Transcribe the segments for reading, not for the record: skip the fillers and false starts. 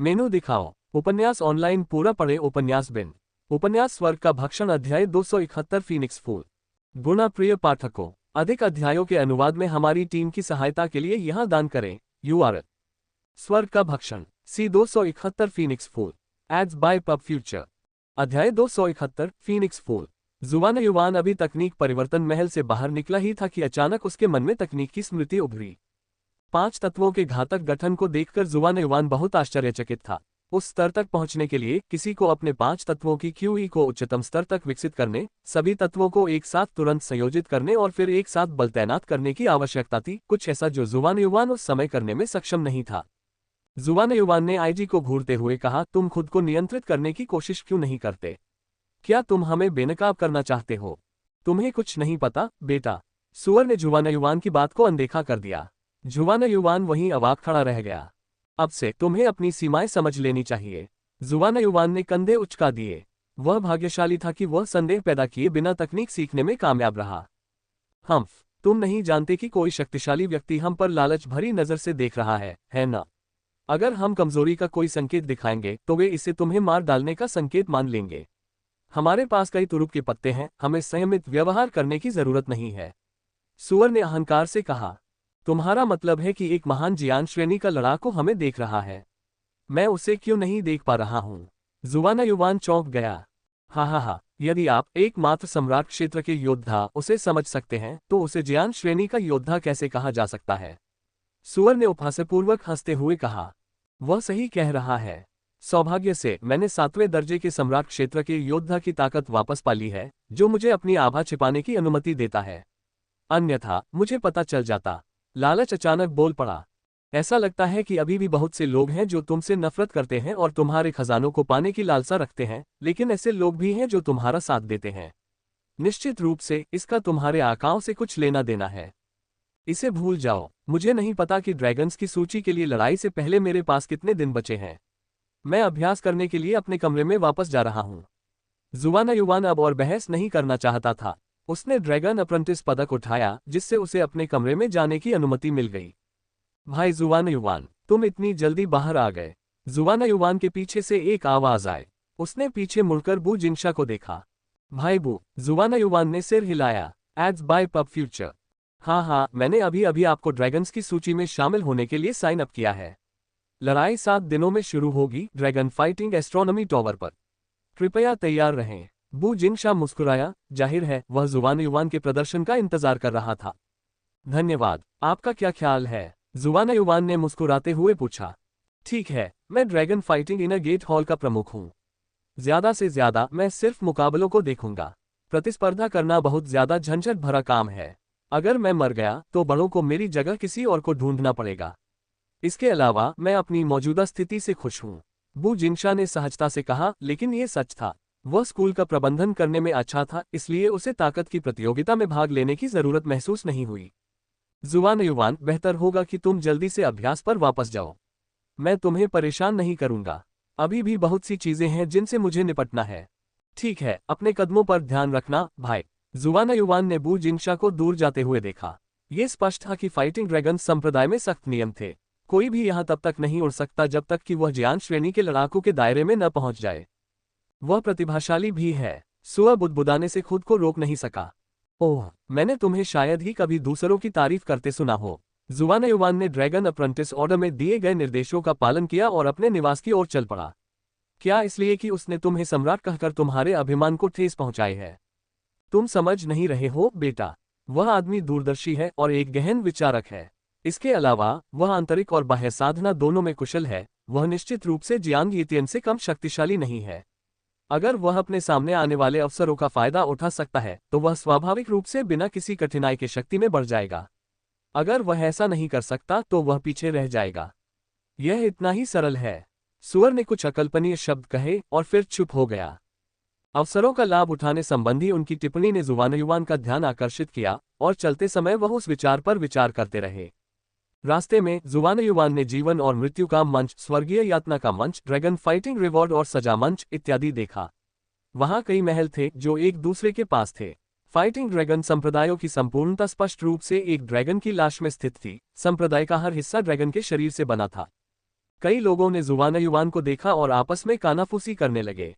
मेनू दिखाओ। उपन्यास ऑनलाइन पूरा पढ़े। उपन्यास बिन। उपन्यास स्वर्ग का भक्षण अध्याय 271 फीनिक्स फूल। गुणा प्रिय पाठकों, अधिक अध्यायों के अनुवाद में हमारी टीम की सहायता के लिए यहाँ दान करें। URL स्वर्ग का भक्षण C 271 Phoenix fool ads by pub future. अध्याय 271 फीनिक्स फूल। जुबान युवान अभी तकनीक परिवर्तन महल से बाहर निकला ही था कि अचानक उसके मन में तकनीक की स्मृति उभरी। 5 तत्वों के घातक गठन को देखकर जुबान युवान बहुत आश्चर्यचकित था। उस स्तर तक पहुंचने के लिए किसी को अपने 5 तत्वों की QE को उच्चतम स्तर तक विकसित करने, सभी तत्वों को एक साथ तुरंत संयोजित करने और फिर एक साथ बल तैनात करने की आवश्यकता थी, कुछ ऐसा जो जुबान युवान उस समय करने में सक्षम नहीं था। जुबान युवान ने IG को घूरते हुए कहा, तुम खुद को नियंत्रित करने की कोशिश क्यों नहीं करते? क्या तुम हमें बेनकाब करना चाहते हो? तुम्हें कुछ नहीं पता बेटा। सुअर ने जुबान युवान की बात को अनदेखा कर दिया। जुबान युवान वहीं अवाक खड़ा रह गया। अब से तुम्हें अपनी सीमाएं समझ लेनी चाहिए। जुबान युवान ने कंधे उचका दिए। वह भाग्यशाली था कि वह संदेह पैदा किए बिना तकनीक सीखने में कामयाब रहा। हम्फ, तुम नहीं जानते कि कोई शक्तिशाली व्यक्ति हम पर लालच भरी नजर से देख रहा है ना? अगर हम कमजोरी का कोई संकेत दिखाएंगे तो वे इसे तुम्हें मार डालने का संकेत मान लेंगे। हमारे पास कई तुरुप के पत्ते हैं, हमें संयमित व्यवहार करने की जरूरत नहीं है। सुअर ने अहंकार से कहा, तुम्हारा मतलब है कि एक महान जियान श्रेणी का लड़ाकू हमें देख रहा है। मैं उसे क्यों नहीं देख पा रहा हूं? जुबान युवान चौंक गया। हा, यदि आप एकमात्र सम्राट क्षेत्र के योद्धा उसे समझ सकते हैं तो उसे जियान श्रेणी का योद्धा कैसे कहा जा सकता है? सुअर ने उपहासपूर्वक हंसते हुए कहा, वह सही कह रहा है। सौभाग्य से मैंने 7वें दर्जे के सम्राट क्षेत्र के योद्धा की ताकत वापस पा ली है, जो मुझे अपनी आभा छिपाने की अनुमति देता है। अन्यथा मुझे पता चल जाता। लालच अचानक बोल पड़ा। ऐसा लगता है कि अभी भी बहुत से लोग हैं जो तुमसे नफरत करते हैं और तुम्हारे खजानों को पाने की लालसा रखते हैं, लेकिन ऐसे लोग भी हैं जो तुम्हारा साथ देते हैं। निश्चित रूप से इसका तुम्हारे आकाओं से कुछ लेना देना है। इसे भूल जाओ। मुझे नहीं पता कि ड्रैगन्स की सूची के लिए लड़ाई से पहले मेरे पास कितने दिन बचे हैं। मैं अभ्यास करने के लिए अपने कमरे में वापस जा रहा हूं। जुबान युवान अब और बहस नहीं करना चाहता था। उसने ड्रैगन अप्रेंटिस पदक उठाया, जिससे उसे अपने कमरे में जाने की अनुमति मिल गई। भाई जुबान युवान, तुम इतनी जल्दी बाहर आ गए। जुबान युवान के पीछे से एक आवाज आई। उसने पीछे मुड़कर बू जिंशा को देखा। भाई बू, जुबान युवान ने सिर हिलाया। Ads by pub future. हाँ, मैंने अभी अभी आपको ड्रैगन्स की सूची में शामिल होने के लिए साइन अप किया है। लड़ाई 7 दिनों में शुरू होगी, ड्रैगन फाइटिंग एस्ट्रोनॉमी टॉवर पर। कृपया तैयार रहें। बू जिंशा मुस्कुराया। जाहिर है वह जुबान युवान के प्रदर्शन का इंतजार कर रहा था। धन्यवाद। आपका क्या ख्याल है? जुबान युवान ने मुस्कुराते हुए पूछा। ठीक है, मैं dragon fighting inner gate hall का प्रमुख हूँ। ज्यादा से ज्यादा मैं सिर्फ मुकाबलों को देखूंगा। प्रतिस्पर्धा करना बहुत ज्यादा झंझट भरा काम है। अगर मैं मर गया तो बड़ों को मेरी जगह किसी और को ढूंढना पड़ेगा। इसके अलावा मैं अपनी मौजूदा स्थिति से खुश हूँ। बू जिंशा ने सहजता से कहा, लेकिन ये सच था। वह स्कूल का प्रबंधन करने में अच्छा था, इसलिए उसे ताकत की प्रतियोगिता में भाग लेने की जरूरत महसूस नहीं हुई। जुबान युवान, बेहतर होगा कि तुम जल्दी से अभ्यास पर वापस जाओ। मैं तुम्हें परेशान नहीं करूंगा। अभी भी बहुत सी चीजें हैं जिनसे मुझे निपटना है। ठीक है, अपने कदमों पर ध्यान रखना भाई। जुबान युवान ने बू जिंशा को दूर जाते हुए देखा। ये स्पष्ट था कि फाइटिंग ड्रैगन संप्रदाय में सख्त नियम थे। कोई भी यहाँ तब तक नहीं उड़ सकता जब तक कि वह जियान श्रेणी के लड़ाकू के दायरे में न पहुंच जाए। वह प्रतिभाशाली भी है। सुअर बुदबुदाने से खुद को रोक नहीं सका। ओह, मैंने तुम्हें शायद ही कभी दूसरों की तारीफ करते सुना हो। जुबान युवान ने ड्रैगन अप्रेंटिस ऑर्डर में दिए गए निर्देशों का पालन किया और अपने निवास की ओर चल पड़ा। क्या इसलिए कि उसने तुम्हें सम्राट कहकर तुम्हारे अभिमान को ठेस पहुंचाई है? तुम समझ नहीं रहे हो बेटा। वह आदमी दूरदर्शी है और एक गहन विचारक है। इसके अलावा वह आंतरिक और बाह्य साधना दोनों में कुशल है। वह निश्चित रूप से जियांग यितियन से कम शक्तिशाली नहीं है। अगर वह अपने सामने आने वाले अवसरों का फायदा उठा सकता है तो वह स्वाभाविक रूप से बिना किसी कठिनाई के शक्ति में बढ़ जाएगा। अगर वह ऐसा नहीं कर सकता तो वह पीछे रह जाएगा। यह इतना ही सरल है। सुअर ने कुछ अकल्पनीय शब्द कहे और फिर चुप हो गया। अवसरों का लाभ उठाने संबंधी उनकी टिप्पणी ने जुबान युवान का ध्यान आकर्षित किया और चलते समय वह उस विचार पर विचार करते रहे। रास्ते में जुबान युवान ने जीवन और मृत्यु का मंच, स्वर्गीय यातना का मंच, ड्रैगन फाइटिंग रिवॉर्ड और सजा मंच इत्यादि देखा। वहां कई महल थे जो एक दूसरे के पास थे। फाइटिंग ड्रैगन संप्रदायों की संपूर्णता स्पष्ट रूप से एक ड्रैगन की लाश में स्थित थी। संप्रदाय का हर हिस्सा ड्रैगन के शरीर से बना था। कई लोगों ने जुवान युवान को देखा और आपस में कानाफूसी करने लगे।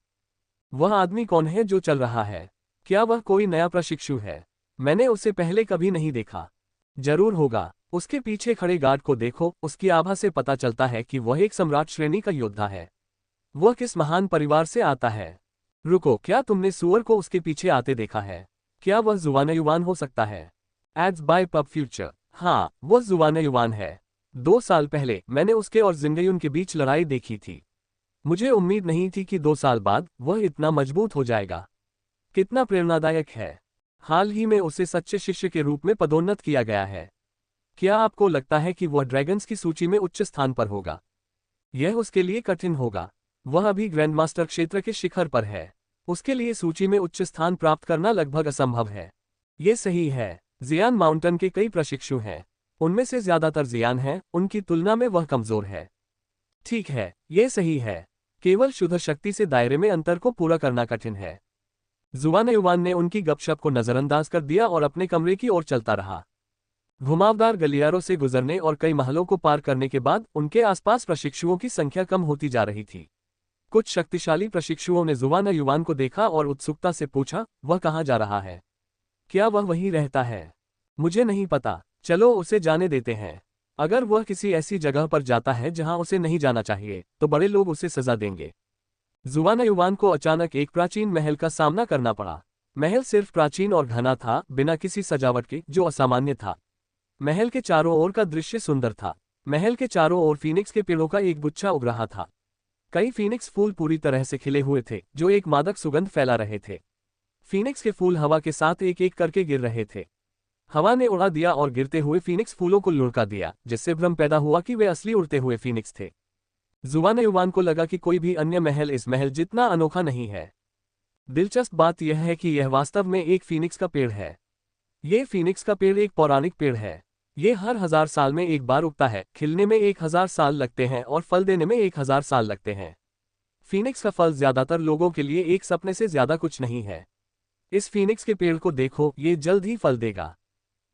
वह आदमी कौन है जो चल रहा है? क्या वह कोई नया प्रशिक्षु है? मैंने उसे पहले कभी नहीं देखा। जरूर होगा। उसके पीछे खड़े गार्ड को देखो, उसकी आभा से पता चलता है कि वह एक सम्राट श्रेणी का योद्धा है। वह किस महान परिवार से आता है? रुको, क्या तुमने सुअर को उसके पीछे आते देखा है? क्या वह जुवान युवान हो सकता है? Ads by pub future. हाँ, वह जुवान युवान है। 2 साल पहले मैंने उसके और जिंगयुन के बीच लड़ाई देखी थी। मुझे उम्मीद नहीं थी कि 2 साल बाद वह इतना मजबूत हो जाएगा। कितना प्रेरणादायक है। हाल ही में उसे सच्चे शिष्य के रूप में पदोन्नत किया गया है। क्या आपको लगता है कि वह ड्रैगन्स की सूची में उच्च स्थान पर होगा? यह उसके लिए कठिन होगा। वह अभी ग्रैंडमास्टर क्षेत्र के शिखर पर है। उसके लिए सूची में उच्च स्थान प्राप्त करना लगभग असंभव है। ये सही है। जियान माउंटेन के कई प्रशिक्षु हैं। उनमें से ज्यादातर जियान हैं, उनकी तुलना में वह कमजोर है। ठीक है, ये सही है। केवल शुद्ध शक्ति से दायरे में अंतर को पूरा करना कठिन है। जुवान युवान ने उनकी गपशप को नजरअंदाज कर दिया और अपने कमरे की ओर चलता रहा। घुमावदार गलियारों से गुजरने और कई महलों को पार करने के बाद उनके आसपास प्रशिक्षुओं की संख्या कम होती जा रही थी। कुछ शक्तिशाली प्रशिक्षुओं ने जुवान युवान को देखा और उत्सुकता से पूछा, वह कहाँ जा रहा है? क्या वह वहीं रहता है? मुझे नहीं पता। चलो उसे जाने देते हैं। अगर वह किसी ऐसी जगह पर जाता है जहां उसे नहीं जाना चाहिए, तो बड़े लोग उसे सजा देंगे। जुवान युवान को अचानक एक प्राचीन महल का सामना करना पड़ा। महल सिर्फ प्राचीन और घना था, बिना किसी सजावट के, जो असामान्य था। महल के चारों ओर का दृश्य सुंदर था। महल के चारों ओर फीनिक्स के पेड़ों का एक गुच्छा उग रहा था। कई फीनिक्स फूल पूरी तरह से खिले हुए थे, जो एक मादक सुगंध फैला रहे थे। फीनिक्स के फूल हवा के साथ एक एक करके गिर रहे थे। हवा ने उड़ा दिया और गिरते हुए फीनिक्स फूलों को लुढ़का दिया, जिससे भ्रम पैदा हुआ कि वे असली उड़ते हुए फीनिक्स थे। जुवान युवान को लगा कि कोई भी अन्य महल इस महल जितना अनोखा नहीं है। दिलचस्प बात यह है कि यह वास्तव में एक फीनिक्स का पेड़ है। ये फीनिक्स का पेड़ एक पौराणिक पेड़ है। ये हर 1000 साल में एक बार उगता है, खिलने में 1000 साल लगते हैं और फल देने में 1000 साल लगते हैं। फीनिक्स का फल ज्यादातर लोगों के लिए एक सपने से ज्यादा कुछ नहीं है। इस फीनिक्स के पेड़ को देखो, ये जल्द ही फल देगा।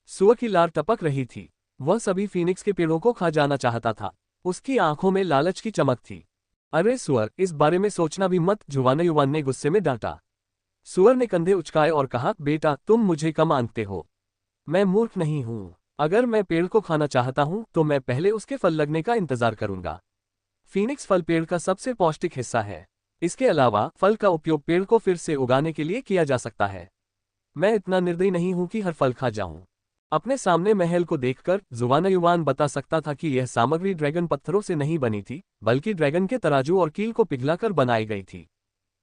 सुअर की लार टपक रही थी। वह सभी फीनिक्स के पेड़ों को खा जाना चाहता था। उसकी आंखों में लालच की चमक थी। अरे सुअर, इस बारे में सोचना भी मत, जुवान युवान ने गुस्से में डांटा। सुअर ने कंधे उचकाए और कहा, बेटा, तुम मुझे कम आंकते हो। मैं मूर्ख नहीं हूं। अगर मैं पेड़ को खाना चाहता हूं, तो मैं पहले उसके फल लगने का इंतजार करूंगा। फीनिक्स फल पेड़ का सबसे पौष्टिक हिस्सा है। इसके अलावा फल का उपयोग पेड़ को फिर से उगाने के लिए किया जा सकता है। मैं इतना निर्दयी नहीं हूं कि हर फल खा जाऊं। अपने सामने महल को देखकर जुवान युवान बता सकता था कि यह सामग्री ड्रैगन पत्थरों से नहीं बनी थी, बल्कि ड्रैगन के तराजू और कील को पिघलाकर बनाई गई थी।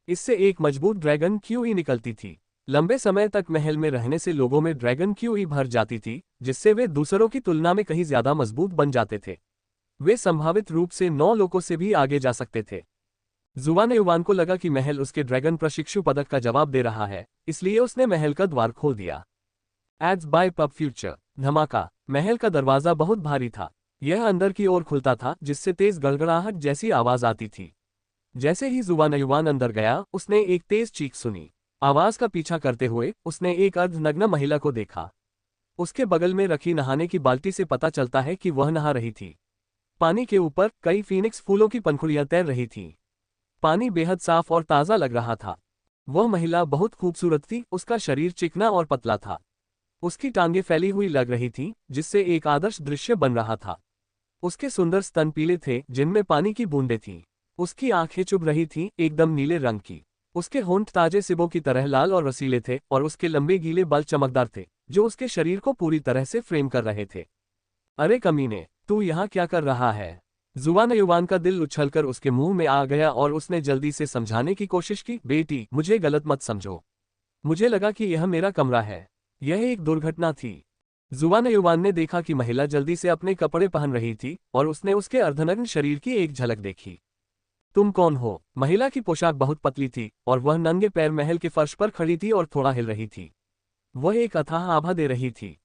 इससे एक मजबूत ड्रैगन क्यूई निकलती थी। लंबे समय तक महल में रहने से लोगों में ड्रैगन क्यूई भर जाती थी, जिससे वे दूसरों की तुलना में कहीं ज्यादा मजबूत बन जाते थे। वे संभावित रूप से 9 लोगों से भी आगे जा सकते थे। जुवान युवान को लगा कि महल उसके ड्रैगन प्रशिक्षु पदक का जवाब दे रहा है, इसलिए उसने महल का द्वार खोल दिया। Ads by pub future. धमाका। महल का दरवाजा बहुत भारी था। यह अंदर की ओर खुलता था, जिससे तेज गड़गड़ाहट जैसी आवाज आती थी। जैसे ही जुवान युवान अंदर गया, उसने एक तेज चीख सुनी। आवाज का पीछा करते हुए उसने एक अर्धनग्न महिला को देखा। उसके बगल में रखी नहाने की बाल्टी से पता चलता है कि वह नहा रही थी। पानी के ऊपर कई फीनिक्स फूलों की पंखुड़ियां तैर रही थीं। पानी बेहद साफ और ताज़ा लग रहा था। वह महिला बहुत खूबसूरत थी। उसका शरीर चिकना और पतला था। उसकी टांगें फैली हुई लग रही थीं, जिससे एक आदर्श दृश्य बन रहा था। उसके सुंदर स्तन पीले थे, जिनमें पानी की बूंदें थीं। उसकी आंखें चुभ रही थीं, एकदम नीले रंग की। उसके होंठ ताजे सिबों की तरह लाल और रसीले थे और उसके लंबे गीले बाल चमकदार थे, जो उसके शरीर को पूरी तरह से फ्रेम कर रहे थे। अरे कमीने, तू यहाँ क्या कर रहा है? जुवान युवान का दिल उछलकर उसके मुंह में आ गया और उसने जल्दी से समझाने की कोशिश की, बेटी, मुझे गलत मत समझो। मुझे लगा कि यह मेरा कमरा है। यह एक दुर्घटना थी। जुवान युवान ने देखा कि महिला जल्दी से अपने कपड़े पहन रही थी और उसने उसके अर्धनग्न शरीर की एक झलक देखी। तुम कौन हो? महिला की पोशाक बहुत पतली थी और वह नंगे पैर महल के फर्श पर खड़ी थी और थोड़ा हिल रही थी। वह एक अथाह आभा दे रही थी।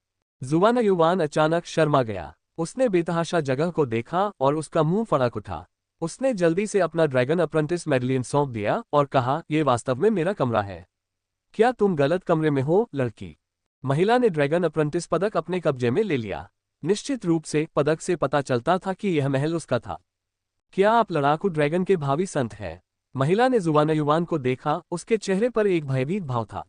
जुवान युवान अचानक शर्मा गया। उसने बेतहाशा जगह को देखा और उसका मुंह फड़क उठा। उसने जल्दी से अपना ड्रैगन अप्रेंटिस मैडलियन सौंप दिया और कहा, यह वास्तव में मेरा कमरा है। क्या तुम गलत कमरे में हो, लड़की? महिला ने ड्रैगन अप्रेंटिस पदक अपने कब्जे में ले लिया। निश्चित रूप से पदक से पता चलता था कि यह महल उसका था। क्या आप लड़ाकू ड्रैगन के भावी संत हैं? महिला ने जुवानयुवान को देखा, उसके चेहरे पर एक भयभीत भाव था।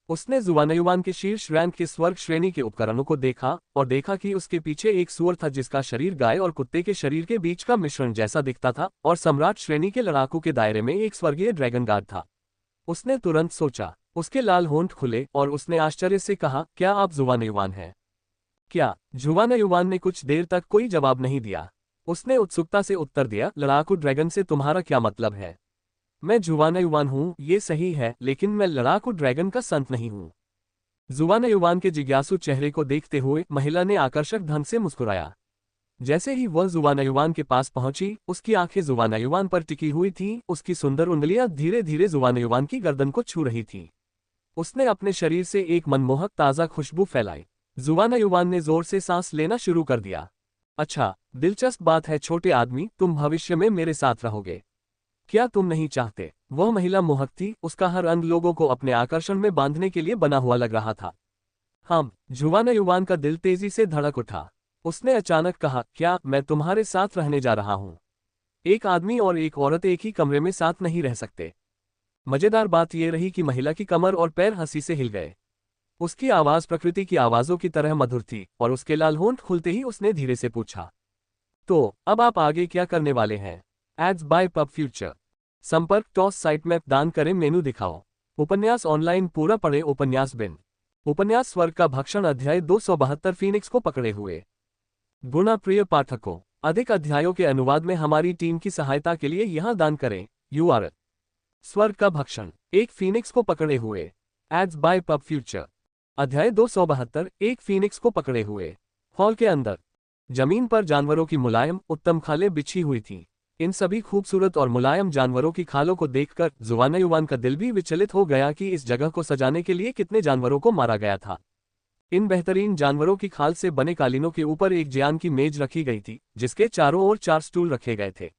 उसने जुवानयुवान के शीर्ष रैंक के स्वर्ग श्रेणी के उपकरणों को देखा और देखा कि उसके पीछे एक सूअर था जिसका शरीर गाय और कुत्ते के शरीर के बीच का मिश्रण जैसा दिखता था, और सम्राट श्रेणी के लड़ाकू के दायरे में एक स्वर्गीय ड्रैगन गार्ड था। उसने तुरंत सोचा, उसके लाल होंठ खुले और उसने आश्चर्य से कहा, क्या आप जुवानयुवान हैं? क्या? जुवानयुवान ने कुछ देर तक कोई जवाब नहीं दिया। उसने उत्सुकता से उत्तर दिया, लड़ाकू ड्रैगन से तुम्हारा क्या मतलब है? मैं जुवानयुवान हूँ, ये सही है, लेकिन मैं लड़ाकू ड्रैगन का संत नहीं हूँ। जुवानयुवान के जिज्ञासु चेहरे को देखते हुए महिला ने आकर्षक ढंग से मुस्कुराया। जैसे ही वह जुवानयुवान के पास पहुंची, उसकी आंखें जुवानयुवान पर टिकी हुई थीं, उसकी सुंदर उंगलियां धीरे धीरे जुवानयुवान की गर्दन को छू रही थीं। उसने अपने शरीर से एक मनमोहक ताज़ा खुशबू फैलाई। जुवानयुवान ने जोर से सांस लेना शुरू कर दिया। अच्छा, दिलचस्प बात है छोटे आदमी, तुम भविष्य में मेरे साथ रहोगे। क्या तुम नहीं चाहते? वह महिला मोहक थी, उसका हर अंग लोगों को अपने आकर्षण में बांधने के लिए बना हुआ लग रहा था। हाँ, जुवानयुवान का दिल तेजी से धड़क उठा। उसने अचानक कहा, क्या मैं तुम्हारे साथ रहने जा रहा हूँ? एक आदमी और एक औरत एक ही कमरे में साथ नहीं रह सकते। मजेदार बात यह रही कि महिला की कमर और पैर हंसी से हिल गए। उसकी आवाज प्रकृति की आवाजों की तरह मधुर थी और उसके लाल होंठ खुलते ही उसने धीरे से पूछा, तो अब आप आगे क्या करने वाले हैं? Ads by pub future. संपर्क टॉस साइट मैप दान करें मेनू दिखाओ। उपन्यास ऑनलाइन पूरा पढ़े उपन्यास बिन। उपन्यास स्वर्ग का भक्षण अध्याय 272 फीनिक्स को पकड़े हुए। गुणा प्रिय पाठकों, अधिक अध्यायों के अनुवाद में हमारी टीम की सहायता के लिए यहां दान करें। URL: स्वर्ग का भक्षण, एक फीनिक्स को पकड़े हुए। Ads by pub future. अध्याय 272, एक फीनिक्स को पकड़े हुए। हॉल के अंदर जमीन पर जानवरों की मुलायम उत्तम खालें बिछी हुई थीं। इन सभी खूबसूरत और मुलायम जानवरों की खालों को देखकर जुवानयुवान का दिल भी विचलित हो गया कि इस जगह को सजाने के लिए कितने जानवरों को मारा गया था। इन बेहतरीन जानवरों की खाल से बने कालीनों के ऊपर एक जियान की मेज रखी गई थी, जिसके चारों ओर 4 स्टूल रखे गए थे।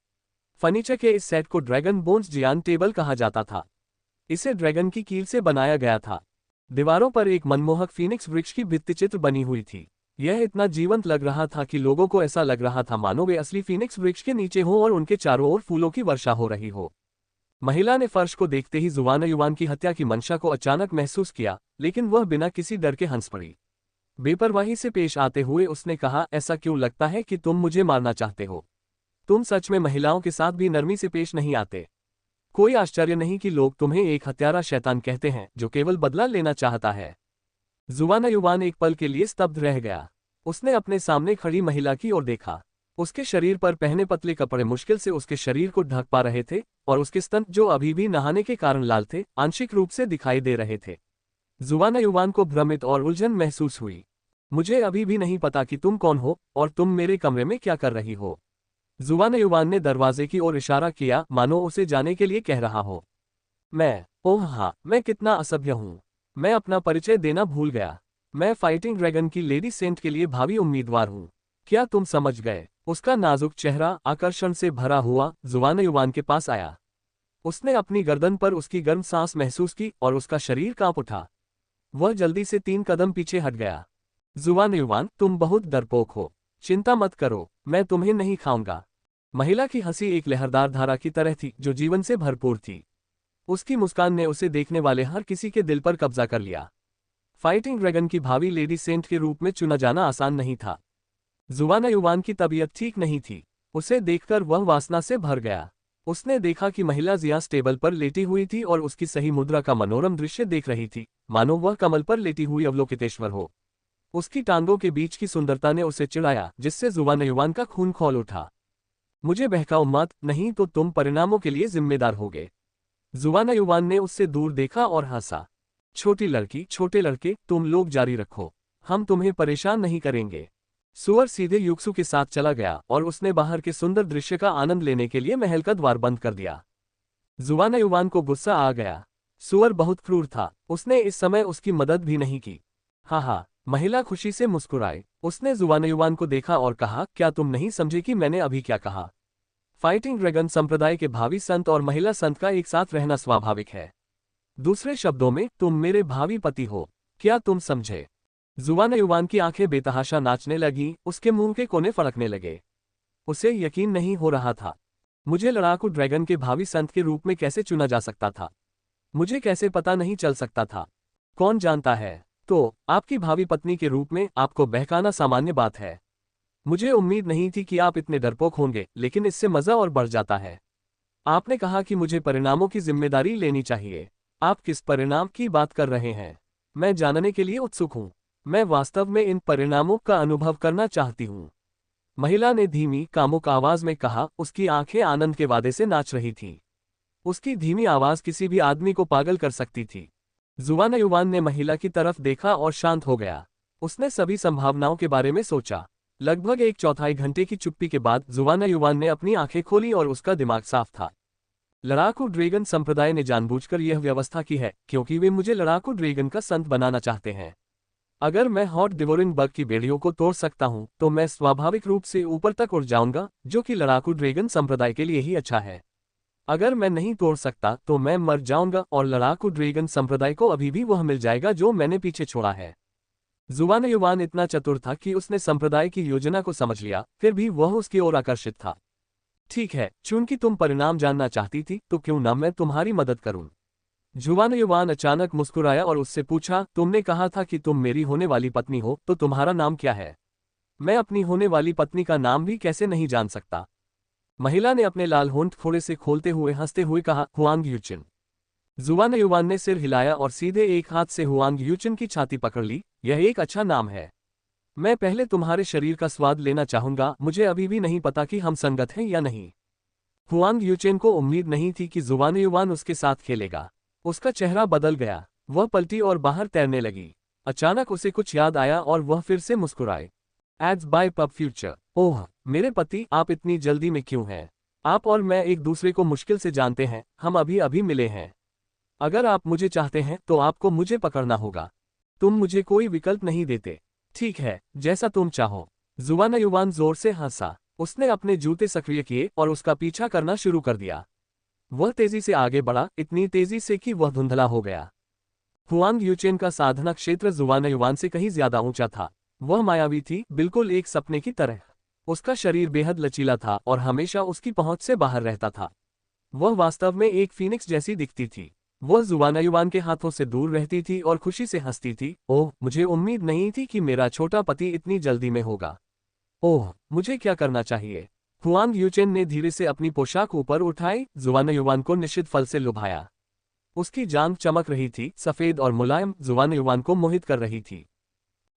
फर्नीचर के इस सेट को ड्रैगन बोन्स जियान टेबल कहा जाता था। इसे ड्रैगन की कील से बनाया गया था। दीवारों पर एक मनमोहक फीनिक्स वृक्ष की भित्तिचित्र बनी हुई थी। यह इतना जीवंत लग रहा था कि लोगों को ऐसा लग रहा था मानो वे असली फीनिक्स वृक्ष के नीचे हों और उनके चारों ओर फूलों की वर्षा हो रही हो। महिला ने फर्श को देखते ही जुवानयुवान की हत्या की मंशा को अचानक महसूस किया, लेकिन वह बिना किसी डर के हंस पड़ी। बेपरवाही से पेश आते हुए उसने कहा, ऐसा क्यों लगता है कि तुम मुझे मारना चाहते हो? तुम सच में महिलाओं के साथ भी नरमी से पेश नहीं आते। कोई आश्चर्य नहीं कि लोग तुम्हें एक हत्यारा शैतान कहते हैं जो केवल बदला लेना चाहता है। जुवानयुवान एक पल के लिए स्तब्ध रह गया। उसने अपने सामने खड़ी महिला की ओर देखा। उसके शरीर पर पहने पतले कपड़े मुश्किल से उसके शरीर को ढक पा रहे थे और उसके स्तन, जो अभी भी नहाने के कारण लाल थे, आंशिक रूप से दिखाई दे रहे थे। जुवानयुवान को भ्रमित और उलझन महसूस हुई। मुझे अभी भी नहीं पता कि तुम कौन हो और तुम मेरे कमरे में क्या कर रही हो। जुवानयुवान ने दरवाजे की ओर इशारा किया, मानो उसे जाने के लिए कह रहा हो। ओह हाँ, मैं कितना असभ्य हूँ। मैं अपना परिचय देना भूल गया। मैं फाइटिंग ड्रैगन की लेडी सेंट के लिए भावी उम्मीदवार हूँ। क्या तुम समझ गए? उसका नाजुक चेहरा आकर्षण से भरा हुआ जुवानयुवान के पास आया। उसने अपनी गर्दन पर उसकी गर्म सांस महसूस की और उसका शरीर कांप उठा। वह जल्दी से 3 कदम पीछे हट गया। जुवानयुवान, तुम बहुत डरपोक हो। चिंता मत करो, मैं तुम्हें नहीं खाऊंगा। महिला की हंसी एक लहरदार धारा की तरह थी जो जीवन से भरपूर थी। उसकी मुस्कान ने उसे देखने वाले हर किसी के दिल पर कब्जा कर लिया। फाइटिंग ड्रैगन की भावी लेडी सेंट के रूप में चुना जाना आसान नहीं था। जुवानयुवान की तबीयत ठीक नहीं थी। उसे देखकर वह वासना से भर गया। उसने देखा कि महिला जियास टेबल पर लेटी हुई थी और उसकी सही मुद्रा का मनोरम दृश्य देख रही थी, मानो वह कमल पर लेटी हुई अवलोकितेश्वर हो। उसकी टांगों के बीच की सुंदरता ने उसे चिढ़ाया, जिससे जुवानयुवान का खून खौल उठा। मुझे बहकाओ मत, नहीं तो तुम परिणामों के लिए जिम्मेदार होगे। जुवानयुवान ने उससे दूर देखा और हंसा। छोटी लड़की, छोटे लड़के, तुम लोग जारी रखो, हम तुम्हें परेशान नहीं करेंगे। सुअर सीधे युक्सु के साथ चला गया और उसने बाहर के सुंदर दृश्य का आनंद लेने के लिए महल का द्वार बंद कर दिया। जुवानयुवान को गुस्सा आ गया। सुअर बहुत क्रूर था, उसने इस समय उसकी मदद भी नहीं की। हाँ, महिला खुशी से मुस्कुराई। उसने जुवानयुवान को देखा और कहा, क्या तुम नहीं समझे कि मैंने अभी क्या कहा? फाइटिंग ड्रैगन संप्रदाय के भावी संत और महिला संत का एक साथ रहना स्वाभाविक है। दूसरे शब्दों में, तुम मेरे भावी पति हो। क्या तुम समझे? जुवानयुवान की आंखें बेतहाशा नाचने लगीं, उसके मुंह के कोने फड़कने लगे। उसे यकीन नहीं हो रहा था। मुझे लड़ाकू ड्रैगन के भावी संत के रूप में कैसे चुना जा सकता था? मुझे कैसे पता नहीं चल सकता था? कौन जानता है? तो आपकी भावी पत्नी के रूप में आपको बहकाना सामान्य बात है। मुझे उम्मीद नहीं थी कि आप इतने डरपोक होंगे, लेकिन इससे मजा और बढ़ जाता है। आपने कहा कि मुझे परिणामों की जिम्मेदारी लेनी चाहिए। आप किस परिणाम की बात कर रहे हैं? मैं जानने के लिए उत्सुक हूं। मैं वास्तव में इन परिणामों का अनुभव करना चाहती हूं। महिला ने धीमी कामुक आवाज में कहा, उसकी आंखें आनंद के वादे से नाच रही थीं। उसकी धीमी आवाज किसी भी आदमी को पागल कर सकती थी। जुवान युवान ने महिला की तरफ देखा और शांत हो गया। उसने सभी संभावनाओं के बारे में सोचा। लगभग 1/4 घंटे की चुप्पी के बाद जुवान युवान ने अपनी आंखें खोली और उसका दिमाग साफ था। लड़ाकू ड्रैगन संप्रदाय ने जानबूझकर यह व्यवस्था की है क्योंकि वे मुझे लड़ाकू ड्रैगन का संत बनाना चाहते हैं। अगर मैं हॉट डिवोरिंग बग की बेड़ियों को तोड़ सकता हूं तो मैं स्वाभाविक रूप से ऊपर तक उड़ जाऊंगा, जो कि लड़ाकू ड्रैगन संप्रदाय के लिए ही अच्छा है। अगर मैं नहीं तोड़ सकता तो मैं मर जाऊंगा और लड़ाकू ड्रैगन संप्रदाय को अभी भी वह मिल जाएगा जो मैंने पीछे छोड़ा है। जुवान युवान इतना चतुर था कि उसने संप्रदाय की योजना को समझ लिया, फिर भी वह उसकी ओर आकर्षित था। ठीक है, चूंकि तुम परिणाम जानना चाहती थी तो क्यों ना मैं तुम्हारी मदद करूं। जुवान युवान अचानक मुस्कुराया और उससे पूछा, तुमने कहा था कि तुम मेरी होने वाली पत्नी हो, तो तुम्हारा नाम क्या है? मैं अपनी होने वाली पत्नी का नाम भी कैसे नहीं जान सकता? महिला ने अपने लाल होंठ थोड़े से खोलते हुए हंसते हुए कहा, हुआंग यूचिन। जुवान युवान ने सिर हिलाया और सीधे एक हाथ से हुआंग यूचिन की छाती पकड़ ली। यह एक अच्छा नाम है। मैं पहले तुम्हारे शरीर का स्वाद लेना चाहूंगा। मुझे अभी भी नहीं पता कि हम संगत हैं या नहीं। हुआंग यूचिन को उम्मीद नहीं थी कि जुवान युवान उसके साथ खेलेगा। उसका चेहरा बदल गया। वह पलटी और बाहर तैरने लगी। अचानक उसे कुछ याद आया और वह फिर से मुस्कुराए। Ads by pub future. ओह मेरे पति, आप इतनी जल्दी में क्यों हैं? आप और मैं एक दूसरे को मुश्किल से जानते हैं, हम अभी अभी मिले हैं। अगर आप मुझे चाहते हैं तो आपको मुझे पकड़ना होगा। तुम मुझे कोई विकल्प नहीं देते। ठीक है, जैसा तुम चाहो। जुवान युवान जोर से हंसा। उसने अपने जूते सक्रिय किए और उसका पीछा करना शुरू कर दिया। वह तेजी से आगे बढ़ा, इतनी तेजी से कि वह धुंधला हो गया। हुआंग यूचेन का साधना क्षेत्र जुवान युवान से कहीं ज्यादा ऊंचा था। वह मायावी थी, बिल्कुल एक सपने की तरह। उसका शरीर बेहद लचीला था और हमेशा उसकी पहुंच से बाहर रहता था। वह वास्तव में एक फीनिक्स जैसी दिखती थी। वह जुवान युवान के हाथों से दूर रहती थी और खुशी से हंसती थी। ओह, मुझे उम्मीद नहीं थी कि मेरा छोटा पति इतनी जल्दी में होगा। ओह, मुझे क्या करना चाहिए? हुआंग यूचेन ने धीरे से अपनी पोशाक ऊपर उठाई। जुवान युवान को निश्चित फल से लुभाया। उसकी जांघ चमक रही थी, सफेद और मुलायम, जुवान युवान को मोहित कर रही थी।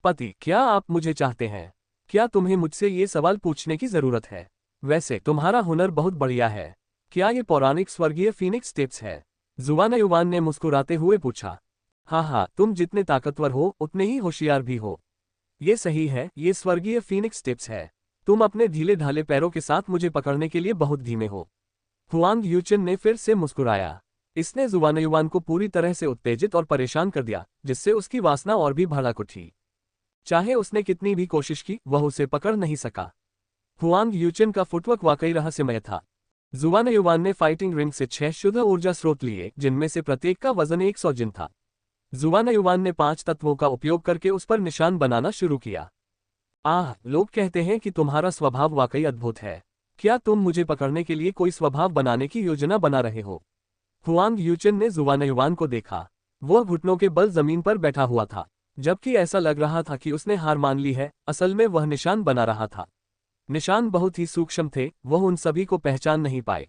पति, क्या आप मुझे चाहते हैं? क्या तुम्हें मुझसे ये सवाल पूछने की जरूरत है? वैसे तुम्हारा हुनर बहुत बढ़िया है। क्या ये पौराणिक स्वर्गीय फीनिक्स टिप्स है? जुवान युवान ने मुस्कुराते हुए पूछा। हाँ हाँ, तुम जितने ताकतवर हो उतने ही होशियार भी हो। ये सही है, ये स्वर्गीय फीनिक्स टिप्स है। तुम अपने ढीले ढाले पैरों के साथ मुझे पकड़ने के लिए बहुत धीमे हो। हुआंग यूचन ने फिर से मुस्कुराया। इसने जुवान युवान को पूरी तरह से उत्तेजित और परेशान कर दिया, जिससे उसकी वासना और भी भड़क उठी। चाहे उसने कितनी भी कोशिश की, वह उसे पकड़ नहीं सका। हुआंग यूचन का फुटवर्क वाकई रहस्यमय था। जुवान युवान ने फाइटिंग रिंग से 6 शुद्ध ऊर्जा स्रोत लिए, जिनमें से प्रत्येक का वजन 100 जिन था। जुवान युवान ने 5 तत्वों का उपयोग करके उस पर निशान बनाना शुरू किया। आह, लोग कहते हैं कि तुम्हारा स्वभाव वाकई अद्भुत है। क्या तुम मुझे पकड़ने के लिए कोई स्वभाव बनाने की योजना बना रहे हो? हुआंग यूचन ने जुवान युवान को देखा। वह घुटनों के बल जमीन पर बैठा हुआ था, जबकि ऐसा लग रहा था कि उसने हार मान ली है। असल में वह निशान बना रहा था। निशान बहुत ही सूक्ष्म थे, वह उन सभी को पहचान नहीं पाए।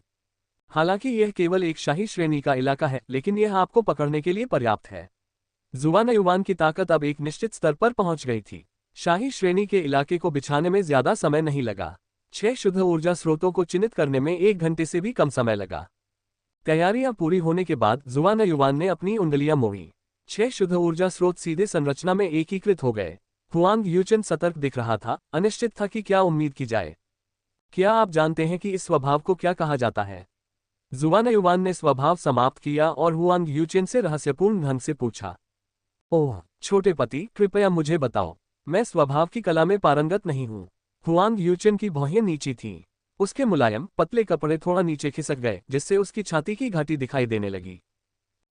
हालांकि यह केवल एक शाही श्रेणी का इलाका है, लेकिन यह आपको पकड़ने के लिए पर्याप्त है। जुवान युवान की ताकत अब एक निश्चित स्तर पर पहुंच गई थी। शाही श्रेणी के इलाके को बिछाने में ज्यादा समय नहीं लगा। 6 शुद्ध ऊर्जा स्रोतों को चिन्हित करने में 1 घंटे से भी कम समय लगा। तैयारियां पूरी होने के बाद जुवान युवान ने अपनी उंगलियां मोड़ी। 6 शुद्ध ऊर्जा स्रोत सीधे संरचना में एकीकृत हो गए। हुआंग यूचन सतर्क दिख रहा था, अनिश्चित था कि क्या उम्मीद की जाए। क्या आप जानते हैं कि इस स्वभाव को क्या कहा जाता है? जुवान युवान ने स्वभाव समाप्त किया और हुआंग यूचन से रहस्यपूर्ण ढंग से पूछा। ओह छोटे पति, कृपया मुझे बताओ। मैं स्वभाव की कला में पारंगत नहीं हूँ। हुआंग यूचन की भौहें नीची थीं। उसके मुलायम पतले कपड़े थोड़ा नीचे खिसक गए, जिससे उसकी छाती की घाटी दिखाई देने लगी।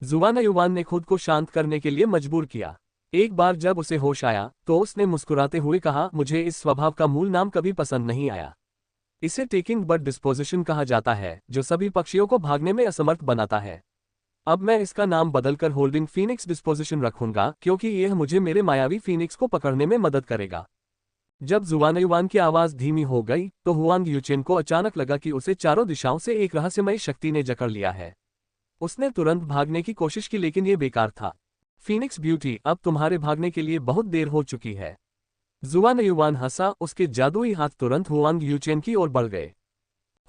जुवान युवान ने खुद को शांत करने के लिए मजबूर किया। एक बार जब उसे होश आया तो उसने मुस्कुराते हुए कहा, मुझे इस स्वभाव का मूल नाम कभी पसंद नहीं आया। इसे टेकिंग बर्ड डिस्पोजिशन कहा जाता है, जो सभी पक्षियों को भागने में असमर्थ बनाता है। अब मैं इसका नाम बदलकर होल्डिंग फीनिक्स डिस्पोजिशन रखूंगा, क्योंकि यह मुझे मेरे मायावी फीनिक्स को पकड़ने में मदद करेगा। जब जुआनयुआन की आवाज धीमी हो गई तो हुआंग यूचेन को अचानक लगा कि उसे चारों दिशाओं से एक रहस्यमयी शक्ति ने जकड़ लिया है। उसने तुरंत भागने की कोशिश की, लेकिन ये बेकार था। फीनिक्स ब्यूटी, अब तुम्हारे भागने के लिए बहुत देर हो चुकी है। जुआनयुआन हंसा, उसके जादुई हाथ तुरंत हुआंग यूचेन की ओर बढ़ गए।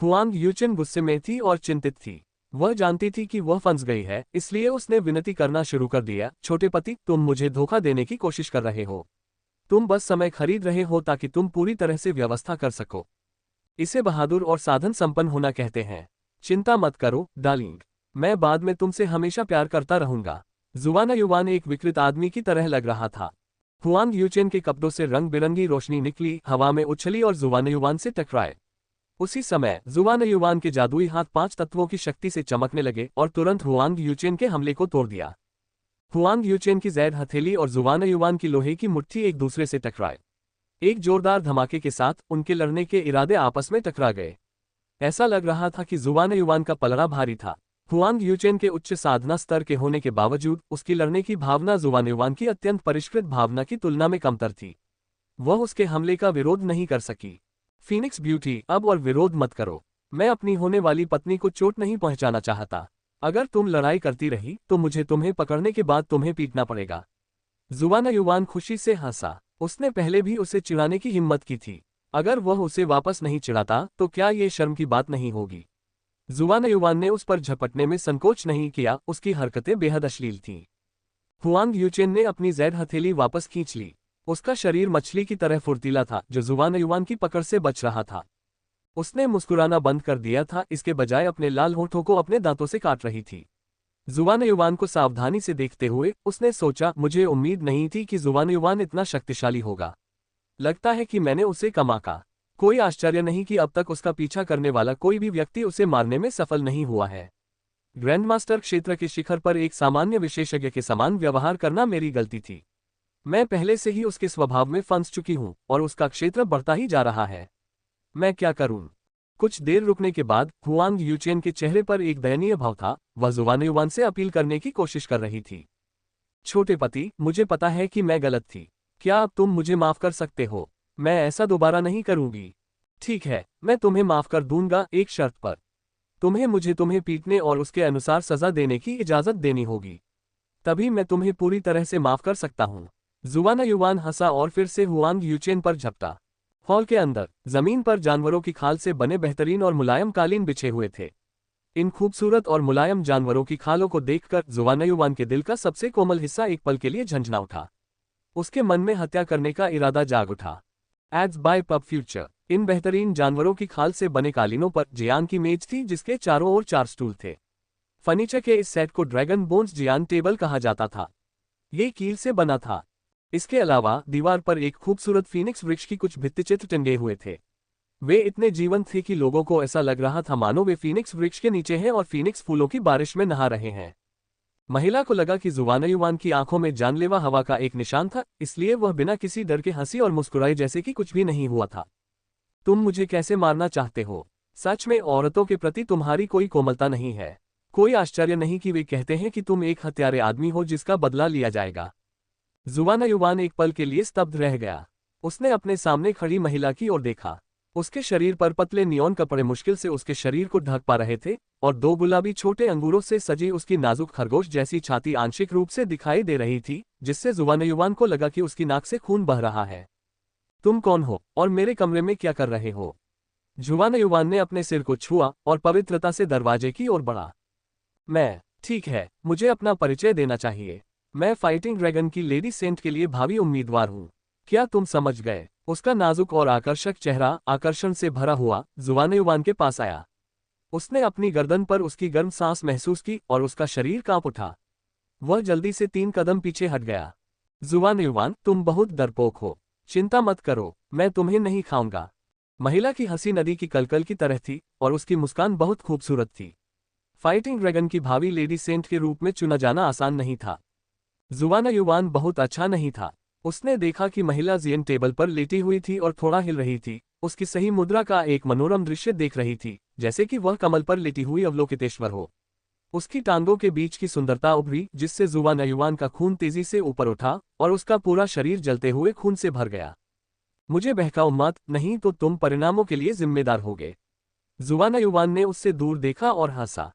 हुआंग यूचेन गुस्से में थी और चिंतित थी। वह जानती थी कि वह फंस गई है, इसलिए उसने विनती करना शुरू कर दिया, छोटे पति, तुम मुझे धोखा देने की कोशिश कर रहे हो। तुम बस समय खरीद रहे हो ताकि तुम पूरी तरह से व्यवस्था कर सको। इसे बहादुर और साधन संपन्न होना कहते हैं। चिंता मत करो डार्लिंग, मैं बाद में तुमसे हमेशा प्यार करता रहूंगा। जुआनयुआन एक विकृत आदमी की तरह लग रहा था। हुआंग यूचेन के कपड़ों से रंग बिरंगी रोशनी निकली, हवा में उछली और जुआनयुआन से टकराए। उसी समय जुआनयुआन के जादुई हाथ 5 तत्वों की शक्ति से चमकने लगे और तुरंत हुआंग यूचेन के हमले को तोड़ दिया। हुआंग यूचेन की जैद हथेली और जुआनयुआन की लोहे की मुट्ठी एक दूसरे से टकराए। एक जोरदार धमाके के साथ उनके लड़ने के इरादे आपस में टकरा गए। ऐसा लग रहा था कि जुआनयुआन का पलड़ा भारी था। हुआंग यूचेन के उच्च साधना स्तर के होने के बावजूद उसकी लड़ने की भावना जुआनयुआन की अत्यंत परिष्कृत भावना की तुलना में कमतर थी। वह उसके हमले का विरोध नहीं कर सकी। फीनिक्स ब्यूटी, अब और विरोध मत करो। मैं अपनी होने वाली पत्नी को चोट नहीं पहुंचाना चाहता। अगर तुम लड़ाई करती रही तो मुझे तुम्हें पकड़ने के बाद तुम्हें पीटना पड़ेगा। जुआनयुआन खुशी से हंसा। उसने पहले भी उसे चिढ़ाने की हिम्मत की थी। अगर वह उसे वापस नहीं चिढ़ाता तो क्या ये शर्म की बात नहीं होगी। जुआनयुआन ने उस पर झपटने में संकोच नहीं किया, उसकी हरकतें बेहद अश्लील थीं। हुआंग यूचेन ने अपनी जैद हथेली वापस खींच ली। उसका शरीर मछली की तरह फुर्तीला था, जो जुआनयुआन की पकड़ से बच रहा था। उसने मुस्कुराना बंद कर दिया था, इसके बजाय अपने लाल होठों को अपने दांतों से काट रही थी। जुआनयुआन को सावधानी से देखते हुए उसने सोचा, मुझे उम्मीद नहीं थी कि जुआनयुआन इतना शक्तिशाली होगा। लगता है कि मैंने उसे कम आंका। कोई आश्चर्य नहीं कि अब तक उसका पीछा करने वाला कोई भी व्यक्ति उसे मारने में सफल नहीं हुआ है। ग्रैंडमास्टर क्षेत्र के शिखर पर एक सामान्य विशेषज्ञ के समान व्यवहार करना मेरी गलती थी। मैं पहले से ही उसके स्वभाव में फंस चुकी हूं और उसका क्षेत्र बढ़ता ही जा रहा है। मैं क्या करूं? कुछ देर रुकने के बाद हुआंग यूचेन के चेहरे पर एक दयनीय भाव था। वह जुआनयुआन से अपील करने की कोशिश कर रही थी। छोटे पति, मुझे पता है कि मैं गलत थी। क्या अब तुम मुझे माफ कर सकते हो? मैं ऐसा दोबारा नहीं करूंगी। ठीक है, मैं तुम्हें माफ कर दूंगा, एक शर्त पर। मुझे तुम्हें पीटने और उसके अनुसार सजा देने की इजाजत देनी होगी। तभी मैं तुम्हें पूरी तरह से माफ कर सकता हूं। जुआनयुआन हंसा और फिर से हुआंग यूचेन पर झपटा। हॉल के अंदर जमीन पर जानवरों की खाल से बने बेहतरीन और मुलायम कालीन बिछे हुए थे। इन खूबसूरत और मुलायम जानवरों की खालों को देखकर जुआनयुआन के दिल का सबसे कोमल हिस्सा एक पल के लिए झंझना उठा। उसके मन में हत्या करने का इरादा जाग उठा। Ads by pub future. इन बेहतरीन जानवरों की खाल से बने कालीनों पर जियान की मेज थी, जिसके चारों ओर 4 स्टूल थे। फर्नीचर के इस सेट को ड्रैगन बोन्स जियान टेबल कहा जाता था। ये कील से बना था। इसके अलावा दीवार पर एक खूबसूरत फीनिक्स वृक्ष की कुछ भित्तिचित्र टंगे हुए थे। वे इतने जीवंत थे कि लोगों को ऐसा लग रहा था मानो वे फीनिक्स वृक्ष के नीचे हैं और फीनिक्स फूलों की बारिश में नहा रहे हैं। महिला को लगा कि जुआनयुआन की आंखों में जानलेवा हवा का एक निशान था, इसलिए वह बिना किसी डर के हंसी और मुस्कुराई जैसे कि कुछ भी नहीं हुआ था। तुम मुझे कैसे मारना चाहते हो? सच में औरतों के प्रति तुम्हारी कोई कोमलता नहीं है। कोई आश्चर्य नहीं कि वे कहते हैं कि तुम एक हत्यारे आदमी हो जिसका बदला लिया जाएगा। जुआनयुआन एक पल के लिए स्तब्ध रह गया। उसने अपने सामने खड़ी महिला की ओर देखा। उसके शरीर पर पतले नियॉन कपड़े मुश्किल से उसके शरीर को ढक पा रहे थे और 2 गुलाबी छोटे अंगूरों से सजी उसकी नाजुक खरगोश जैसी छाती आंशिक रूप से दिखाई दे रही थी, जिससे जुआनयुआन को लगा कि उसकी नाक से खून बह रहा है। तुम कौन हो और मेरे कमरे में क्या कर रहे हो? जुआनयुआन ने अपने सिर को छुआ और पवित्रता से दरवाजे की ओर बढ़ा। ठीक है, मुझे अपना परिचय देना चाहिए। मैं फाइटिंग ड्रैगन की लेडी सेंट के लिए भावी उम्मीदवार हूँ। क्या तुम समझ गए? उसका नाजुक और आकर्षक चेहरा आकर्षण से भरा हुआ जुआनयुआन के पास आया। उसने अपनी गर्दन पर उसकी गर्म सांस महसूस की और उसका शरीर कांप उठा। वह जल्दी से 3 कदम पीछे हट गया। जुआनयुआन, तुम बहुत डरपोक हो। चिंता मत करो, मैं तुम्हें नहीं खाऊंगा। महिला की हंसी नदी की कलकल की तरह थी और उसकी मुस्कान बहुत खूबसूरत थी। फाइटिंग ड्रैगन की भावी लेडी सेंट के रूप में चुना जाना आसान नहीं था। जुआनयुआन बहुत अच्छा नहीं था। उसने देखा कि महिला जियन टेबल पर लेटी हुई थी और थोड़ा हिल रही थी। उसकी सही मुद्रा का एक मनोरम दृश्य देख रही थी, जैसे कि वह कमल पर लेटी हुई अवलोकितेश्वर हो। उसकी टांगों के बीच की सुंदरता उभरी, जिससे जुबान युवान का खून तेजी से ऊपर उठा और उसका पूरा शरीर जलते हुए खून से भर गया। मुझे बहकाओ मत, नहीं तो तुम परिणामों के लिए जिम्मेदार होगे। जुबान युवान ने उससे दूर देखा और हंसा।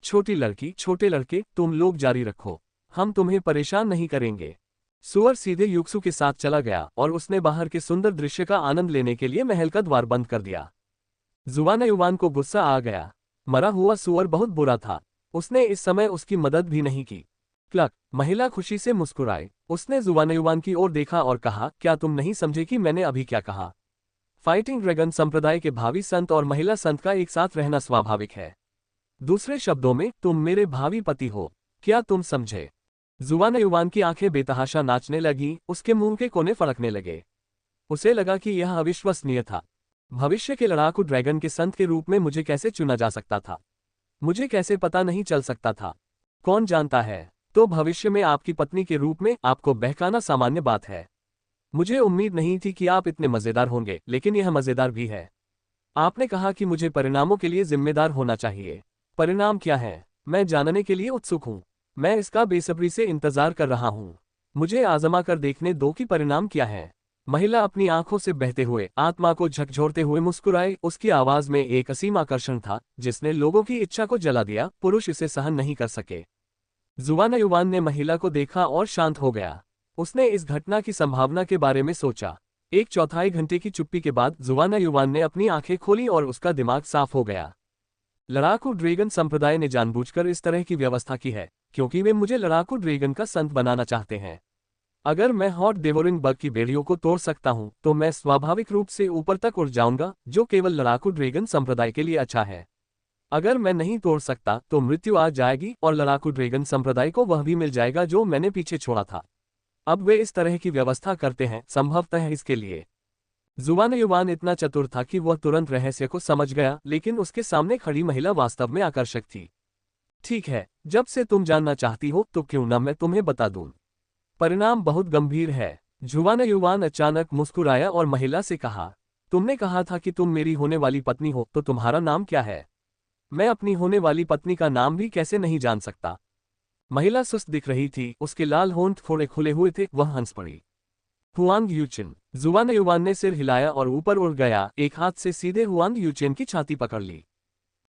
छोटी लड़की, छोटे लड़के, तुम लोग जारी रखो, हम तुम्हें परेशान नहीं करेंगे। सुअर सीधे युक्सु के साथ चला गया और उसने बाहर के सुंदर दृश्य का आनंद लेने के लिए महल का द्वार बंद कर दिया। जुबान युवान को गुस्सा आ गया। मरा हुआ सुअर बहुत बुरा था। उसने इस समय उसकी मदद भी नहीं की। क्लक, महिला खुशी से मुस्कुराई। उसने जुबान युवान की ओर देखा और कहा, क्या तुम नहीं समझे कि मैंने अभी क्या कहा? फाइटिंग ड्रैगन संप्रदाय के भावी संत और महिला संत का एक साथ रहना स्वाभाविक है। दूसरे शब्दों में, तुम मेरे भावी पति हो। क्या तुम समझे? जुबान युवान की आंखें बेतहाशा नाचने लगी, उसके मुंह के कोने फड़कने लगे। उसे लगा कि यह अविश्वसनीय था। भविष्य के लड़ाकू ड्रैगन के संत के रूप में मुझे कैसे चुना जा सकता था? मुझे कैसे पता नहीं चल सकता था? कौन जानता है, तो भविष्य में आपकी पत्नी के रूप में आपको बहकाना सामान्य बात है। मुझे उम्मीद नहीं थी कि आप इतने मजेदार होंगे, लेकिन यह मजेदार भी है। आपने कहा कि मुझे परिणामों के लिए जिम्मेदार होना चाहिए। परिणाम क्या है, मैं जानने के लिए उत्सुक हूँ। मैं इसका बेसब्री से इंतजार कर रहा हूँ। मुझे आजमा कर देखने दो कि परिणाम क्या है। महिला अपनी आंखों से बहते हुए, आत्मा को झकझोरते हुए मुस्कुराई। उसकी आवाज में एक असीम आकर्षण था, जिसने लोगों की इच्छा को जला दिया। पुरुष इसे सहन नहीं कर सके। जुबान युवान ने महिला को देखा और शांत हो गया। उसने इस घटना की संभावना के बारे में सोचा। 1/4 घंटे की चुप्पी के बाद जुबान युवान ने अपनी आंखें खोली और उसका दिमाग साफ हो गया। लड़ाकू ड्रैगन संप्रदाय ने जानबूझकर इस तरह की व्यवस्था की है, क्योंकि वे मुझे लड़ाकू ड्रैगन का संत बनाना चाहते हैं। अगर मैं हॉट डेवोरिंग बग की बेड़ियों को तोड़ सकता हूं, तो मैं स्वाभाविक रूप से ऊपर तक उड़ जाऊंगा, जो केवल लड़ाकू ड्रैगन संप्रदाय के लिए अच्छा है। अगर मैं नहीं तोड़ सकता, तो मृत्यु आ जाएगी और लड़ाकू ड्रैगन संप्रदाय को वह भी मिल जाएगा जो मैंने पीछे छोड़ा था। अब वे इस तरह की व्यवस्था करते हैं, संभवतः इसके लिए। जुबान युवान इतना चतुर था कि वह तुरंत रहस्य को समझ गया, लेकिन उसके सामने खड़ी महिला वास्तव में आकर्षक थी। ठीक है, जब से तुम जानना चाहती हो, तो क्यों न मैं तुम्हें बता दूं। परिणाम बहुत गंभीर है। जुबान युवान अचानक मुस्कुराया और महिला से कहा, तुमने कहा था कि तुम मेरी होने वाली पत्नी हो, तो तुम्हारा नाम क्या है? मैं अपनी होने वाली पत्नी का नाम भी कैसे नहीं जान सकता? महिला सुस्त दिख रही थी, उसके लाल होंठ थोड़े खुले हुए थे। वह हंस पड़ी। हुआंग यूचिन। जुबान युवान ने सिर हिलाया और ऊपर उड़ गया। एक हाथ से सीधे हुआंग यूचिन की छाती पकड़ ली।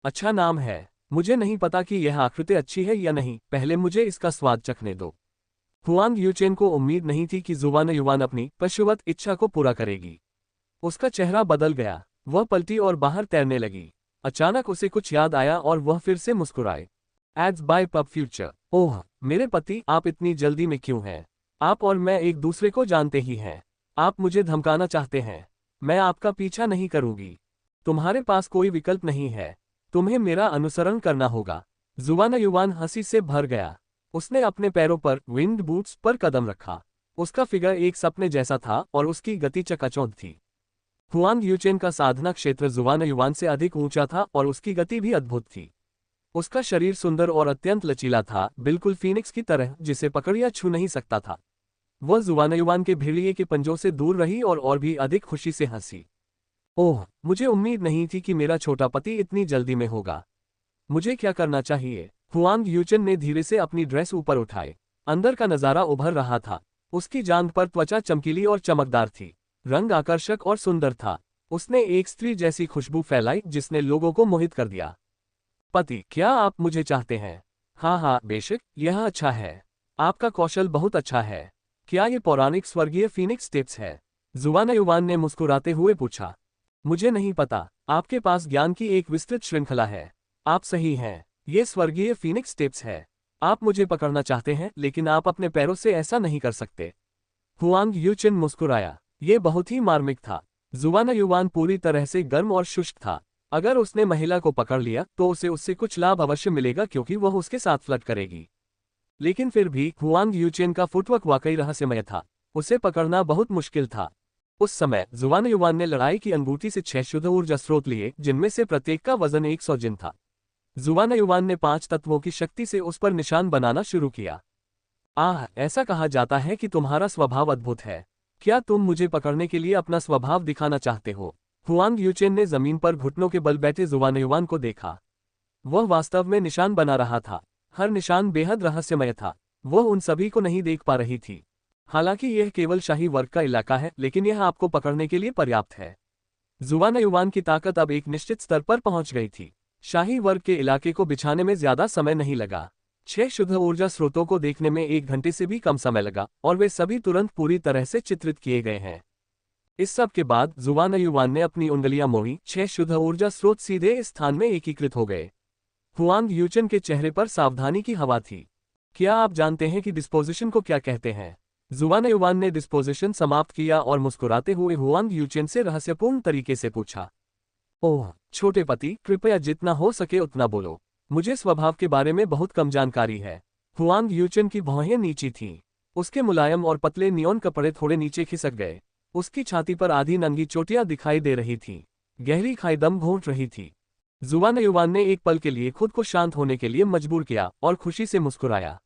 अच्छा नाम है। मुझे नहीं पता कि यह आकृति अच्छी है या नहीं, पहले मुझे इसका स्वाद चखने दो। हुआंग यूचेन को उम्मीद नहीं थी कि जुबान युवान अपनी पशुवत इच्छा को पूरा करेगी। उसका चेहरा बदल गया। वह पलटी और बाहर तैरने लगी। अचानक उसे कुछ याद आया और वह फिर से मुस्कुराए। Ads by pub future. ओह मेरे पति, आप इतनी जल्दी में क्यों हैं? आप और मैं एक दूसरे को जानते ही हैं। आप मुझे धमकाना चाहते हैं। मैं आपका पीछा नहीं करूंगी। तुम्हारे पास कोई विकल्प नहीं है। तुम्हें मेरा अनुसरण करना होगा। जुबान युवान हंसी से भर गया। उसने अपने पैरों पर, विंड बूट्स पर कदम रखा। उसका फिगर एक सपने जैसा था और उसकी गति चकाचौंध थी। हुआंग यूचेन का साधना क्षेत्र जुबान युवान से अधिक ऊंचा था और उसकी गति भी अद्भुत थी। उसका शरीर सुंदर और अत्यंत लचीला था, बिल्कुल फीनिक्स की तरह, जिसे पकड़ या छू नहीं सकता था। वह जुबान युवान के भेड़िए के पंजों से दूर रही और भी अधिक खुशी से हंसी। ओह, मुझे उम्मीद नहीं थी कि मेरा छोटा पति इतनी जल्दी में होगा। मुझे क्या करना चाहिए? हुआंग यूचेन ने धीरे से अपनी ड्रेस ऊपर उठाई। अंदर का नजारा उभर रहा था। उसकी जांघ पर त्वचा चमकीली और चमकदार थी। रंग आकर्षक और सुंदर था। उसने एक स्त्री जैसी खुशबू फैलाई, जिसने लोगों को मोहित कर दिया। पति, क्या आप मुझे चाहते हैं? हाँ हाँ बेशक, यह अच्छा है। आपका कौशल बहुत अच्छा है। क्या ये पौराणिक स्वर्गीय फीनिक्स टिप्स है? जुबान युवान ने मुस्कुराते हुए पूछा। मुझे नहीं पता। आपके पास ज्ञान की एक विस्तृत श्रृंखला है। आप सही हैं। ये स्वर्गीय फीनिक्स टिप्स है। आप मुझे पकड़ना चाहते हैं, लेकिन आप अपने पैरों से ऐसा नहीं कर सकते। हुआंग यूचेन मुस्कुराया। ये बहुत ही मार्मिक था। जुबान युवान पूरी तरह से गर्म और शुष्क था। अगर उसने महिला को पकड़ लिया, तो उसे उससे कुछ लाभ अवश्य मिलेगा, क्योंकि वह उसके साथ फ्लर्ट करेगी। लेकिन फिर भी हुआंग यूचेन का फुटवर्क वाकई रहस्यमय था। उसे पकड़ना बहुत मुश्किल था। उस समय जुबान युवान ने लड़ाई की अनुभूति से 6 शुद्ध ऊर्जा स्रोत लिए, जिनमें से प्रत्येक का वजन 100 जिन था। जुबान युवान ने 5 तत्वों की शक्ति से उस पर निशान बनाना शुरू किया। ऐसा कहा जाता है कि तुम्हारा स्वभाव अद्भुत है। क्या तुम मुझे पकड़ने के लिए अपना स्वभाव दिखाना चाहते हो? हुआंग यूचेन ने जमीन पर घुटनों के बल बैठे जुवानयुवान को देखा। वह वास्तव में निशान बना रहा था। हर निशान बेहद रहस्यमय था। वह उन सभी को नहीं देख पा रही थी। हालांकि यह केवल शाही वर्ग का इलाका है, लेकिन यह आपको पकड़ने के लिए पर्याप्त है। जुवानयुवान की ताकत अब एक निश्चित स्तर पर पहुंच गई थी। शाही वर्ग के इलाके को बिछाने में ज्यादा समय नहीं लगा। 6 शुद्ध ऊर्जा स्रोतों को देखने में 1 घंटे से भी कम समय लगा, और वे सभी तुरंत पूरी तरह से चित्रित किए गए हैं। इस सब के बाद जुवानयुवान ने अपनी उंगलियां मोड़ी। 6 शुद्ध ऊर्जा स्रोत सीधे इस स्थान में एकीकृत हो गए। हुआंग यूचन के चेहरे पर सावधानी की हवा थी। क्या आप जानते हैं कि डिस्पोजिशन को क्या कहते हैं? जुवानयुवान ने डिस्पोजिशन समाप्त किया और मुस्कुराते हुए हुआंग यूचेन से रहस्यपूर्ण तरीके से पूछा। ओह छोटे पति, कृपया जितना हो सके उतना बोलो। मुझे स्वभाव के बारे में बहुत कम जानकारी है। हुआंग यूचन की भौहें नीची थीं। उसके मुलायम और पतले नियॉन कपड़े थोड़े नीचे खिसक गए। उसकी छाती पर आधी नंगी चोटियां दिखाई दे रही थीं। गहरी खाई दम घोंट रही थी। जुवानयुवान ने एक पल के लिए खुद को शांत होने के लिए मजबूर किया और खुशी से मुस्कुराया।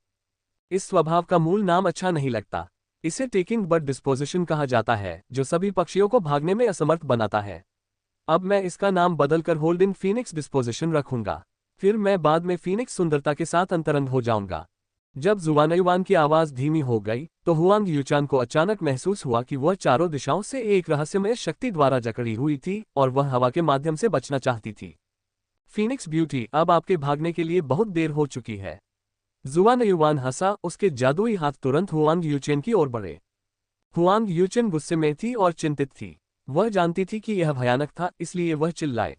इस स्वभाव का मूल नाम अच्छा नहीं लगता। इसे टेकिंग बर्ड डिस्पोजिशन कहा जाता है, जो सभी पक्षियों को भागने में असमर्थ बनाता है। अब मैं इसका नाम बदलकर होल्डिंग फीनिक्स डिस्पोजिशन रखूंगा। फिर मैं बाद में फीनिक्स सुंदरता के साथ अंतरंग हो जाऊंगा। जब जुवानयुवान की आवाज धीमी हो गई, तो हुआंग यूचान को अचानक महसूस हुआ कि वह चारों दिशाओं से एक रहस्यमय शक्ति द्वारा जकड़ी हुई थी और वह हवा के माध्यम से बचना चाहती थी। फीनिक्स ब्यूटी, अब आपके भागने के लिए बहुत देर हो चुकी है। जुवानयुवान हंसा। उसके जादुई हाथ तुरंत हुआंग यूचेन की ओर बढ़े। हुआंग यूचेन गुस्से में थी और चिंतित थी। वह जानती थी कि यह भयानक था, इसलिए वह चिल्लाए,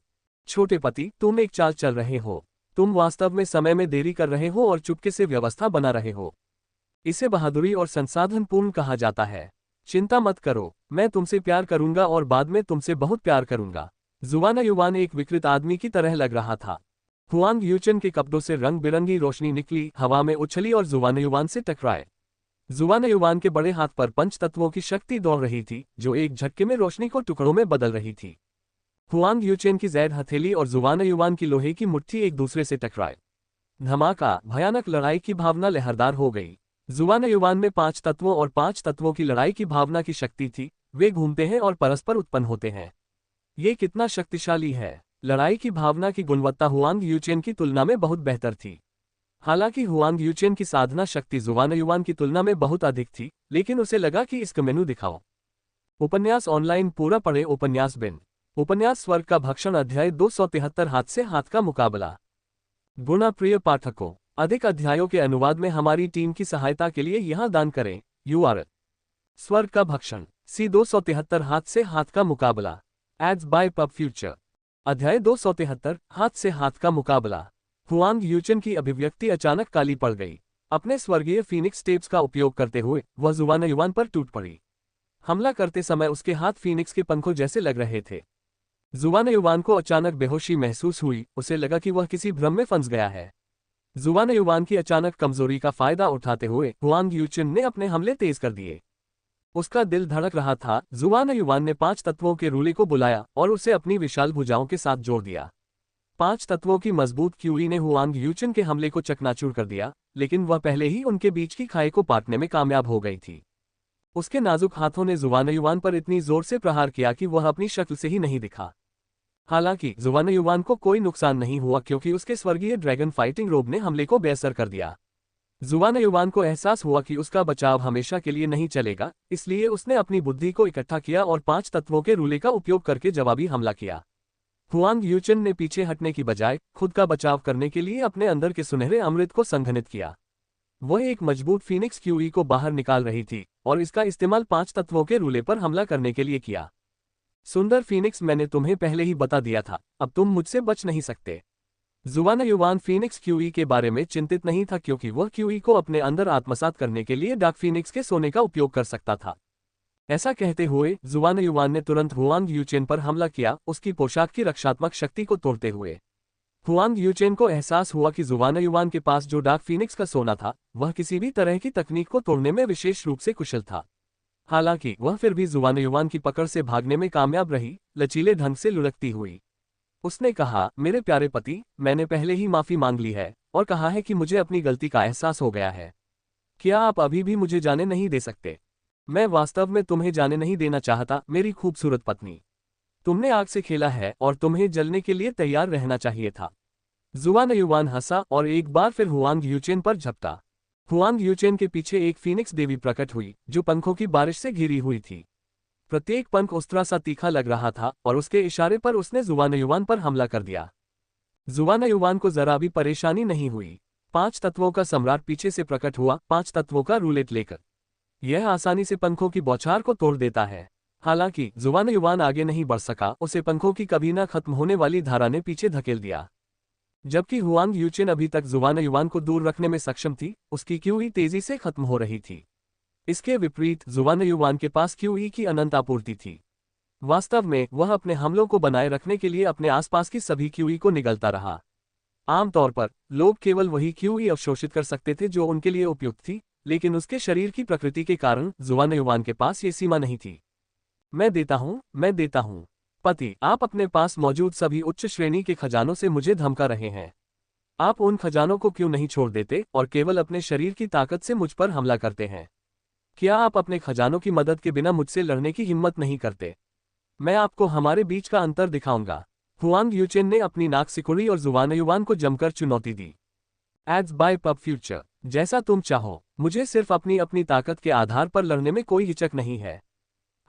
छोटे पति, तुम एक चाल चल रहे हो। तुम वास्तव में समय में देरी कर रहे हो और चुपके से व्यवस्था बना रहे हो। इसे बहादुरी और संसाधनपूर्ण कहा जाता है। चिंता मत करो, मैं तुमसे प्यार करूंगा और बाद में तुमसे बहुत प्यार करूंगा। जुवानयुवान एक विकृत आदमी की तरह लग रहा था। हुआंग यूचन के कपड़ों से रंग बिरंगी रोशनी निकली, हवा में उछली और जुवानयुवान से टकराए। जुवानयुवान के बड़े हाथ पर पंच तत्वों की शक्ति दौड़ रही थी, जो एक झटके में रोशनी को टुकड़ों में बदल रही थी। हुआंग यूचेन की जैद हथेली और जुवानयुवान की लोहे की मुट्ठी एक दूसरे से टकराए। धमाका, भयानक लड़ाई की भावना लहरदार हो गई। जुवानयुवान में 5 तत्वों और 5 तत्वों की लड़ाई की भावना की शक्ति थी। वे घूमते हैं और परस्पर उत्पन्न होते हैं। ये कितना शक्तिशाली है। लड़ाई की भावना की गुणवत्ता हुआंग यूचेन की तुलना में बहुत बेहतर थी। हालांकि हुआंग यूचेन की साधना शक्ति जुवानयुवान की तुलना में बहुत अधिक थी, लेकिन उसे लगा कि इसका मेनू दिखाओ। उपन्यास ऑनलाइन पूरा पढ़े। उपन्यास बिन उपन्यास स्वर्ग का भक्षण अध्याय 273 हाथ से हाथ का मुकाबला। गुणा प्रिय पाठकों, अधिक अध्यायों के अनुवाद में हमारी टीम की सहायता के लिए यहां दान करें। URL स्वर्ग का भक्षण C 273 हाथ से हाथ का मुकाबला। Ads by pub future. अध्याय 273 हाथ से हाथ का मुकाबला। हुआंग यूचन की अभिव्यक्ति अचानक काली पड़ गई। अपने स्वर्गीय फीनिक्स टेप्स का उपयोग करते हुए वह जुवानयुवान पर टूट पड़ी। हमला करते समय उसके हाथ फीनिक्स के पंखों जैसे लग रहे थे। जुवानयुवान को अचानक बेहोशी महसूस हुई। उसे लगा कि वह किसी भ्रम में फंस गया है। जुवानयुवान की अचानक कमजोरी का फायदा उठाते हुए हुआंग यूचन ने अपने हमले तेज कर दिए। उसका दिल धड़क रहा था। जुवानयुवान ने 5 तत्वों के रूले को बुलाया और उसे अपनी विशाल भुजाओं के साथ जोड़ दिया। 5 तत्वों की मजबूत क्यूई ने हुआंग यूचन के हमले को चकनाचूर कर दिया, लेकिन वह पहले ही उनके बीच की खाई को पाटने में कामयाब हो गई थी। उसके नाजुक हाथों ने जुवानयुवान पर इतनी जोर से प्रहार किया कि वह अपनी शक्ल से ही नहीं दिखा। हालांकि जुवानयुवान को कोई नुकसान नहीं हुआ, क्योंकि उसके स्वर्गीय ड्रैगन फाइटिंग रोब ने हमले को बेअसर कर दिया। जुवानयुवान को एहसास हुआ कि उसका बचाव हमेशा के लिए नहीं चलेगा, इसलिए उसने अपनी बुद्धि को इकट्ठा किया और 5 तत्वों के रूले का उपयोग करके जवाबी हमला किया। हुआंग यूचन ने पीछे हटने की बजाय खुद का बचाव करने के लिए अपने अंदर के सुनहरे अमृत को संघनित किया। वह एक मजबूत फीनिक्स क्यूई को बाहर निकाल रही थी और इसका इस्तेमाल 5 तत्वों के रूले पर हमला करने के लिए किया। सुंदर फीनिक्स, मैंने तुम्हें पहले ही बता दिया था, अब तुम मुझसे बच नहीं सकते। जुवानयुवान फीनिक्स क्यूई के बारे में चिंतित नहीं था, क्योंकि वह क्यूई को अपने अंदर आत्मसात करने के लिए डार्क फीनिक्स के सोने का उपयोग कर सकता था। ऐसा कहते हुए जुवानयुवान ने तुरंत हुआंग यूचेन पर हमला किया, उसकी पोशाक की रक्षात्मक शक्ति को तोड़ते हुए। हुआंग यूचेन को एहसास हुआ कि जुवानयुवान के पास जो डार्क फीनिक्स का सोना था, वह किसी भी तरह की तकनीक को तोड़ने में विशेष रूप से कुशल था। हालांकि वह फिर भी जुवानयुवान की पकड़ से भागने में कामयाब रही, लचीले ढंग से लुढ़कती हुई। उसने कहा, मेरे प्यारे पति, मैंने पहले ही माफी मांग ली है और कहा है कि मुझे अपनी गलती का एहसास हो गया है। क्या आप अभी भी मुझे जाने नहीं दे सकते? मैं वास्तव में तुम्हें जाने नहीं देना चाहता, मेरी खूबसूरत पत्नी। तुमने आग से खेला है और तुम्हें जलने के लिए तैयार रहना चाहिए था। जुआन युवान हंसा और एक बार फिर हुआंग यूचेन पर झपटा। हुआंग यूचेन के पीछे एक फीनिक्स देवी प्रकट हुई जो पंखों की बारिश से घिरी हुई थी। प्रत्येक पंख उस्त्रा सा तीखा लग रहा था और उसके इशारे पर उसने जुआन युवान पर हमला कर दिया। जुआन युवान को जरा भी परेशानी नहीं हुई। 5 तत्वों का सम्राट पीछे से प्रकट हुआ, 5 तत्वों का रूलेट लेकर। यह आसानी से पंखों की बौछार को तोड़ देता है। हालांकि जुआन युवान आगे नहीं बढ़ सका, उसे पंखों की कभी न खत्म होने वाली धारा ने पीछे धकेल दिया। जबकि हुआंग यूचेन अभी तक जुआन युवान को दूर रखने में सक्षम थी, उसकी क्यूई तेजी से खत्म हो रही थी। इसके विपरीत जुआन युवान के पास क्यूई की अनंत आपूर्ति थी। वास्तव में वह अपने हमलों को बनाए रखने के लिए अपने आसपास की सभी क्यूई को निगलता रहा। आमतौर पर लोग केवल वही क्यूई अवशोषित कर सकते थे जो उनके लिए उपयुक्त थी, लेकिन उसके शरीर की प्रकृति के कारण जुआन युवान के पास ये सीमा नहीं थी। मैं देता हूं। पति, आप अपने पास मौजूद सभी उच्च श्रेणी के खजानों से मुझे धमका रहे हैं। आप उन खजानों को क्यों नहीं छोड़ देते और केवल अपने शरीर की ताकत से मुझ पर हमला करते हैं? क्या आप अपने खजानों की मदद के बिना मुझसे लड़ने की हिम्मत नहीं करते? मैं आपको हमारे बीच का अंतर दिखाऊंगा। हुआंग यूचेन ने अपनी नाक सिकुड़ी और जुआन युवान को जमकर चुनौती दी। एड्स बाय पब फ्यूचर, जैसा तुम चाहो, मुझे सिर्फ अपनी अपनी ताकत के आधार पर लड़ने में कोई हिचक नहीं है।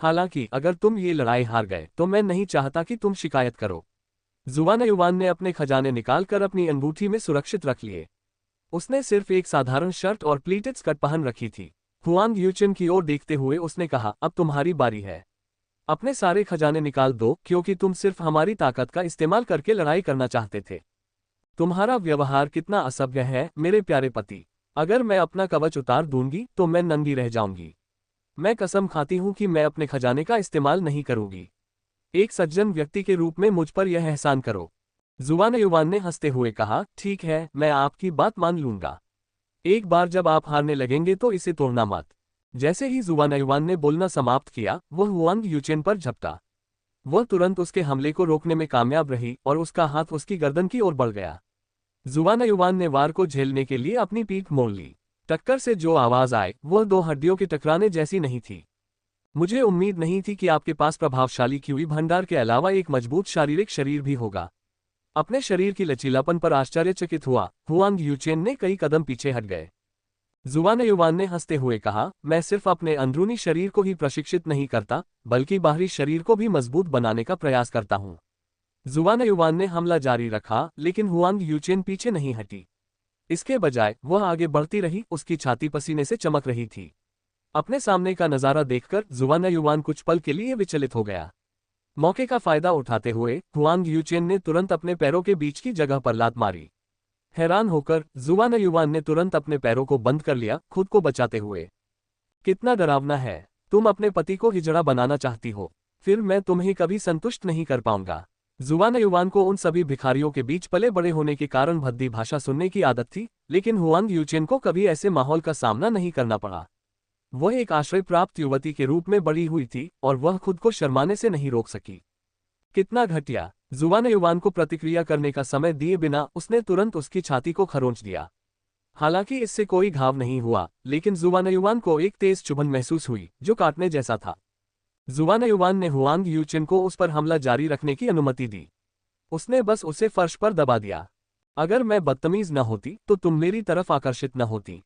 हालांकि अगर तुम ये लड़ाई हार गए तो मैं नहीं चाहता कि तुम शिकायत करो। जुआन युवान ने अपने खजाने निकालकर अपनी अंगूठी में सुरक्षित रख लिए। उसने सिर्फ एक साधारण शर्ट और प्लीटेड स्कर्ट पहन रखी थी। हुआंग यूचेन की ओर देखते हुए उसने कहा, अब तुम्हारी बारी है। अपने सारे खजाने निकाल दो, क्योंकि तुम सिर्फ हमारी ताकत का इस्तेमाल करके लड़ाई करना चाहते थे। तुम्हारा व्यवहार कितना असभ्य है मेरे प्यारे पति। अगर मैं अपना कवच उतार दूंगी तो मैं नंगी रह जाऊंगी। मैं कसम खाती हूं कि मैं अपने खजाने का इस्तेमाल नहीं करूंगी। एक सज्जन व्यक्ति के रूप में मुझ पर यह एहसान करो। जुआन युवान ने हंसते हुए कहा, ठीक है, मैं आपकी बात मान लूंगा। एक बार जब आप हारने लगेंगे तो इसे तोड़ना मत। जैसे ही जुआन युवान ने बोलना समाप्त किया, वह हुआंग यूचेन पर झपटा। वह तुरंत उसके हमले को रोकने में कामयाब रही और उसका हाथ उसकी गर्दन की ओर बढ़ गया। जुआन युवान ने वार को झेलने के लिए अपनी पीठ मोड़ ली। टक्कर से जो आवाज आए वह 2 हड्डियों के टकराने जैसी नहीं थी। मुझे उम्मीद नहीं थी कि आपके पास प्रभावशाली क्यूई भंडार के अलावा एक मजबूत शारीरिक शरीर भी होगा। अपने शरीर की लचीलापन पर आश्चर्यचकित हुआ हुआंग यूचेन ने कई कदम पीछे हट गए। जुआन युवान ने हंसते हुए कहा, मैं सिर्फ अपने अंदरूनी शरीर को ही प्रशिक्षित नहीं करता, बल्कि बाहरी शरीर को भी मजबूत बनाने का प्रयास करता हूं। जुआन युवान ने हमला जारी रखा, लेकिन हुआंग यूचेन पीछे नहीं हटी। इसके बजाय वह आगे बढ़ती रही, उसकी छाती पसीने से चमक रही थी। अपने सामने का नजारा देखकर जुआन युवान कुछ पल के लिए विचलित हो गया। मौके का फायदा उठाते हुए हुआंग यूचेन ने तुरंत अपने पैरों के बीच की जगह पर लात मारी। हैरान होकर जुआन युवान ने तुरंत अपने पैरों को बंद कर लिया, खुद को बचाते हुए। कितना डरावना है, तुम अपने पति को हिजड़ा बनाना चाहती हो, फिर मैं तुम्हें कभी संतुष्ट नहीं कर पाऊंगा। जुआन युवान को उन सभी भिखारियों के बीच पले बड़े होने के कारण भद्दी भाषा सुनने की आदत थी, लेकिन हुआंग यूचेन को कभी ऐसे माहौल का सामना नहीं करना पड़ा। वह एक आश्रय प्राप्त युवती के रूप में बड़ी हुई थी और वह खुद को शर्माने से नहीं रोक सकी। कितना घटिया। जुआन युवान को प्रतिक्रिया करने का समय दिए बिना उसने तुरंत उसकी छाती को खरोंच दिया। हालांकि इससे कोई घाव नहीं हुआ, लेकिन जुआन युवान को एक तेज चुभन महसूस हुई जो काटने जैसा था। जुआन युवान ने हुआंग यूचेन को उस पर हमला जारी रखने की अनुमति दी। उसने बस उसे फर्श पर दबा दिया। अगर मैं बदतमीज न होती तो तुम मेरी तरफ आकर्षित न होती।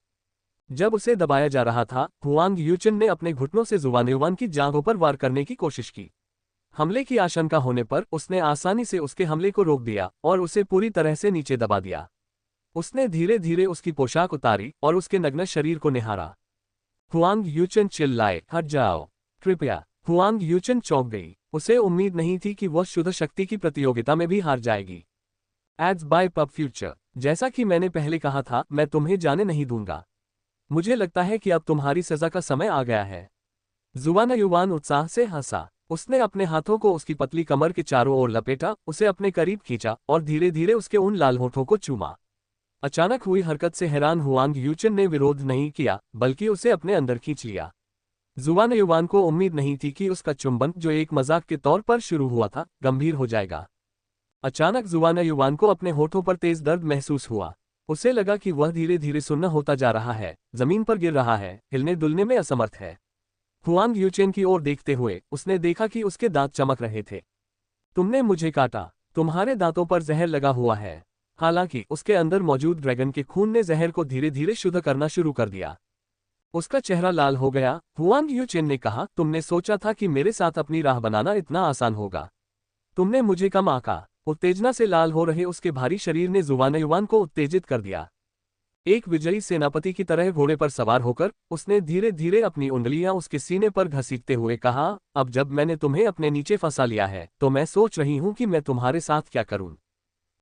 जब उसे दबाया जा रहा था, हुआंग यूचेन ने अपने घुटनों से जुआन युवान की जांघों पर वार करने की कोशिश की। हमले की आशंका होने पर उसने आसानी से उसके हमले को रोक दिया और उसे पूरी तरह से नीचे दबा दिया। उसने धीरे धीरे उसकी पोशाक उतारी और उसके नग्न शरीर को निहारा। हुआंग यूचेन चिल्लाए, हट जाओ, कृपया। हुआंग यूचेन चौंक गई। उसे उम्मीद नहीं थी कि वह शुद्ध शक्ति की प्रतियोगिता में भी हार जाएगी। एड्स बाय पब फ्यूचर, जैसा कि मैंने पहले कहा था, मैं तुम्हें जाने नहीं दूंगा। मुझे लगता है कि अब तुम्हारी सजा का समय आ गया है। जुआन युवान उत्साह से हंसा। उसने अपने हाथों को उसकी पतली कमर के चारों ओर लपेटा, उसे अपने करीब खींचा और धीरे धीरे उसके उन लाल होठों को चूमा। अचानक हुई हरकत से हैरान हुआंग यूचेन ने विरोध नहीं किया, बल्कि उसे अपने अंदर खींच लिया। जुआन युवान को उम्मीद नहीं थी कि उसका चुंबन, जो एक मजाक के तौर पर शुरू हुआ था, गंभीर हो जाएगा। अचानक जुआन युवान को अपने होठों पर तेज दर्द महसूस हुआ। उसे लगा कि वह धीरे धीरे सुन्न होता जा रहा है, जमीन पर गिर रहा है, हिलने डुलने में असमर्थ है। हुआंग यूचेन की ओर देखते हुए उसने देखा कि उसके दांत चमक रहे थे। तुमने मुझे काटा, तुम्हारे दांतों पर जहर लगा हुआ है। हालांकि उसके अंदर मौजूद ड्रैगन के खून ने जहर को धीरे धीरे शुद्ध करना शुरू कर दिया। उसका चेहरा लाल हो गया। हुआंग यूचेन ने कहा, तुमने सोचा था कि मेरे साथ अपनी राह बनाना इतना आसान होगा। तुमने मुझे कम आंका। उत्तेजना से लाल हो रहे उसके भारी शरीर ने जुवानयुवान को उत्तेजित कर दिया। एक विजयी सेनापति की तरह घोड़े पर सवार होकर उसने धीरे धीरे अपनी उंगलियां उसके सीने पर घसीटते हुए कहा, अब जब मैंने तुम्हें अपने नीचे फंसा लिया है तो मैं सोच रही हूं कि मैं तुम्हारे साथ क्या करूं।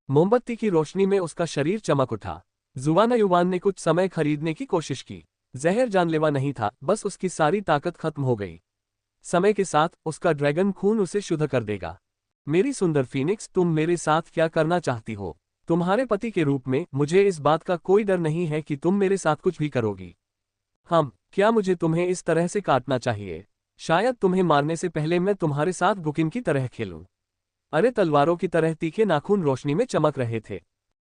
मोमबत्ती की रोशनी में उसका शरीर चमक उठा। जुवानयुवान ने कुछ समय खरीदने की कोशिश की। जहर जानलेवा नहीं था, बस उसकी सारी ताकत खत्म हो गई। समय के साथ उसका ड्रैगन खून उसे शुद्ध कर देगा। मेरी सुंदर फीनिक्स, तुम मेरे साथ क्या करना चाहती हो? तुम्हारे पति के रूप में मुझे इस बात का कोई डर नहीं है कि तुम मेरे साथ कुछ भी करोगी। क्या मुझे तुम्हें इस तरह से काटना चाहिए? शायद तुम्हें मारने से पहले मैं तुम्हारे साथ गुकिन की तरह खेलूं। अरे, तलवारों की तरह तीखे नाखून रोशनी में चमक रहे थे।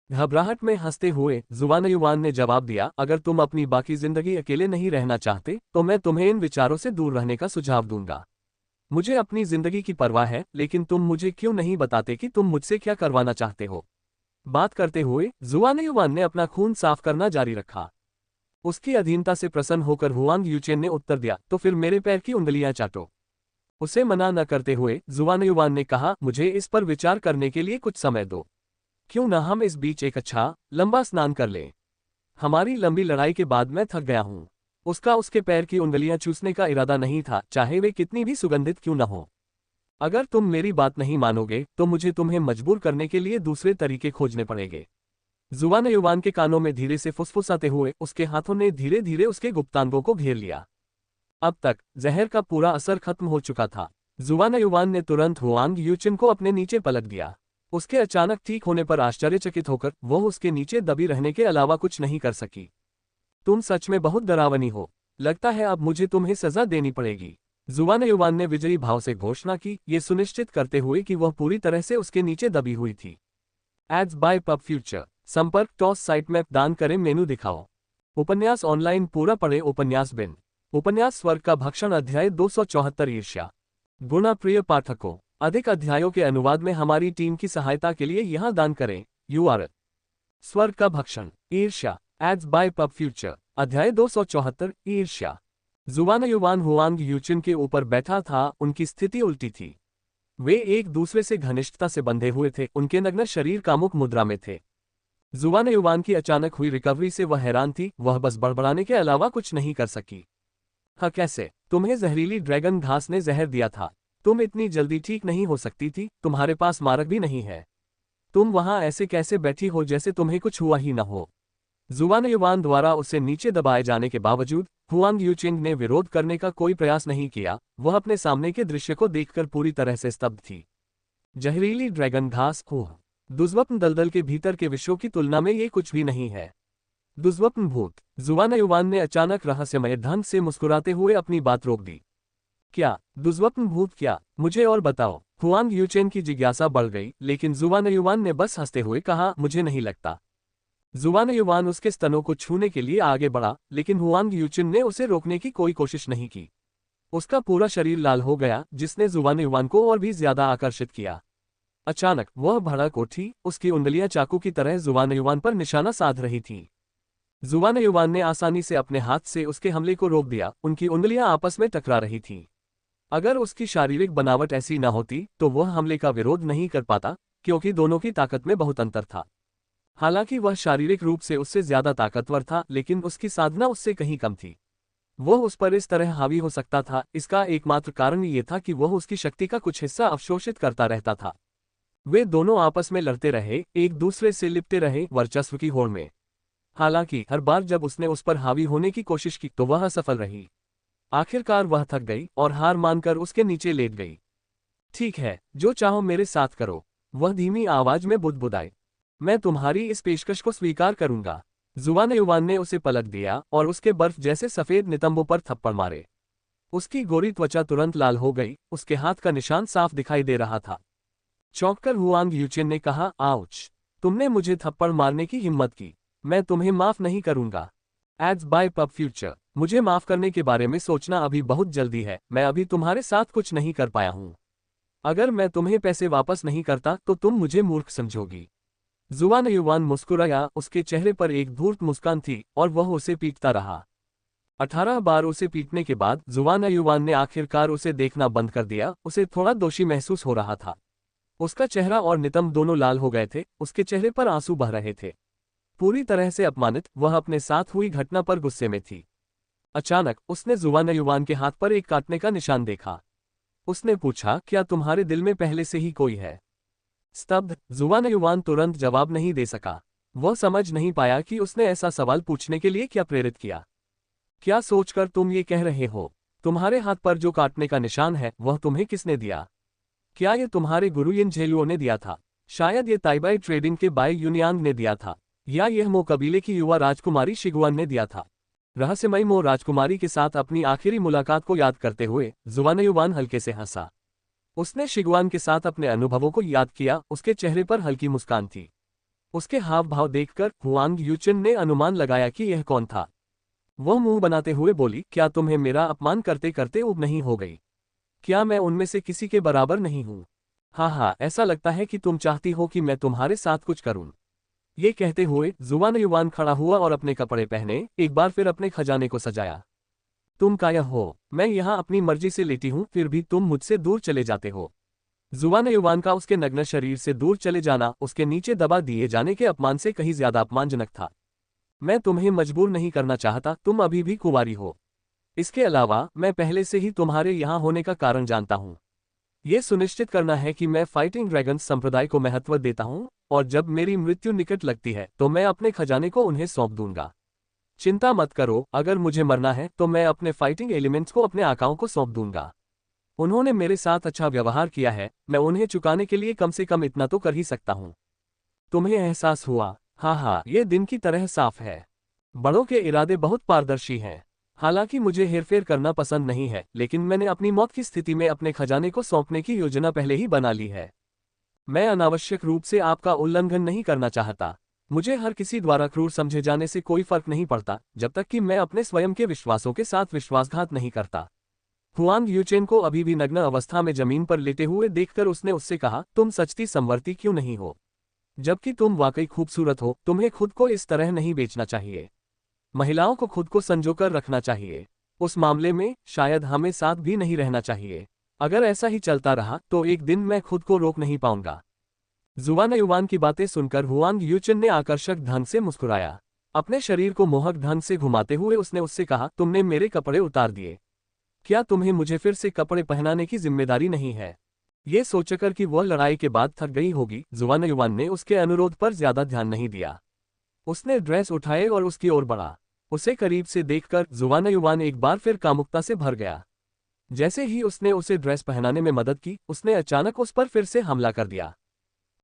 घबराहट में हंसते हुए जुवानयुवान ने जवाब दिया, अगर तुम अपनी बाकी जिंदगी अकेले नहीं रहना चाहते तो मैं तुम्हें इन विचारों से दूर रहने का सुझाव दूंगा। मुझे अपनी जिंदगी की परवाह है, लेकिन तुम मुझे क्यों नहीं बताते कि तुम मुझसे क्या करवाना चाहते हो? बात करते हुए जुवानयुवान ने अपना खून साफ करना जारी रखा। उसकी अधीनता से प्रसन्न होकर हुआंग यूचेन ने उत्तर दिया, तो फिर मेरे पैर की उंगलियां चाटो। उसे मना न करते हुए जुवानयुवान ने कहा, मुझे इस पर विचार करने के लिए कुछ समय दो। क्यों न हम इस बीच एक अच्छा लंबा स्नान कर लें? हमारी लंबी लड़ाई के बाद मैं थक गया हूं। उसका उसके पैर की उंगलियां चूसने का इरादा नहीं था, चाहे वे कितनी भी सुगंधित क्यों न हो। अगर तुम मेरी बात नहीं मानोगे तो मुझे तुम्हें मजबूर करने के लिए दूसरे तरीके खोजने पड़ेंगे। जुवानयुवान के कानों में धीरे से फुसफुसाते हुए उसके हाथों ने धीरे धीरे उसके गुप्तांगों को घेर लिया। अब तक जहर का पूरा असर खत्म हो चुका था। जुवानयुवान ने तुरंत हुआंग यूचिन को अपने नीचे पलट दिया। उसके अचानक ठीक होने पर आश्चर्यचकित होकर वह उसके नीचे दबी रहने के अलावा कुछ नहीं कर सकी। तुम सच में बहुत डरावनी हो। लगता है अब मुझे तुम्हें सजा देनी पड़ेगी। जुवानयुवान ने विजयी भाव से घोषणा की, ये सुनिश्चित करते हुए कि वह पूरी तरह से उसके नीचे दबी हुई थी। Ads by pub future. संपर्क टॉस साइट मैप दान करें मेनू दिखाओ। उपन्यास ऑनलाइन पूरा पढ़े। उपन्यास बिन। उपन्यास स्वर्ग का भक्षण अध्याय 274 ईर्ष्या। गुणा प्रिय पाठकों, अधिक अध्यायों के अनुवाद में हमारी टीम की सहायता के लिए यहां दान करें। URL स्वर्ग का भक्षण ईर्ष्या एड्स बाय पब फ्यूचर अध्याय 274 ईर्ष्या। जुवानयुवान हुआंग यूचिन के ऊपर बैठा था। उनकी स्थिति उल्टी थी। वे एक दूसरे से घनिष्ठता से बंधे हुए थे। उनके नग्न शरीर कामुक मुद्रा में थे। जुवानयुवान की अचानक हुई रिकवरी से वह हैरान थी। वह बस बड़बड़ाने के अलावा कुछ नहीं कर सकी। हाँ, कैसे? तुम्हें जहरीली ड्रैगन घास ने जहर दिया था। तुम इतनी जल्दी ठीक नहीं हो सकती थी। तुम्हारे पास मारक भी नहीं है। तुम वहां ऐसे कैसे बैठी हो जैसे तुम्हें कुछ हुआ ही न हो? जुवानयुवान द्वारा उसे नीचे दबाए जाने के बावजूद हुआंग यूचिंग ने विरोध करने का कोई प्रयास नहीं किया। वह अपने सामने के दृश्य को देखकर पूरी तरह से स्तब्ध थी। जहरीली ड्रैगन घास, ओह! दुष्स्वप्न दलदल के भीतर के विश्वों की तुलना में ये कुछ भी नहीं है। दुष्स्वप्न भूत। जुवानयुवान ने अचानक रहस्यमय ढंग से मुस्कुराते हुए अपनी बात रोक दी। क्या दुष्स्वप्न भूत? क्या? मुझे और बताओ। हुआंग यूचेन की जिज्ञासा बढ़ गई, लेकिन जुवानयुवान ने बस हंसते हुए कहा, मुझे नहीं लगता। जुवानयुवान उसके स्तनों को छूने के लिए आगे बढ़ा, लेकिन हुआंग यूचिन ने उसे रोकने की कोई कोशिश नहीं की। उसका पूरा शरीर लाल हो गया, जिसने जुवानयुवान को और भी ज्यादा आकर्षित किया। अचानक वह भड़क उठी। उसकी उंगलियां चाकू की तरह जुवानयुवान पर निशाना साध रही थीं। जुवानयुवान ने आसानी से अपने हाथ से उसके हमले को रोक दिया। उनकी उंगलियां आपस में टकरा रही थीं। अगर उसकी शारीरिक बनावट ऐसी न होती तो वह हमले का विरोध नहीं कर पाता, क्योंकि दोनों की ताकत में बहुत अंतर था। हालांकि वह शारीरिक रूप से उससे ज्यादा ताकतवर था, लेकिन उसकी साधना उससे कहीं कम थी। वह उस पर इस तरह हावी हो सकता था, इसका एकमात्र कारण ये था कि वह उसकी शक्ति का कुछ हिस्सा अवशोषित करता रहता था। वे दोनों आपस में लड़ते रहे, एक दूसरे से लिपटे रहे, वर्चस्व की होड़ में। हालांकि हर बार जब उसने उस पर हावी होने की कोशिश की तो वह असफल रही। आखिरकार वह थक गई और हार मानकर उसके नीचे लेट गई। ठीक है, जो चाहो मेरे साथ करो, वह धीमी आवाज में बुदबुदाई। मैं तुम्हारी इस पेशकश को स्वीकार करूंगा। जुवानयुवान ने उसे पलट दिया और उसके बर्फ जैसे सफेद नितंबों पर थप्पड़ मारे। उसकी गोरी त्वचा तुरंत लाल हो गई। उसके हाथ का निशान साफ दिखाई दे रहा था। चौंककर हुआंग यूचिन ने कहा, आउच! तुमने मुझे थप्पड़ मारने की हिम्मत की। मैं तुम्हें माफ नहीं करूंगा। Ads by pub future. मुझे माफ करने के बारे में सोचना अभी बहुत जल्दी है। मैं अभी तुम्हारे साथ कुछ नहीं कर पाया हूं। अगर मैं तुम्हें पैसे वापस नहीं करता तो तुम मुझे मूर्ख समझोगी। जुआन युवान मुस्कुराया, उसके चेहरे पर एक धूर्त मुस्कान थी और वह उसे पीटता रहा। 18 बार उसे पीटने के बाद जुआन युवान ने आखिरकार उसे देखना बंद कर दिया। उसे थोड़ा दोषी महसूस हो रहा था। उसका चेहरा और नितंब दोनों लाल हो गए थे, उसके चेहरे पर आंसू बह रहे थे। पूरी तरह से अपमानित, वह अपने साथ हुई घटना पर गुस्से में थी। अचानक उसने जुआन युवान के हाथ पर एक काटने का निशान देखा। उसने पूछा, क्या तुम्हारे दिल में पहले से ही कोई है? स्तब्ध, जुआन युवान तुरंत जवाब नहीं दे सका। वह समझ नहीं पाया कि उसने ऐसा सवाल पूछने के लिए क्या प्रेरित किया। क्या सोचकर तुम ये कह रहे हो? तुम्हारे हाथ पर जो काटने का निशान है वह तुम्हें किसने दिया? क्या ये तुम्हारे गुरु यिन झेलुओ ने दिया था? शायद ये ताइबाई ट्रेडिंग के बाई यूनियांग ने दिया था, या यह मो कबीले की युवा राजकुमारी शिगुआन ने दिया था। रहस्यमयी मो राजकुमारी के साथ अपनी आखिरी मुलाकात को याद करते हुए जुआन युवान हल्के से हंसा। उसने शिगुआन के साथ अपने अनुभवों को याद किया। उसके चेहरे पर हल्की मुस्कान थी। उसके हाव भाव देखकर हुआंग यूचिन ने अनुमान लगाया कि यह कौन था। वह मुंह बनाते हुए बोली, क्या तुम्हें मेरा अपमान करते करते ऊब नहीं हो गई? क्या मैं उनमें से किसी के बराबर नहीं हूँ? हाँ, ऐसा लगता है कि तुम चाहती हो कि मैं तुम्हारे साथ कुछ करूं। ये कहते हुए जुआन युवान खड़ा हुआ और अपने कपड़े पहने एक बार फिर अपने खजाने को सजाया। तुम काया हो? मैं यहाँ अपनी मर्जी से लेटी हूँ, फिर भी तुम मुझसे दूर चले जाते हो। जुआन युवान का उसके नग्न शरीर से दूर चले जाना उसके नीचे दबा दिए जाने के अपमान से कहीं ज्यादा अपमानजनक था। मैं तुम्हें मजबूर नहीं करना चाहता, तुम अभी भी कुंवारी हो। इसके अलावा मैं पहले से ही तुम्हारे यहाँ होने का कारण जानता हूँ। ये सुनिश्चित करना है कि मैं फाइटिंग ड्रैगन्स संप्रदाय को महत्व देता हूँ, और जब मेरी मृत्यु निकट लगती है तो मैं अपने खजाने को उन्हें सौंप दूंगा। चिंता मत करो, अगर मुझे मरना है तो मैं अपने फाइटिंग एलिमेंट्स को अपने आकाओं को सौंप दूंगा। उन्होंने मेरे साथ अच्छा व्यवहार किया है, मैं उन्हें चुकाने के लिए कम से कम इतना तो कर ही सकता हूँ। तुम्हें एहसास हुआ? हाँ, ये दिन की तरह साफ है। बड़ों के इरादे बहुत पारदर्शी हैं। हालांकि मुझे हेरफेर करना पसंद नहीं है, लेकिन मैंने अपनी मौत की स्थिति में अपने खजाने को सौंपने की योजना पहले ही बना ली है। मैं अनावश्यक रूप से आपका उल्लंघन नहीं करना चाहता। मुझे हर किसी द्वारा क्रूर समझे जाने से कोई फर्क नहीं पड़ता, जब तक कि मैं अपने स्वयं के विश्वासों के साथ विश्वासघात नहीं करता। हुआंग यूचेन को अभी भी नग्न अवस्था में जमीन पर लेटे हुए देखकर उसने उससे कहा, तुम सचती संवर्ती क्यों नहीं हो? जबकि तुम वाकई खूबसूरत हो, तुम्हें खुद को इस तरह नहीं बेचना चाहिए। महिलाओं को खुद को संजोकर रखना चाहिए। उस मामले में शायद हमें साथ भी नहीं रहना चाहिए। अगर ऐसा ही चलता रहा तो एक दिन मैं खुद को रोक नहीं पाऊंगा। जुआन युवान की बातें सुनकर हुआंग यूचन ने आकर्षक ढंग से मुस्कुराया। अपने शरीर को मोहक ढंग से घुमाते हुए उसने उससे कहा, तुमने मेरे कपड़े उतार दिए। क्या तुम्हें मुझे फिर से कपड़े पहनाने की जिम्मेदारी नहीं है? ये सोचकर कि वह लड़ाई के बाद थक गई होगी, जुआन युवान ने उसके अनुरोध पर ज्यादा ध्यान नहीं दिया। उसने ड्रेस उठाए और उसकी ओर बढ़ा। उसे करीब से देखकर जुआन युवान एक बार फिर कामुकता से भर गया। जैसे ही उसने उसे ड्रेस पहनाने में मदद की, उसने अचानक उस पर फिर से हमला कर दिया।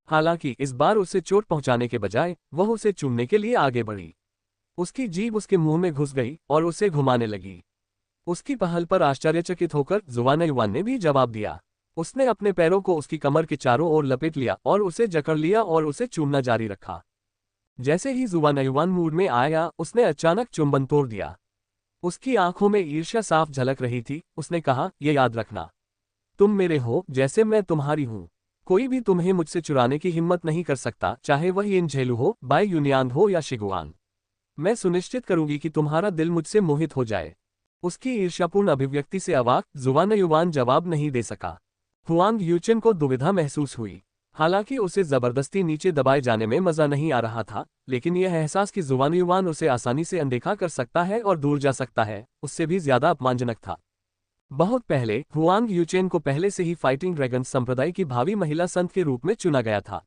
हालांकि इस बार उसे चोट पहुंचाने के बजाय वह उसे चूमने के लिए आगे बढ़ी। उसकी जीभ उसके मुंह में घुस गई और उसे घुमाने लगी। उसकी पहल पर आश्चर्यचकित होकर जुआन युवान ने भी जवाब दिया। उसने अपने पैरों को उसकी कमर के चारों ओर लपेट लिया और उसे जकड़ लिया और उसे चूमना जारी रखा। जैसे ही जुआन युवान मूड में आया, उसने अचानक चुंबन तोड़ दिया। उसकी आंखों में ईर्ष्या साफ झलक रही थी। उसने कहा, ये याद रखना, तुम मेरे हो जैसे मैं तुम्हारी हूँ। कोई भी तुम्हें मुझसे चुराने की हिम्मत नहीं कर सकता, चाहे वह यिन झेलू हो, बाई यूनियांग हो या शिगुआन। मैं सुनिश्चित करूंगी कि तुम्हारा दिल मुझसे मोहित हो जाए। उसकी ईर्ष्यापूर्ण अभिव्यक्ति से अवाक जुआन युवान जवाब नहीं दे सका। हुआंग यूचन को दुविधा महसूस हुई। हालांकि उसे जबरदस्ती नीचे दबाए जाने में मजा नहीं आ रहा था, लेकिन यह एहसास कि जुआन युवान उसे आसानी से अनदेखा कर सकता है और दूर जा सकता है, उससे भी ज्यादा अपमानजनक था। बहुत पहले हुआंग यूचेन को पहले से ही फाइटिंग ड्रैगन संप्रदाय की भावी महिला संत के रूप में चुना गया था।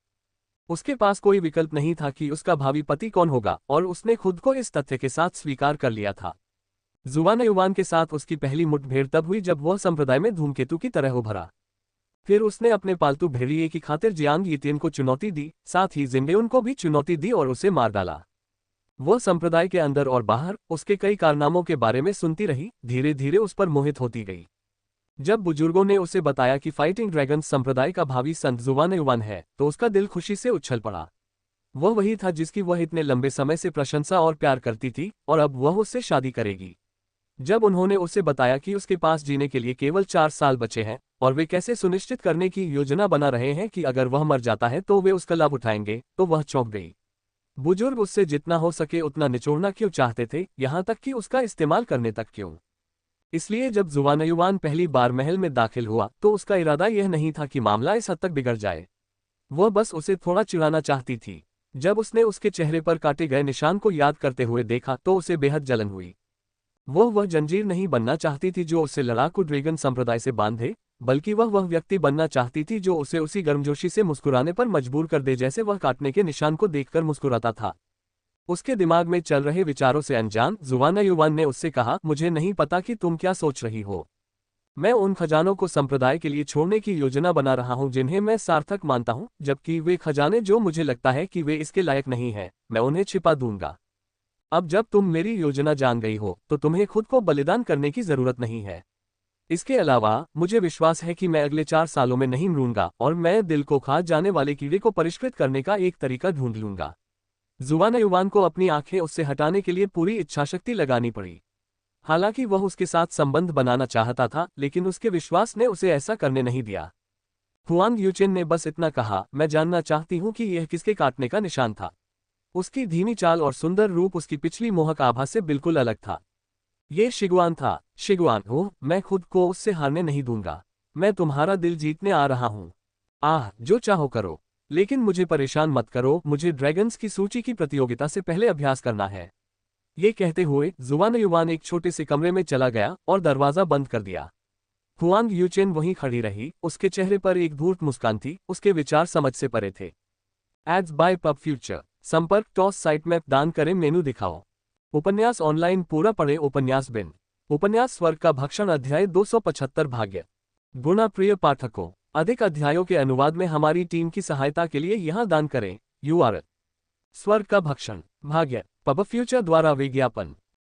उसके पास कोई विकल्प नहीं था कि उसका भावी पति कौन होगा, और उसने खुद को इस तथ्य के साथ स्वीकार कर लिया था। जुआन युवान के साथ उसकी पहली मुठभेड़ तब हुई जब वह संप्रदाय में धूमकेतु की तरह उभरा। फिर उसने अपने पालतू भेड़िए की खातिर जियांग यितियन को चुनौती दी, साथ ही जिंगेउन को भी चुनौती दी और उसे मार डाला। वह संप्रदाय के अंदर और बाहर उसके कई कारनामों के बारे में सुनती रही, धीरे धीरे उस पर मोहित होती गई। जब बुजुर्गों ने उसे बताया कि फाइटिंग ड्रैगन संप्रदाय का भावी संत जुआन युवान है, तो उसका दिल खुशी से उछल पड़ा। वह वही था जिसकी वह इतने लंबे समय से प्रशंसा और प्यार करती थी, और अब वह उससे शादी करेगी। जब उन्होंने उसे बताया कि उसके पास जीने के लिए केवल 4 साल बचे हैं और वे कैसे सुनिश्चित करने की योजना बना रहे हैं कि अगर वह मर जाता है तो वे उसका लाभ उठाएंगे, तो वह चौंक गई। बुजुर्ग उससे जितना हो सके उतना निचोड़ना क्यों चाहते थे, यहाँ तक कि उसका इस्तेमाल करने तक क्यों? इसलिए जब जुवानयुवान पहली बार महल में दाखिल हुआ तो उसका इरादा यह नहीं था कि मामला इस हद तक बिगड़ जाए। वह बस उसे थोड़ा चिढ़ाना चाहती थी। जब उसने उसके चेहरे पर काटे गए निशान को याद करते हुए देखा तो उसे बेहद जलन हुई। वह जंजीर नहीं बनना चाहती थी जो उसे लड़ाकू ड्रैगन संप्रदाय से बांधे, बल्कि वह व्यक्ति बनना चाहती थी जो उसे उसी गर्मजोशी से मुस्कुराने पर मजबूर कर दे जैसे वह काटने के निशान को देखकर मुस्कुराता था। उसके दिमाग में चल रहे विचारों से अनजान जुवानयुवान ने उससे कहा, मुझे नहीं पता कि तुम क्या सोच रही हो। मैं उन खजानों को संप्रदाय के लिए छोड़ने की योजना बना रहा हूं जिन्हें मैं सार्थक मानता हूं, जबकि वे खजाने जो मुझे लगता है कि वे इसके लायक नहीं हैं, मैं उन्हें छिपा दूंगा। अब जब तुम मेरी योजना जान गई हो तो तुम्हें खुद को बलिदान करने की जरूरत नहीं है। इसके अलावा मुझे विश्वास है कि मैं अगले 4 सालों में नहीं मरूंगा और मैं दिल को खा जाने वाले कीड़े को परिष्कृत करने का एक तरीका ढूंढ लूंगा। जुवानयुवान को अपनी आंखें उससे हटाने के लिए पूरी इच्छाशक्ति लगानी पड़ी। हालांकि वह उसके साथ संबंध बनाना चाहता था, लेकिन उसके विश्वास ने उसे ऐसा करने नहीं दिया। हुआंग यूचेन ने बस इतना कहा, मैं जानना चाहती हूं कि यह किसके काटने का निशान था। उसकी धीमी चाल और सुंदर रूप उसकी पिछली मोहक आभा से बिल्कुल अलग था। ये शिगवान था। शिगवान, ओह, मैं खुद को उससे हारने नहीं दूंगा। मैं तुम्हारा दिल जीतने आ रहा हूं। आह, जो चाहो करो, लेकिन मुझे परेशान मत करो। मुझे ड्रैगन्स की सूची की प्रतियोगिता से पहले अभ्यास करना है। ये कहते हुए जुवानयुवान एक छोटे से कमरे में चला गया और दरवाजा बंद कर दिया। हुआंग यूचेन वहीं खड़ी रही, उसके चेहरे पर एक धूर्त मुस्कान थी, उसके विचार समझ से परे थे। Ads by pub future. संपर्क टॉस साइट मैप दान करें मेनू दिखाओ। उपन्यास ऑनलाइन पूरा पढ़े। उपन्यास बिन उपन्यास स्वर्ग का भक्षण अध्याय 275 भाग्य। गुणा प्रिय पाठकों, अधिक अध्यायों के अनुवाद में हमारी टीम की सहायता के लिए यहाँ दान करें। URL स्वर्ग का भक्षण भाग्य पब फ्यूचर द्वारा विज्ञापन।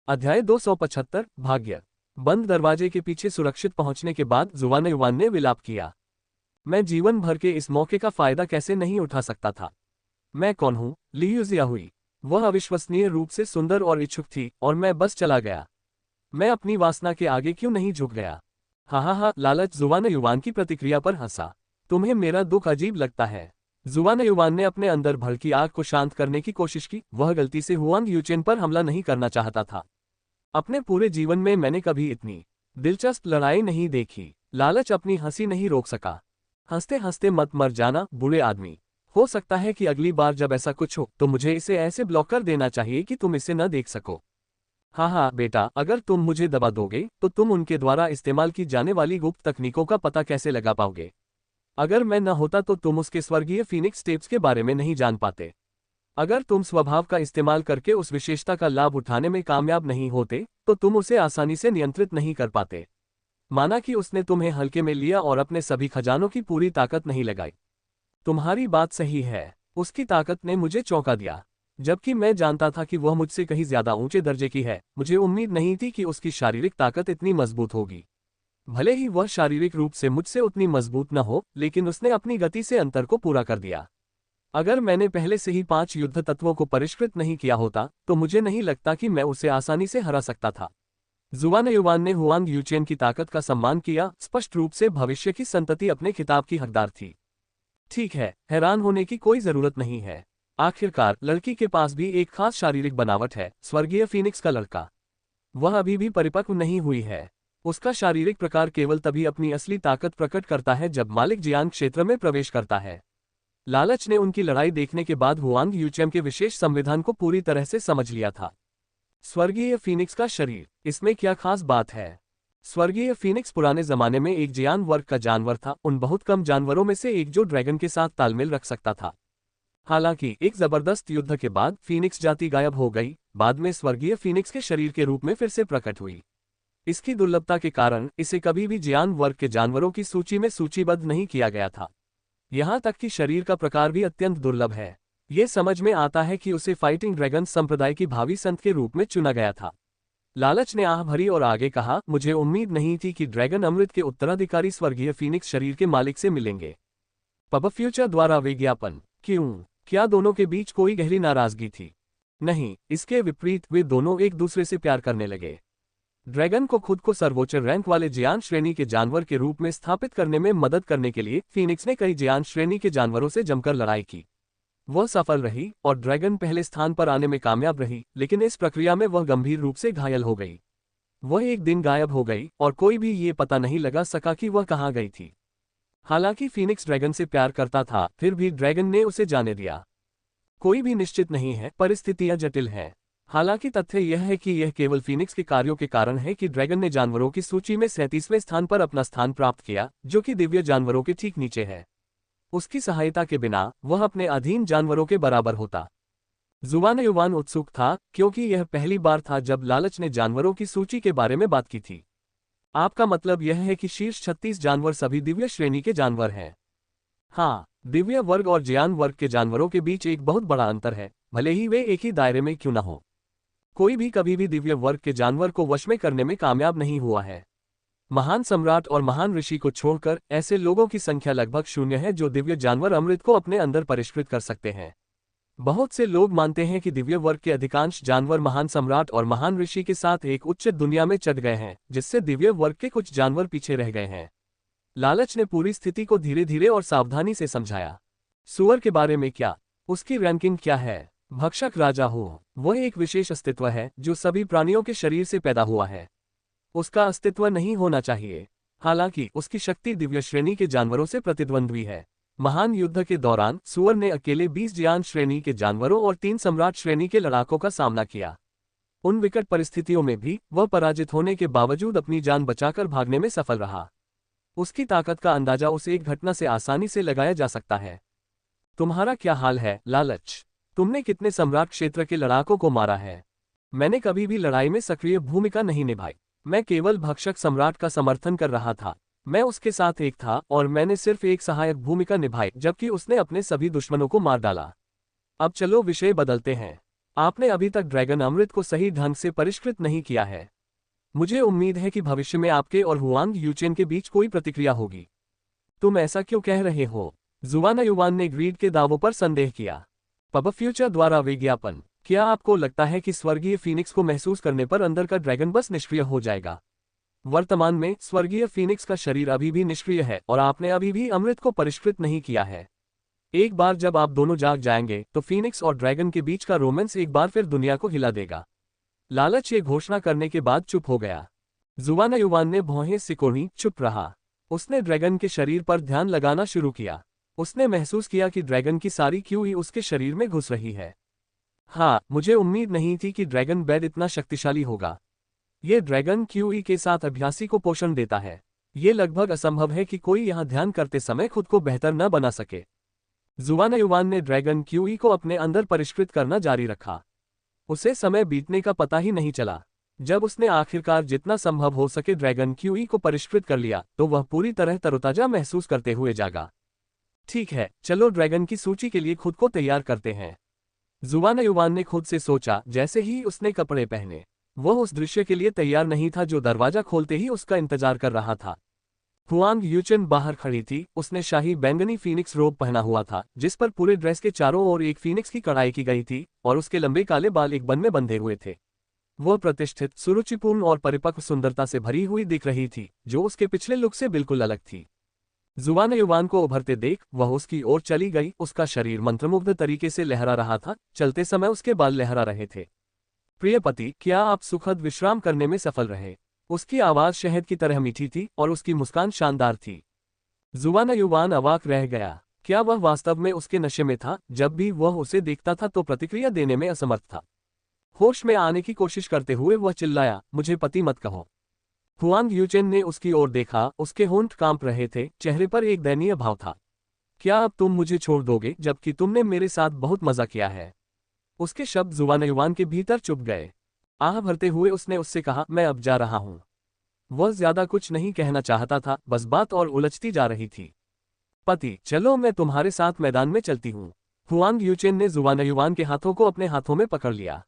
अध्याय 275 भाग्य। बंद दरवाजे के पीछे सुरक्षित पहुंचने के बाद जुवानयुवान ने विलाप किया। मैं जीवन भर के इस मौके का फायदा कैसे नहीं उठा सकता था। मैं कौन हूँ? लियूजिया हुई। वह अविश्वसनीय रूप से सुंदर और इच्छुक थी और मैं बस चला गया। मैं अपनी वासना के आगे क्यों नहीं झुक गया? हा, लालच। जुवानयुवान की प्रतिक्रिया पर हंसा। तुम्हें मेरा दुख अजीब लगता है। जुवानयुवान ने अपने अंदर भड़की आग को शांत करने की कोशिश की। वह गलती से हुआंग यूचेन पर हमला नहीं करना चाहता था। अपने पूरे जीवन में मैंने कभी इतनी दिलचस्प लड़ाई नहीं देखी। लालच अपनी हंसी नहीं रोक सका। हंसते हंसते मत मर जाना, बुरे आदमी। हो सकता है कि अगली बार जब ऐसा कुछ हो तो मुझे इसे ऐसे ब्लॉक कर देना चाहिए कि तुम इसे न देख सको। हाँ बेटा, अगर तुम मुझे दबा दोगे तो तुम उनके द्वारा इस्तेमाल की जाने वाली गुप्त तकनीकों का पता कैसे लगा पाओगे? अगर मैं न होता तो तुम उसके स्वर्गीय फीनिक्स टेप्स के बारे में नहीं जान पाते। अगर तुम स्वभाव का इस्तेमाल करके उस विशेषता का लाभ उठाने में कामयाब नहीं होते तो तुम उसे आसानी से नियंत्रित नहीं कर पाते। माना कि उसने तुम्हें हल्के में लिया और अपने सभी खजानों की पूरी ताकत नहीं लगाई। तुम्हारी बात सही है, उसकी ताकत ने मुझे चौंका दिया। जबकि मैं जानता था कि वह मुझसे कहीं ज्यादा ऊंचे दर्जे की है, मुझे उम्मीद नहीं थी कि उसकी शारीरिक ताकत इतनी मजबूत होगी। भले ही वह शारीरिक रूप से मुझसे उतनी मजबूत न हो, लेकिन उसने अपनी गति से अंतर को पूरा कर दिया। अगर मैंने पहले से ही 5 युद्ध तत्वों को परिष्कृत नहीं किया होता तो मुझे नहीं लगता कि मैं उसे आसानी से हरा सकता था। जुवानयुवान ने हुआंग यूचेन की ताकत का सम्मान किया। स्पष्ट रूप से भविष्य की संतति अपने खिताब की हकदार थी। ठीक है, हैरान होने की कोई जरूरत नहीं है। आखिरकार लड़की के पास भी एक खास शारीरिक बनावट है। स्वर्गीय फीनिक्स का लड़का। वह अभी भी परिपक्व नहीं हुई है। उसका शारीरिक प्रकार केवल तभी अपनी असली ताकत प्रकट करता है जब मालिक जियांग क्षेत्र में प्रवेश करता है। लालच ने उनकी लड़ाई देखने के बाद हुआंग यूचेन के विशेष संविधान को पूरी तरह से समझ लिया था। स्वर्गीय फीनिक्स का शरीर, इसमें क्या खास बात है? स्वर्गीय फीनिक्स पुराने जमाने में एक जियान वर्ग का जानवर था, उन बहुत कम जानवरों में से एक जो ड्रैगन के साथ तालमेल रख सकता था। हालांकि एक जबरदस्त युद्ध के बाद फीनिक्स जाति गायब हो गई, बाद में स्वर्गीय फीनिक्स के शरीर के रूप में फिर से प्रकट हुई। इसकी दुर्लभता के कारण इसे कभी भी जियान वर्ग के जानवरों की सूची में सूचीबद्ध नहीं किया गया था। यहाँ तक कि शरीर का प्रकार भी अत्यंत दुर्लभ है। ये समझ में आता है कि उसे फाइटिंग ड्रैगन संप्रदाय की भावी संत के रूप में चुना गया था। लालच ने आह भरी और आगे कहा, मुझे उम्मीद नहीं थी कि ड्रैगन अमृत के उत्तराधिकारी स्वर्गीय फीनिक्स शरीर के मालिक से मिलेंगे। पब फ्यूचर द्वारा विज्ञापन। क्यों? क्या दोनों के बीच कोई गहरी नाराजगी थी? नहीं, इसके विपरीत वे दोनों एक दूसरे से प्यार करने लगे। ड्रैगन को खुद को सर्वोच्च रैंक वाले जियान श्रेणी के जानवर के रूप में स्थापित करने में मदद करने के लिए फीनिक्स ने कई जियान श्रेणी के जानवरों से जमकर लड़ाई की। वह सफल रही और ड्रैगन पहले स्थान पर आने में कामयाब रही, लेकिन इस प्रक्रिया में वह गंभीर रूप से घायल हो गई। वह एक दिन गायब हो गई और कोई भी ये पता नहीं लगा सका कि वह कहाँ गई थी। हालांकि फीनिक्स ड्रैगन से प्यार करता था, फिर भी ड्रैगन ने उसे जाने दिया। कोई भी निश्चित नहीं है, परिस्थितियां जटिल हैं। हालांकि तथ्य यह है कि यह केवल फीनिक्स के कार्यों के कारण है कि ड्रैगन ने जानवरों की सूची में 37वें स्थान पर अपना स्थान प्राप्त किया, जो कि दिव्य जानवरों के ठीक नीचे है। उसकी सहायता के बिना वह अपने अधीन जानवरों के बराबर होता। जुवानयुवान उत्सुक था, क्योंकि यह पहली बार था जब लालच ने जानवरों की सूची के बारे में बात की थी। आपका मतलब यह है कि शीर्ष 36 जानवर सभी दिव्य श्रेणी के जानवर हैं? हाँ, दिव्य वर्ग और जियान वर्ग के जानवरों के बीच एक बहुत बड़ा अंतर है, भले ही वे एक ही दायरे में क्यों न हो। कोई भी कभी भी दिव्य वर्ग के जानवर को वश में करने में कामयाब नहीं हुआ है। महान सम्राट और महान ऋषि को छोड़कर ऐसे लोगों की संख्या लगभग 0 है जो दिव्य जानवर अमृत को अपने अंदर परिष्कृत कर सकते हैं। बहुत से लोग मानते हैं कि दिव्य वर्ग के अधिकांश जानवर महान सम्राट और महान ऋषि के साथ एक उच्च दुनिया में चढ़ गए हैं, जिससे दिव्य वर्ग के कुछ जानवर पीछे रह गए हैं। लालच ने पूरी स्थिति को धीरे धीरे और सावधानी से समझाया। सुअर के बारे में क्या? उसकी रैंकिंग क्या है? भक्षक राजा हो, वह एक विशेष अस्तित्व है जो सभी प्राणियों के शरीर से पैदा हुआ है। उसका अस्तित्व नहीं होना चाहिए। हालांकि उसकी शक्ति दिव्य श्रेणी के जानवरों से प्रतिद्वंद्वी है। महान युद्ध के दौरान सुअर ने अकेले 20 जियान श्रेणी के जानवरों और 3 सम्राट श्रेणी के लड़ाकों का सामना किया। उन विकट परिस्थितियों में भी वह पराजित होने के बावजूद अपनी जान बचाकर भागने में सफल रहा। उसकी ताकत का अंदाजा उस एक घटना से आसानी से लगाया जा सकता है। तुम्हारा क्या हाल है, लालच? तुमने कितने सम्राट क्षेत्र के लड़ाकों को मारा है? मैंने कभी भी लड़ाई में सक्रिय भूमिका नहीं निभाई। मैं केवल भक्षक सम्राट का समर्थन कर रहा था। मैं उसके साथ एक था और मैंने सिर्फ एक सहायक भूमिका निभाई, जबकि उसने अपने सभी दुश्मनों को मार डाला। अब चलो विषय बदलते हैं। आपने अभी तक ड्रैगन अमृत को सही ढंग से परिष्कृत नहीं किया है। मुझे उम्मीद है कि भविष्य में आपके और हुआंग यूचेन के बीच कोई प्रतिक्रिया होगी। तुम ऐसा क्यों कह रहे हो? जुवानयुवान ने ग्रीड के दावों पर संदेह किया। पब फ्यूचर द्वारा विज्ञापन। क्या आपको लगता है कि स्वर्गीय फीनिक्स को महसूस करने पर अंदर का ड्रैगन बस निष्क्रिय हो जाएगा? वर्तमान में स्वर्गीय फीनिक्स का शरीर अभी भी निष्क्रिय है और आपने अभी भी अमृत को परिष्कृत नहीं किया है। एक बार जब आप दोनों जाग जाएंगे तो फीनिक्स और ड्रैगन के बीच का रोमांस एक बार फिर दुनिया को हिला देगा। लालच ये घोषणा करने के बाद चुप हो गया। जुवानयुवान ने भौहें सिकोड़ी चुप रहा। उसने ड्रैगन के शरीर पर ध्यान लगाना शुरू किया। उसने महसूस किया कि ड्रैगन की सारी क्यूई उसके शरीर में घुस रही है। हाँ, मुझे उम्मीद नहीं थी कि ड्रैगन बैड इतना शक्तिशाली होगा। ये ड्रैगन क्यूई के साथ अभ्यासी को पोषण देता है। ये लगभग असंभव है कि कोई यहाँ ध्यान करते समय खुद को बेहतर न बना सके। जुवानयुवान ने ड्रैगन क्यूई को अपने अंदर परिष्कृत करना जारी रखा। उसे समय बीतने का पता ही नहीं चला। जब उसने आखिरकार जितना संभव हो सके ड्रैगन क्यूई को परिष्कृत कर लिया तो वह पूरी तरह तरोताजा महसूस करते हुए जागा। ठीक है, चलो ड्रैगन की सूची के लिए खुद को तैयार करते हैं। जुवानयुवान ने खुद से सोचा जैसे ही उसने कपड़े पहने। वह उस दृश्य के लिए तैयार नहीं था जो दरवाजा खोलते ही उसका इंतजार कर रहा था। हुआंग यूचेन बाहर खड़ी थी। उसने शाही बैंगनी फीनिक्स रोब पहना हुआ था, जिस पर पूरे ड्रेस के चारों ओर एक फीनिक्स की कढ़ाई की गई थी और उसके लंबे काले बाल एक बन में बंधे हुए थे। वह प्रतिष्ठित, सुरुचिपूर्ण और परिपक्व सुंदरता से भरी हुई दिख रही थी, जो उसके पिछले लुक से बिल्कुल अलग थी। जुवानयुवान को उभरते देख वह उसकी ओर चली गई। उसका शरीर मंत्रमुग्ध तरीके से लहरा रहा था। चलते समय उसके बाल लहरा रहे थे। प्रिय पति, क्या आप सुखद विश्राम करने में सफल रहे? उसकी आवाज शहद की तरह मीठी थी और उसकी मुस्कान शानदार थी। जुवानयुवान अवाक रह गया। क्या वह वास्तव में उसके नशे में था? जब भी वह उसे देखता था तो प्रतिक्रिया देने में असमर्थ था। होश में आने की कोशिश करते हुए वह चिल्लाया, मुझे पति मत कहो। हुआंग यूचेन ने उसकी ओर देखा। उसके होंठ कांप रहे थे, चेहरे पर एक दयनीय भाव था। क्या अब तुम मुझे छोड़ दोगे, जबकि तुमने मेरे साथ बहुत मजा किया है? उसके शब्द जुवानयुवान के भीतर चुप गए। आह भरते हुए उसने उससे कहा, मैं अब जा रहा हूं। वह ज्यादा कुछ नहीं कहना चाहता था, बस बात और उलझती जा रही थी। पति, चलो मैं तुम्हारे साथ मैदान में चलती हूं। हुआंग यूचेन ने जुवानयुवान के हाथों को अपने हाथों में पकड़ लिया।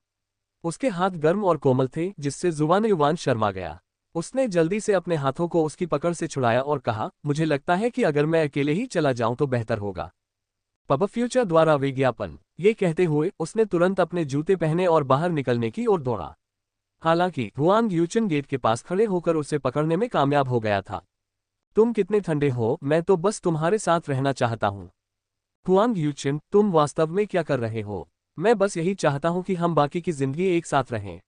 उसके हाथ गर्म और कोमल थे, जिससे जुवानयुवान शर्मा गया। उसने जल्दी से अपने हाथों को उसकी पकड़ से छुड़ाया और कहा, मुझे लगता है कि अगर मैं अकेले ही चला जाऊं तो बेहतर होगा। पब फ्यूचर द्वारा विज्ञापन। ये कहते हुए उसने तुरंत अपने जूते पहने और बाहर निकलने की ओर दौड़ा। हालांकि हुआंग यूचिन गेट के पास खड़े होकर उसे पकड़ने में कामयाब हो गया था। तुम कितने ठंडे हो, मैं तो बस तुम्हारे साथ रहना चाहता हूँ। हुआंग यूचिन, तुम वास्तव में क्या कर रहे हो? मैं बस यही चाहता हूँ कि हम बाकी की जिंदगी एक साथ रहें।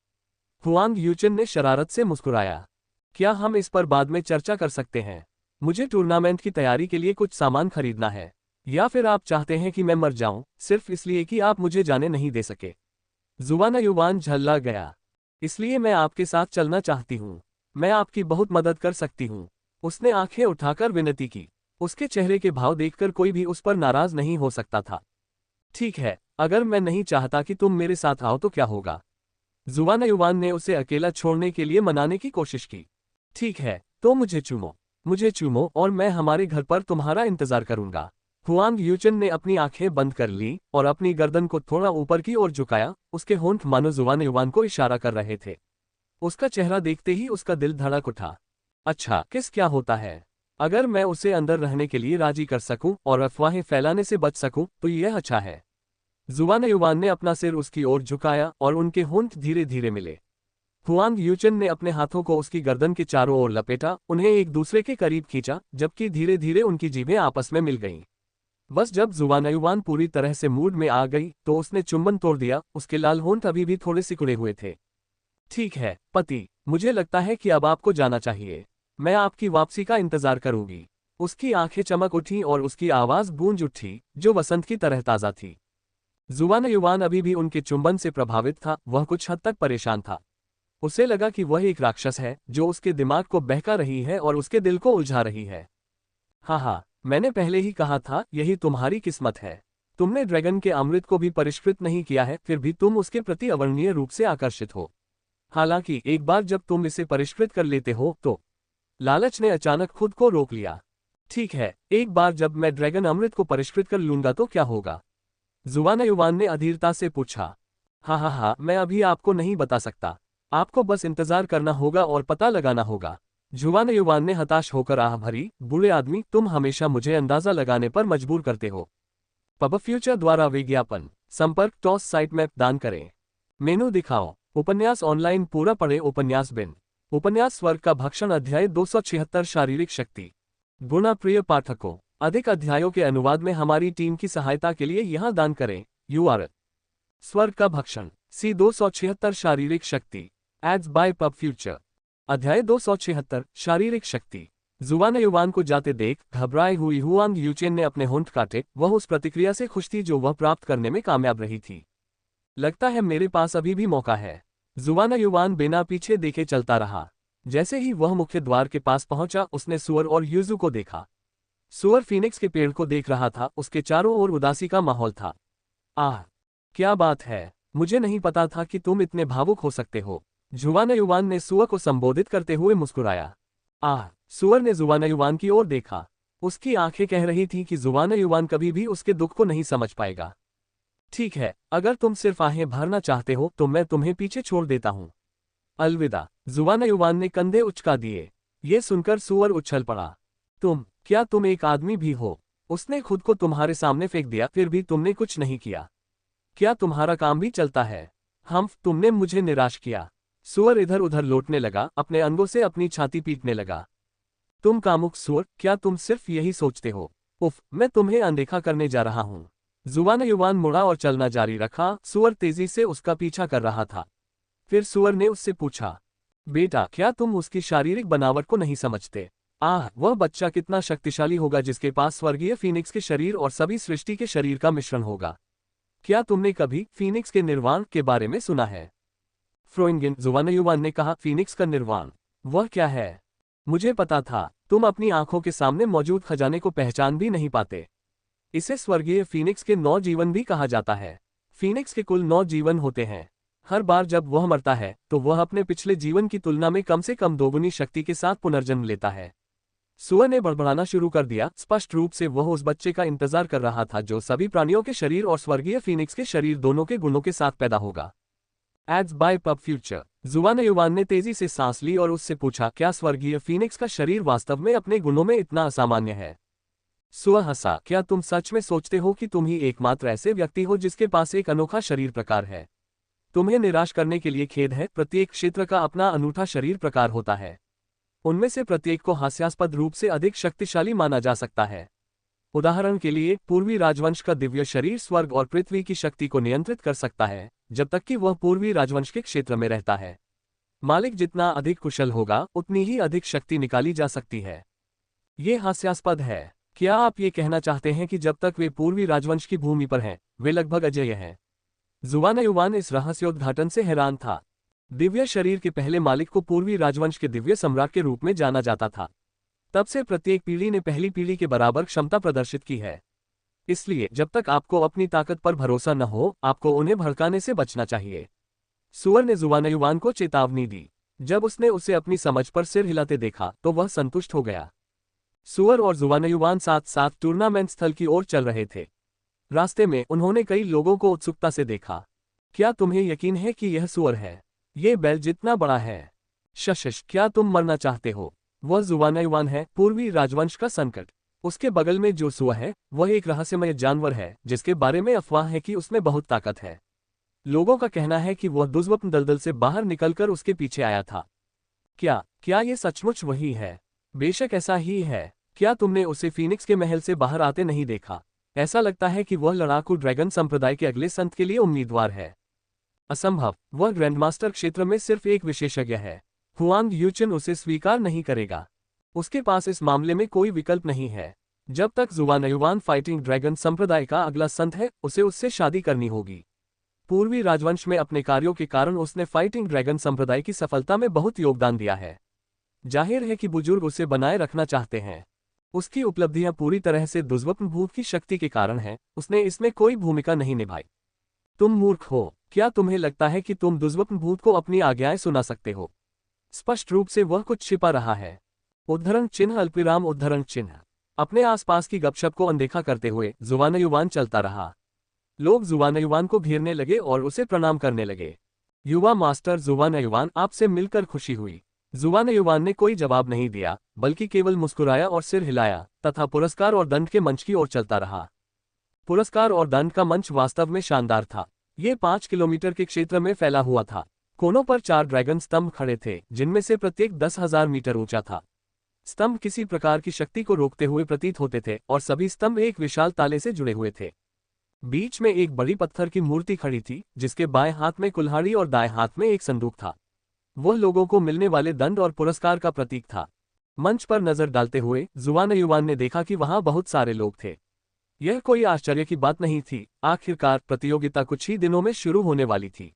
हुआंग यूचिन ने शरारत से मुस्कुराया। क्या हम इस पर बाद में चर्चा कर सकते हैं? मुझे टूर्नामेंट की तैयारी के लिए कुछ सामान खरीदना है। या फिर आप चाहते हैं कि मैं मर जाऊं, सिर्फ इसलिए कि आप मुझे जाने नहीं दे सके? जुबाना युवान झल्ला गया। इसलिए मैं आपके साथ चलना चाहती हूँ। मैं आपकी बहुत मदद कर सकती हूँ। उसने आंखें उठाकर विनती की। उसके चेहरे के भाव देखकर कोई भी उस पर नाराज नहीं हो सकता था। ठीक है, अगर मैं नहीं चाहता कि तुम मेरे साथ आओ तो क्या होगा? जुबाना युवान ने उसे अकेला छोड़ने के लिए मनाने की कोशिश की। ठीक है, तो मुझे चूमो और मैं हमारे घर पर तुम्हारा इंतजार करूंगा। हुआंग यूचन ने अपनी आंखें बंद कर ली और अपनी गर्दन को थोड़ा ऊपर की ओर झुकाया। उसके होंठ मानो जुबान युवान को इशारा कर रहे थे। उसका चेहरा देखते ही उसका दिल धड़क उठा। अच्छा, क्या होता है? अगर मैं उसे अंदर रहने के लिए राजी कर सकूं और अफवाहें फैलाने से बच सकूं तो यह अच्छा है। जुबान युवान ने अपना सिर उसकी ओर झुकाया और उनके होंठ धीरे धीरे मिले। हुआंग यूचन ने अपने हाथों को उसकी गर्दन के चारों ओर लपेटा, उन्हें एक दूसरे के करीब खींचा, जबकि धीरे धीरे उनकी जीभें आपस में मिल गईं। बस जब जुबाना युवान पूरी तरह से मूड में आ गई तो उसने चुंबन तोड़ दिया। उसके लाल होंठ अभी भी थोड़े सिकुड़े हुए थे। ठीक है पति, मुझे लगता है कि अब आपको जाना चाहिए। मैं आपकी वापसी का इंतजार करूंगी। उसकी आंखें चमक उठीं और उसकी आवाज गूंज उठी, जो वसंत की तरह ताजा थी। जुबाना युवान अभी भी उनके चुंबन से प्रभावित था। वह कुछ हद तक परेशान था। उसे लगा कि वह एक राक्षस है जो उसके दिमाग को बहका रही है और उसके दिल को उलझा रही है। हाँ, मैंने पहले ही कहा था, यही तुम्हारी किस्मत है। तुमने ड्रैगन के अमृत को भी परिष्कृत नहीं किया है, फिर भी तुम उसके प्रति अवर्णनीय रूप से आकर्षित हो। हालांकि एक बार जब तुम इसे परिष्कृत कर लेते हो तो। लालच ने अचानक खुद को रोक लिया। ठीक है, एक बार जब मैं ड्रैगन अमृत को परिष्कृत कर लूंगा तो क्या होगा? जुबाना युवान ने अधीरता से पूछा। हाँ, मैं अभी आपको नहीं बता सकता। आपको बस इंतजार करना होगा और पता लगाना होगा। जुबाना युवान ने हताश होकर आह भरी, बुरे आदमी, तुम हमेशा मुझे अंदाजा लगाने पर मजबूर करते हो। पब फ्यूचर द्वारा विज्ञापन संपर्क टॉस साइट मैप दान करें। मेनू दिखाओ। उपन्यास ऑनलाइन पूरा पढ़े। उपन्यास बिन उपन्यास स्वर्ग का भक्षण अध्याय 276 शारीरिक शक्ति। गुणा प्रिय पाठकों, अधिक अध्यायों के अनुवाद में हमारी टीम की सहायता के लिए यहाँ दान करें। URL स्वर्ग का भक्षण C 276 शारीरिक शक्ति एड्स बाय पब फ्यूचर। अध्याय 276 शारीरिक शक्ति। जुबाना युवान को जाते देख घबराई हुई हुआंग यूचेन ने अपने होंठ काटे। वह उस प्रतिक्रिया से खुश थी जो वह प्राप्त करने में कामयाब रही थी। लगता है मेरे पास अभी भी मौका है। जुबाना युवान बिना पीछे देखे चलता रहा। जैसे ही वह मुख्य द्वार के पास पहुंचा, उसने सुअर और यूजू को देखा। सुअर फीनिक्स के पेड़ को देख रहा था। उसके चारों ओर उदासी का माहौल था। आह, क्या बात है, मुझे नहीं पता था कि तुम इतने भावुक हो सकते हो। जुबाना युवान ने सुअर को संबोधित करते हुए मुस्कुराया। आह, सुअर ने जुबाना युवान की ओर देखा। उसकी आंखें कह रही थीं कि जुबाना युवान कभी भी उसके दुख को नहीं समझ पाएगा। ठीक है, अगर तुम सिर्फ आहें भरना चाहते हो तो मैं तुम्हें पीछे छोड़ देता हूँ। अलविदा। जुबाना युवान ने कंधे उचका दिए। ये सुनकर सुअर उछल पड़ा। क्या तुम एक आदमी भी हो? उसने खुद को तुम्हारे सामने फेंक दिया, फिर भी तुमने कुछ नहीं किया। क्या तुम्हारा काम भी चलता है? तुमने मुझे निराश किया। सुअर इधर उधर लौटने लगा, अपने अंगों से अपनी छाती पीटने लगा। तुम कामुक सुअर, क्या तुम सिर्फ यही सोचते हो? उफ, मैं तुम्हें अनदेखा करने जा रहा हूँ। जुबाना युवान मुड़ा और चलना जारी रखा। सुअर तेजी से उसका पीछा कर रहा था। फिर सुअर ने उससे पूछा, बेटा, क्या तुम उसकी शारीरिक बनावट को नहीं समझते? आह, वह बच्चा कितना शक्तिशाली होगा जिसके पास स्वर्गीय फीनिक्स के शरीर और सभी सृष्टि के शरीर का मिश्रण होगा। क्या तुमने कभी फीनिक्स के निर्वाण के बारे में सुना है? फ्रोइंगिन, जुबाना युवान ने कहा, फीनिक्स का निर्वाण? वह क्या है? मुझे पता था। तुम अपनी आंखों के सामने मौजूद खजाने को पहचान भी नहीं पाते। इसे स्वर्गीय फीनिक्स के 9 जीवन भी कहा जाता है। फीनिक्स के कुल 9 जीवन होते हैं। हर बार जब वह मरता है तो वह अपने पिछले जीवन की तुलना में कम से कम दोगुनी शक्ति के साथ पुनर्जन्म लेता है। सुअर ने बड़बड़ाना शुरू कर दिया। स्पष्ट रूप से वह उस बच्चे का इंतजार कर रहा था जो सभी प्राणियों के शरीर और स्वर्गीय फीनिक्स के शरीर दोनों के गुणों के साथ पैदा होगा। Ads by pub future. जुबाना युवान ने तेजी से सांस ली और उससे पूछा, क्या स्वर्गीय फीनिक्स का शरीर वास्तव में अपने गुणों में इतना असामान्य है? सुअर हंसा, क्या तुम सच में सोचते हो कि तुम ही एकमात्र ऐसे व्यक्ति हो जिसके पास एक अनोखा शरीर प्रकार है? तुम्हें निराश करने के लिए खेद है, प्रत्येक क्षेत्र का अपना अनूठा शरीर प्रकार होता है। उनमें से प्रत्येक को हास्यास्पद रूप से अधिक शक्तिशाली माना जा सकता है। उदाहरण के लिए, पूर्वी राजवंश का दिव्य शरीर स्वर्ग और पृथ्वी की शक्ति को नियंत्रित कर सकता है, जब तक कि वह पूर्वी राजवंश के क्षेत्र में रहता है। मालिक जितना अधिक कुशल होगा, उतनी ही अधिक शक्ति निकाली जा सकती है। ये हास्यास्पद है। क्या आप ये कहना चाहते हैं कि जब तक वे पूर्वी राजवंश की भूमि पर हैं, वे लगभग अजेय हैं? जुवानयुवान इस रहस्योद्घाटन से हैरान था। दिव्य शरीर के पहले मालिक को पूर्वी राजवंश के दिव्य सम्राट के रूप में जाना जाता था। तब से प्रत्येक पीढ़ी ने पहली पीढ़ी के बराबर क्षमता प्रदर्शित की है। इसलिए जब तक आपको अपनी ताकत पर भरोसा न हो, आपको उन्हें भड़काने से बचना चाहिए। सुअर ने जुवानयुवान को चेतावनी दी। जब उसने उसे अपनी समझ पर सिर हिलाते देखा तो वह संतुष्ट हो गया। सुअर और जुवानयुवान साथ साथ टूर्नामेंट स्थल की ओर चल रहे थे। रास्ते में उन्होंने कई लोगों को उत्सुकता से देखा। क्या तुम्हें यकीन है कि यह सुअर है? ये बैल जितना बड़ा है। शशश, क्या तुम मरना चाहते हो? वह जुवानयुवान है, पूर्वी राजवंश का संकट। उसके बगल में जो सुअर है, वह एक रहस्यमय जानवर है जिसके बारे में अफवाह है कि उसमें बहुत ताकत है। लोगों का कहना है कि वह दुर्स्वप्न दलदल से बाहर निकलकर उसके पीछे आया था। क्या ये सचमुच वही है? बेशक ऐसा ही है। क्या तुमने उसे फीनिक्स के महल से बाहर आते नहीं देखा? ऐसा लगता है कि वह लड़ाकू ड्रैगन संप्रदाय के अगले संत के लिए उम्मीदवार है। असंभव, वह ग्रैंडमास्टर क्षेत्र में सिर्फ एक विशेषज्ञ है। हुआंग यूचन उसे स्वीकार नहीं करेगा। उसके पास इस मामले में कोई विकल्प नहीं है। जब तक जुवानयुवान फाइटिंग ड्रैगन संप्रदाय का अगला संत है, उसे उससे शादी करनी होगी। पूर्वी राजवंश में अपने कार्यों के कारण उसने फाइटिंग ड्रैगन संप्रदाय की सफलता में बहुत योगदान दिया है। जाहिर है कि बुजुर्ग उसे बनाए रखना चाहते हैं। उसकी उपलब्धियां पूरी तरह से दुर्स्वप्न भूत की शक्ति के कारण हैं, उसने इसमें कोई भूमिका नहीं निभाई। तुम मूर्ख हो। क्या तुम्हें लगता है कि तुम दुर्स्वप्न भूत को अपनी आज्ञाएं सुना सकते हो? स्पष्ट रूप से वह कुछ छिपा रहा है। उद्धरण चिन्ह अल्पविराम उद्धरण चिन्ह। अपने आसपास की गपशप को अनदेखा करते हुए जुवानयुवान चलता रहा। लोग जुवानयुवान को घेरने लगे और उसे प्रणाम करने लगे। युवा मास्टर जुवानयुवान, आपसे मिलकर खुशी हुई। जुवानयुवान ने कोई जवाब नहीं दिया, बल्कि केवल मुस्कुराया और सिर हिलाया तथा पुरस्कार और दंड के मंच की ओर चलता रहा। पुरस्कार और दंड का मंच वास्तव में शानदार था। ये 5 किलोमीटर के क्षेत्र में फैला हुआ था। कोनों पर 4 ड्रैगन स्तंभ खड़े थे, जिनमें से प्रत्येक 10,000 मीटर ऊंचा था। स्तंभ किसी प्रकार की शक्ति को रोकते हुए प्रतीत होते थे और सभी स्तंभ एक विशाल ताले से जुड़े हुए थे। बीच में एक बड़ी पत्थर की मूर्ति खड़ी थी, जिसके बाएं हाथ में कुल्हाड़ी और दाएं हाथ में एक संदूक था। वह लोगों को मिलने वाले दंड और पुरस्कार का प्रतीक था। मंच पर नजर डालते हुए जुवानयुवान ने देखा कि वहां बहुत सारे लोग थे। यह कोई आश्चर्य की बात नहीं थी। आखिरकार प्रतियोगिता कुछ ही दिनों में शुरू होने वाली थी।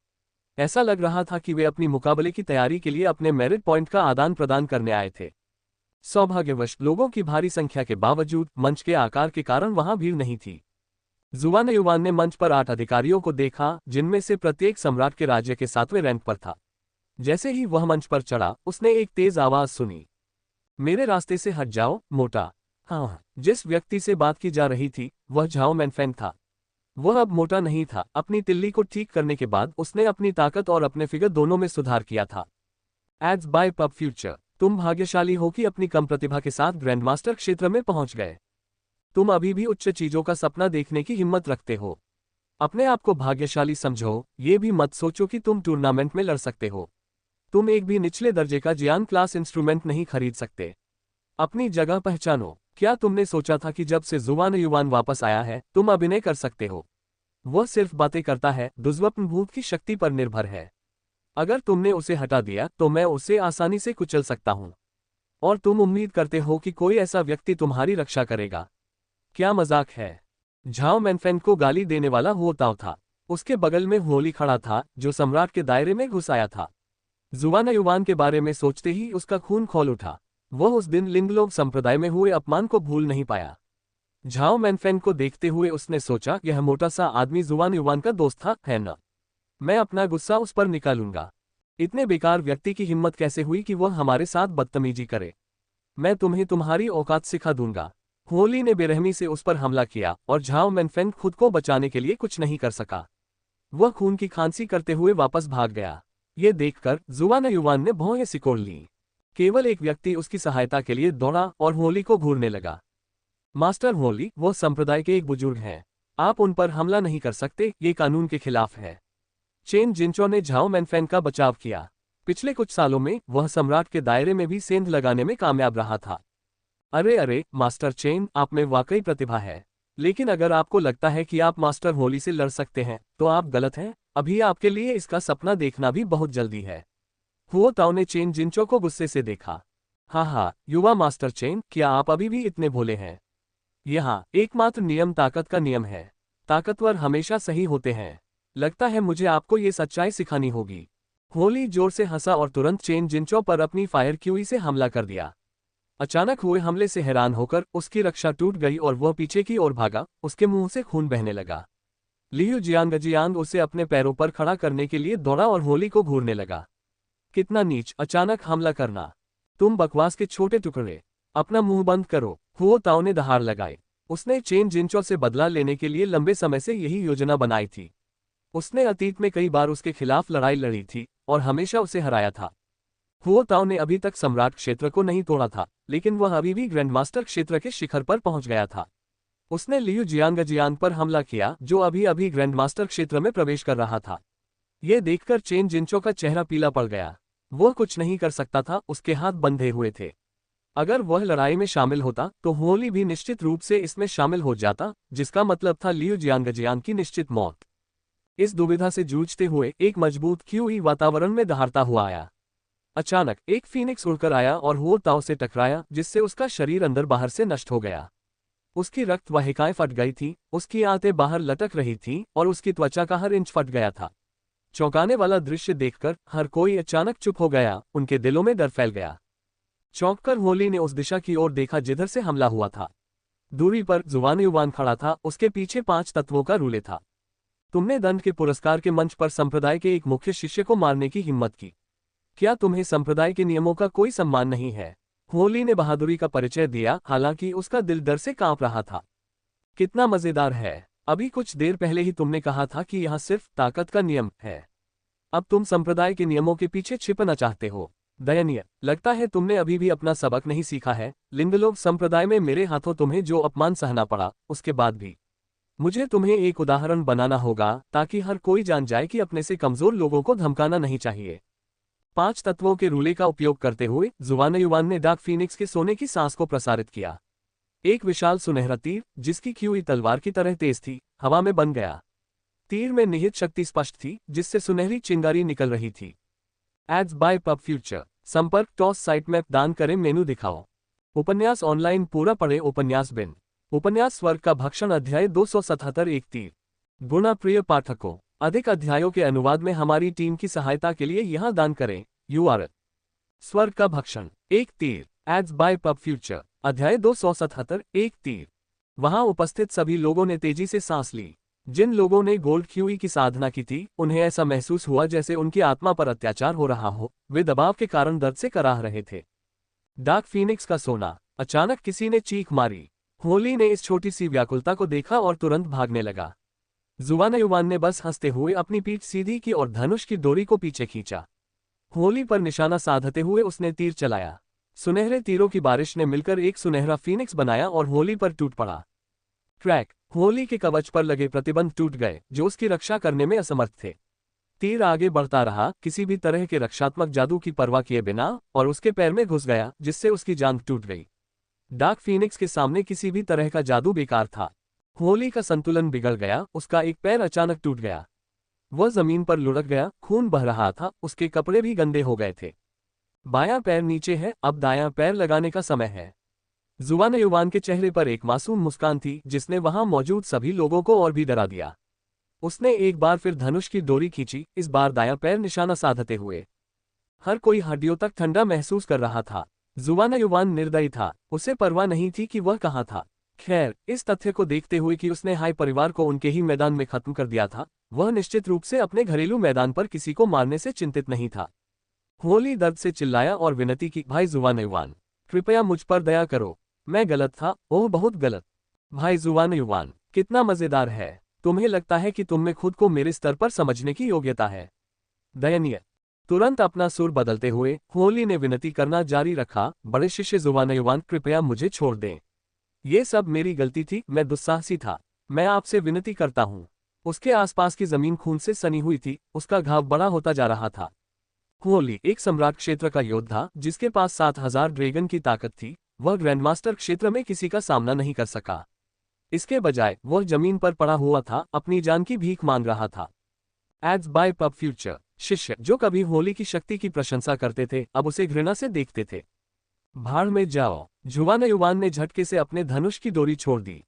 ऐसा लग रहा था कि वे अपनी मुकाबले की तैयारी के लिए अपने मेरिट पॉइंट का आदान प्रदान करने आए थे। सौभाग्यवश लोगों की भारी संख्या के बावजूद मंच के आकार के कारण वहां भीड़ नहीं थी। जुवानयुवान ने मंच पर 8 अधिकारियों को देखा, जिनमें से प्रत्येक सम्राट के राज्य के 7वें रैंक पर था। जैसे ही वह मंच पर चढ़ा, उसने एक तेज आवाज सुनी। मेरे रास्ते से हट जाओ, मोटा। हाँ, जिस व्यक्ति से बात की जा रही थी, वह झाओ मैनफेंग था। वह अब मोटा नहीं था। अपनी तिल्ली को ठीक करने के बाद उसने अपनी ताकत और अपने फिगर दोनों में सुधार किया था। Ads by pub future. तुम भाग्यशाली हो कि अपनी कम प्रतिभा के साथ ग्रैंडमास्टर क्षेत्र में पहुंच गए। तुम अभी भी उच्च चीजों का सपना देखने की हिम्मत रखते हो। अपने आप को भाग्यशाली समझो, ये भी मत सोचो कि तुम टूर्नामेंट में लड़ सकते हो। तुम एक भी निचले दर्जे का जियान क्लास इंस्ट्रूमेंट नहीं खरीद सकते। अपनी जगह पहचानो। क्या तुमने सोचा था कि जब से जुवानयुवान वापस आया है, तुम अभिनय कर सकते हो? वह सिर्फ बातें करता है, दुर्स्वप्न भूत की शक्ति पर निर्भर है। अगर तुमने उसे हटा दिया तो मैं उसे आसानी से कुचल सकता हूं। और तुम उम्मीद करते हो कि कोई ऐसा व्यक्ति तुम्हारी रक्षा करेगा? क्या मजाक है? झाओ मैनफेंग को गाली देने वाला हुओताओ था। उसके बगल में होली खड़ा था, जो सम्राट के दायरे में घुस आया था। जुवानयुवान के बारे में सोचते ही उसका खून खौल उठा। वह उस दिन लिंगलोंग संप्रदाय में हुए अपमान को भूल नहीं पाया। झाओ मैनफेंग को देखते हुए उसने सोचा, यह मोटा सा आदमी जुवानयुवान का दोस्त था, है न? मैं अपना गुस्सा उस पर निकालूंगा। इतने बेकार व्यक्ति की हिम्मत कैसे हुई कि वह हमारे साथ बदतमीजी करे? मैं तुम्हें तुम्हारी औकात सिखा दूंगा। होली ने बेरहमी से उस पर हमला किया और झाओ मैनफेंग खुद को बचाने के लिए कुछ नहीं कर सका। वह खून की खांसी करते हुए वापस भाग गया। ये देखकर जुवानयुवान ने भौहें सिकोड़ ली। केवल एक व्यक्ति उसकी सहायता के लिए दौड़ा और होली को घूरने लगा। मास्टर होली, वो संप्रदाय के एक बुजुर्ग हैं। आप उन पर हमला नहीं कर सकते, ये कानून के खिलाफ है। चेन जिनचो ने झाओ मैनफेन का बचाव किया। पिछले कुछ सालों में वह सम्राट के दायरे में भी सेंध लगाने में कामयाब रहा था। अरे अरे मास्टर चेन, आप में वाकई प्रतिभा है। लेकिन अगर आपको लगता है कि आप मास्टर होली से लड़ सकते हैं तो आप गलत हैं। अभी आपके लिए इसका सपना देखना भी बहुत जल्दी है। हुओ ताओ ने चेन जिनचो को गुस्से से देखा। हाँ, युवा मास्टर चेन, क्या आप अभी भी इतने भोले हैं? यहाँ एकमात्र नियम ताकत का नियम है। ताकतवर हमेशा सही होते हैं। लगता है मुझे आपको ये सच्चाई सिखानी होगी। होली जोर से हंसा और तुरंत चेन जिनचो पर अपनी फायर क्यूई से हमला कर दिया। अचानक हुए हमले से हैरान होकर उसकी रक्षा टूट गई और वह पीछे की ओर भागा। उसके मुंह से खून बहने लगा। लियू जियांग उसे अपने पैरों पर खड़ा करने के लिए दौड़ा और होली को घूरने लगा। कितना नीच अचानक हमला करना। तुम बकवास के छोटे टुकड़े, अपना मुंह बंद करो। हुओ ताओ ने दहाड़ लगाई। उसने चेन जिनचो से बदला लेने के लिए लंबे समय से यही योजना बनाई थी। उसने अतीत में कई बार उसके खिलाफ लड़ाई लड़ी थी और हमेशा उसे हराया था। हुओ ताओ ने अभी तक सम्राट क्षेत्र को नहीं तोड़ा था, लेकिन वह अभी भी ग्रैंडमास्टर क्षेत्र के शिखर पर पहुंच गया था। उसने लियू जियांग पर हमला किया, जो अभी अभी ग्रैंडमास्टर क्षेत्र में प्रवेश कर रहा था। यह देखकर चेन जिनचो का चेहरा पीला पड़ गया। वह कुछ नहीं कर सकता था, उसके हाथ बंधे हुए थे। अगर वह लड़ाई में शामिल होता तो होली भी निश्चित रूप से इसमें शामिल हो जाता, जिसका मतलब था लियू जियांग की निश्चित मौत। इस दुविधा से जूझते हुए एक मजबूत क्यूई वातावरण में दहाड़ता हुआ आया। अचानक एक फीनिक्स उड़कर आया और हुओ ताओ से टकराया, जिससे उसका शरीर अंदर बाहर से नष्ट हो गया। उसकी रक्त वाहिकाएं फट गई थी, उसकी आंतें बाहर लटक रही थीं और उसकी त्वचा का हर इंच फट गया था। चौंकाने वाला दृश्य देखकर हर कोई अचानक चुप हो गया। उनके दिलों में डर फैल गया। चौंककर होली ने उस दिशा की ओर देखा जिधर से हमला हुआ था। दूरी पर जुवान खड़ा था, उसके पीछे 5 तत्वों का रूले था। तुमने दंड के पुरस्कार के मंच पर संप्रदाय के एक मुख्य शिष्य को मारने की हिम्मत की। क्या तुम्हें संप्रदाय के नियमों का कोई सम्मान नहीं है? होली ने बहादुरी का परिचय दिया, हालांकि उसका दिल डर से कांप रहा था। कितना मजेदार है। अभी कुछ देर पहले ही तुमने कहा था कि यह सिर्फ ताकत का नियम है। अब तुम संप्रदाय के नियमों के पीछे छिपना चाहते हो। दयनीय, लगता है तुमने अभी भी अपना सबक नहीं सीखा है। लिंगलोक संप्रदाय में मेरे हाथों तुम्हें जो अपमान सहना पड़ा, उसके बाद भी मुझे तुम्हें एक उदाहरण बनाना होगा, ताकि हर कोई जान जाए कि अपने से कमजोर लोगों को धमकाना नहीं चाहिए। 5 तत्वों के रूले का उपयोग करते हुए जुवान ने डार्क फीनिक्स के सोने की सांस को प्रसारित किया। एक विशाल सुनहरा तीर, जिसकी क्यूई तलवार की तरह तेज थी, हवा में बन गया। तीर में निहित शक्ति स्पष्ट थी, जिससे सुनहरी चिंगारी निकल रही थी। Ads by pub future. संपर्क टॉस साइट मैप दान करें मेनू दिखाओ। उपन्यास ऑनलाइन पूरा पढ़े। उपन्यास बिन उपन्यास स्वर्ग का भक्षण अध्याय 277 एक तीर। गुणा प्रिय पाठकों, अधिक अध्यायों के अनुवाद में हमारी टीम की सहायता के लिए यहां दान करें। URL स्वर्ग का भक्षण एक तीर एड्स बाय पब फ्यूचर अध्याय 277 एक तीर। वहां उपस्थित सभी लोगों ने तेजी से सांस ली। जिन लोगों ने गोल्ड क्यूई की साधना की थी, उन्हें ऐसा महसूस हुआ जैसे उनकी आत्मा पर अत्याचार हो रहा हो। वे दबाव के कारण दर्द से कराह रहे थे। डार्क फीनिक्स का सोना। अचानक किसी ने चीख मारी। होली ने इस छोटी सी व्याकुलता को देखा और तुरंत भागने लगा। जुवान ने बस हंसते हुए अपनी पीठ सीधी की और धनुष की डोरी को पीछे खींचा। होली पर निशाना साधते हुए उसने तीर चलाया। सुनहरे तीरों की बारिश ने मिलकर एक सुनहरा फीनिक्स बनाया और होली पर टूट पड़ा। ट्रैक। होली के कवच पर लगे प्रतिबंध टूट गए, जो उसकी रक्षा करने में असमर्थ थे। तीर आगे बढ़ता रहा, किसी भी तरह के रक्षात्मक जादू की परवाह किए बिना, और उसके पैर में घुस गया, जिससे उसकी जान टूट गई। डार्क फीनिक्स के सामने किसी भी तरह का जादू बेकार था। होली का संतुलन बिगड़ गया, उसका एक पैर अचानक टूट गया। वह जमीन पर लुढ़क गया, खून बह रहा था, उसके कपड़े भी गंदे हो गए थे। बायां पैर नीचे है, अब दायां पैर लगाने का समय है। जुवान के चेहरे पर एक मासूम मुस्कान थी, जिसने वहां मौजूद सभी लोगों को और भी डरा दिया। उसने एक बार फिर धनुष की डोरी खींची, इस बार दायां पैर निशाना साधते हुए। हर कोई हड्डियों तक ठंडा महसूस कर रहा था। जुवान निर्दयी था, उसे परवाह नहीं थी कि वह कहाँ था। खैर, इस तथ्य को देखते हुए कि उसने हाई परिवार को उनके ही मैदान में खत्म कर दिया था, वह निश्चित रूप से अपने घरेलू मैदान पर किसी को मारने से चिंतित नहीं था। होली दर्द से चिल्लाया और विनती की, भाई जुवान, कृपया मुझ पर दया करो। मैं गलत था, ओह बहुत गलत। भाई जुवान, कितना मजेदार है। तुम्हें लगता है कि तुम में खुद को मेरे स्तर पर समझने की योग्यता है। दयनीय। तुरंत अपना सुर बदलते हुए होली ने विनती करना जारी रखा, बड़े शिष्य जुवान, कृपया मुझे छोड़ दें। ये सब मेरी गलती थी, मैं दुस्साहसी था। मैं आपसे विनती करता हूँ, उसके आसपास की जमीन खून से सनी हुई थी, उसका घाव बड़ा होता जा रहा था। होली एक सम्राट क्षेत्र का योद्धा जिसके पास 7,000 ड्रैगन की ताकत थी, वह ग्रैंडमास्टर क्षेत्र में किसी का सामना नहीं कर सका। इसके बजाय वह जमीन पर पड़ा हुआ था, अपनी जान की भीख मांग रहा था। Ads by pub future. शिष्य जो कभी होली की शक्ति की प्रशंसा करते थे, अब उसे घृणा से देखते थे। भाड़ में जाओ। जुवान युवान ने झटके से अपने धनुष की डोरी छोड़ दी।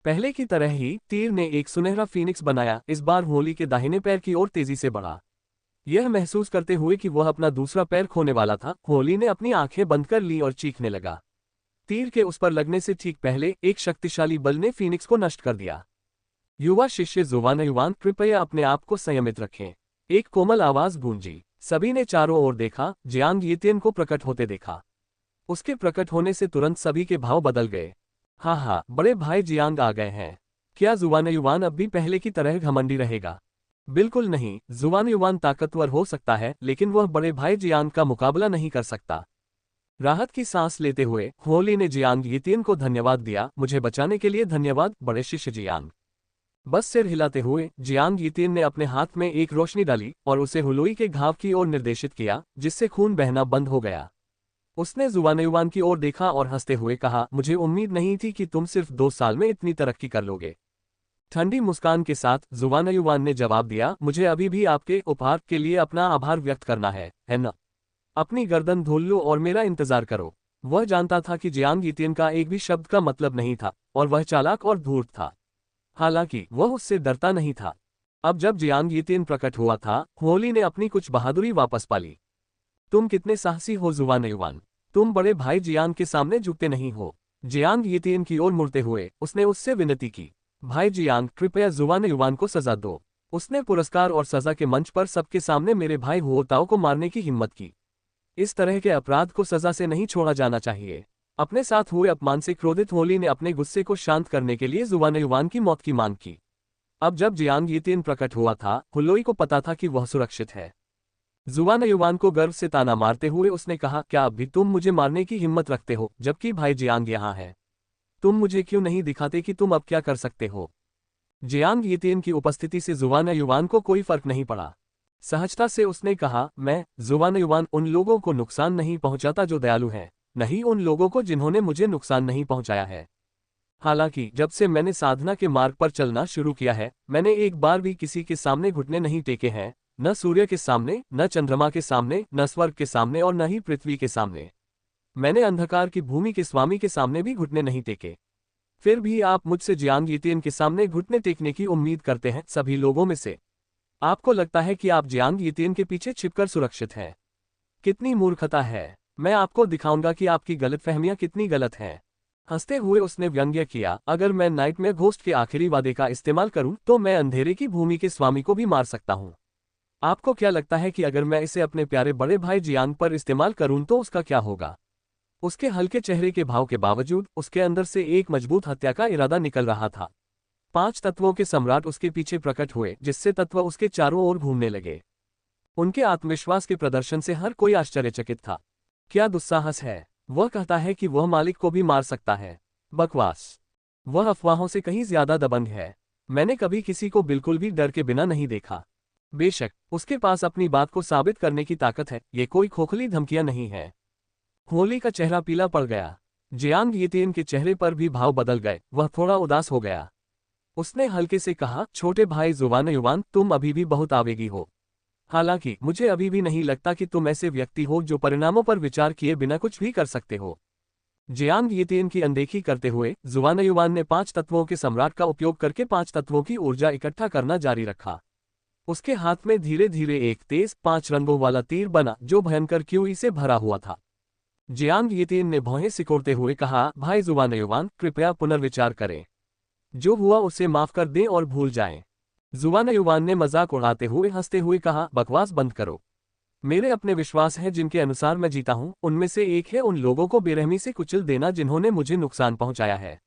पहले की तरह ही तीर ने एक सुनहरा फीनिक्स बनाया, इस बार होली के दाहिने पैर की ओर तेजी से बढ़ा। यह महसूस करते हुए कि वह अपना दूसरा पैर खोने वाला था, होली ने अपनी आंखें बंद कर ली और चीखने लगा। तीर के उस पर लगने से ठीक पहले एक शक्तिशाली बल ने फीनिक्स को नष्ट कर दिया। युवा शिष्य जुवान युवान, कृपया अपने आप को संयमित रखें। एक कोमल आवाज गूंजी। सभी ने चारों ओर देखा, जियांग यितियन को प्रकट होते देखा। उसके प्रकट होने से तुरंत सभी के भाव बदल गए। हाँ, बड़े भाई जियांग आ गए हैं। क्या जुवान युवान अब भी पहले की तरह घमंडी रहेगा? बिल्कुल नहीं, जुवान युवान ताकतवर हो सकता है, लेकिन वह बड़े भाई जियांग का मुकाबला नहीं कर सकता। राहत की सांस लेते हुए होली ने जियांग यितियन को धन्यवाद दिया। मुझे बचाने के लिए धन्यवाद, बड़े शिष्य जियांग। बस सिर हिलाते हुए जियांग यितियन ने अपने हाथ में एक रोशनी डाली और उसे हुलुई के घाव की ओर निर्देशित किया, जिससे खून बहना बंद हो गया। उसने जुवान युवान की ओर देखा और हंसते हुए कहा, मुझे उम्मीद नहीं थी कि तुम सिर्फ 2 साल में इतनी तरक्की कर लोगे। ठंडी मुस्कान के साथ जुवान युवान ने जवाब दिया, मुझे अभी भी आपके उपहार के लिए अपना आभार व्यक्त करना है ना? अपनी गर्दन धोल लो और मेरा इंतजार करो। वह जानता था कि जियांग यितियन का एक भी शब्द का मतलब नहीं था, और वह चालाक और धूर्त था। हालांकि वह उससे डरता नहीं था। अब जब जियांग यितियन प्रकट हुआ था, होली ने अपनी कुछ बहादुरी वापस पाली। तुम कितने साहसी हो जुवान युवान, तुम बड़े भाई जियांग के सामने झुकते नहीं हो। जियांग यितियन की ओर मुड़ते हुए उसने उससे विनती की, भाई जियांग, कृपया जुवान युवान को सजा दो। उसने पुरस्कार और सजा के मंच पर सबके सामने मेरे भाई हुओताओ को मारने की हिम्मत की। इस तरह के अपराध को सजा से नहीं छोड़ा जाना चाहिए। अपने साथ हुए अपमान से क्रोधित होली ने अपने गुस्से को शांत करने के लिए जुवान युवान की मौत की मांग की। अब जब जियांग यितियन प्रकट हुआ था, हुलोई को पता था कि वह सुरक्षित है। जुवान युवान को गर्व से ताना मारते हुए उसने कहा, क्या अब भी तुम मुझे मारने की हिम्मत रखते हो, जबकि भाई जियांग यहाँ है? तुम मुझे क्यों नहीं दिखाते कि तुम अब क्या कर सकते हो? जियांग यितियन की उपस्थिति से जुवान युवान को कोई फर्क नहीं पड़ा। सहजता से उसने कहा, मैं जुवान युवान उन लोगों को नुकसान नहीं पहुंचाता जो दयालु हैं, नहीं उन लोगों को जिन्होंने मुझे नुकसान नहीं पहुंचाया है। हालांकि जब से मैंने साधना के मार्ग पर चलना शुरू किया है, मैंने एक बार भी किसी के सामने घुटने नहीं टेके हैं, न सूर्य के सामने, न चंद्रमा के सामने, न स्वर्ग के सामने और न ही पृथ्वी के सामने। मैंने अंधकार की भूमि के स्वामी के सामने भी घुटने नहीं टेके। फिर भी आप मुझसे जियांग यितियन के सामने घुटने टेकने की उम्मीद करते हैं। सभी लोगों में से आपको लगता है कि आप जियांग यितियन के पीछे छिपकर सुरक्षित हैं। कितनी मूर्खता है। मैं आपको दिखाऊंगा कि आपकी गलतफहमियां कितनी गलत हैं। हंसते हुए उसने व्यंग्य किया, अगर मैं नाइटमेयर घोस्ट के आखिरी वादे का इस्तेमाल करूं तो मैं अंधेरे की भूमि के स्वामी को भी मार सकता हूं। आपको क्या लगता है कि अगर मैं इसे अपने प्यारे बड़े भाई जियांग पर इस्तेमाल करूं तो उसका क्या होगा? उसके हल्के चेहरे के भाव के बावजूद उसके अंदर से एक मजबूत हत्या का इरादा निकल रहा था। 5 तत्वों के सम्राट उसके पीछे प्रकट हुए, जिससे तत्व उसके चारों ओर घूमने लगे। उनके आत्मविश्वास के प्रदर्शन से हर कोई आश्चर्यचकित था। क्या दुस्साहस है। वह कहता है कि वह मालिक को भी मार सकता है। बकवास। वह अफवाहों से कहीं ज्यादा दबंग है। मैंने कभी किसी को बिल्कुल भी डर के बिना नहीं देखा। बेशक उसके पास अपनी बात को साबित करने की ताकत है, ये कोई खोखली धमकियां नहीं है। होली का चेहरा पीला पड़ गया। जियांग यितियन के चेहरे पर भी भाव बदल गए, वह थोड़ा उदास हो गया। उसने हल्के से कहा, छोटे भाई जुवान युवान, तुम अभी भी बहुत आवेगी हो। हालांकि मुझे अभी भी नहीं लगता कि तुम ऐसे व्यक्ति हो जो परिणामों पर विचार किए बिना कुछ भी कर सकते हो। जियांग यितियन की अनदेखी करते हुए जुवान युवान ने 5 तत्वों के सम्राट का उपयोग करके 5 तत्वों की ऊर्जा इकट्ठा करना जारी रखा। उसके हाथ में धीरे धीरे एक तेज 5 रंगों वाला तीर बना, जो भयंकर क्यूई से भरा हुआ था। जियांग यितियन ने भौहें सिकोड़ते हुए कहा, भाई जुवान युवान, कृपया पुनर्विचार करें। जो हुआ उसे माफ कर दें और भूल जाएं। जुवान युवान ने मजाक उड़ाते हुए हंसते हुए कहा, बकवास बंद करो। मेरे अपने विश्वास हैं जिनके अनुसार मैं जीता हूं, उनमें से एक है उन लोगों को बेरहमी से कुचल देना जिन्होंने मुझे नुकसान पहुंचाया है।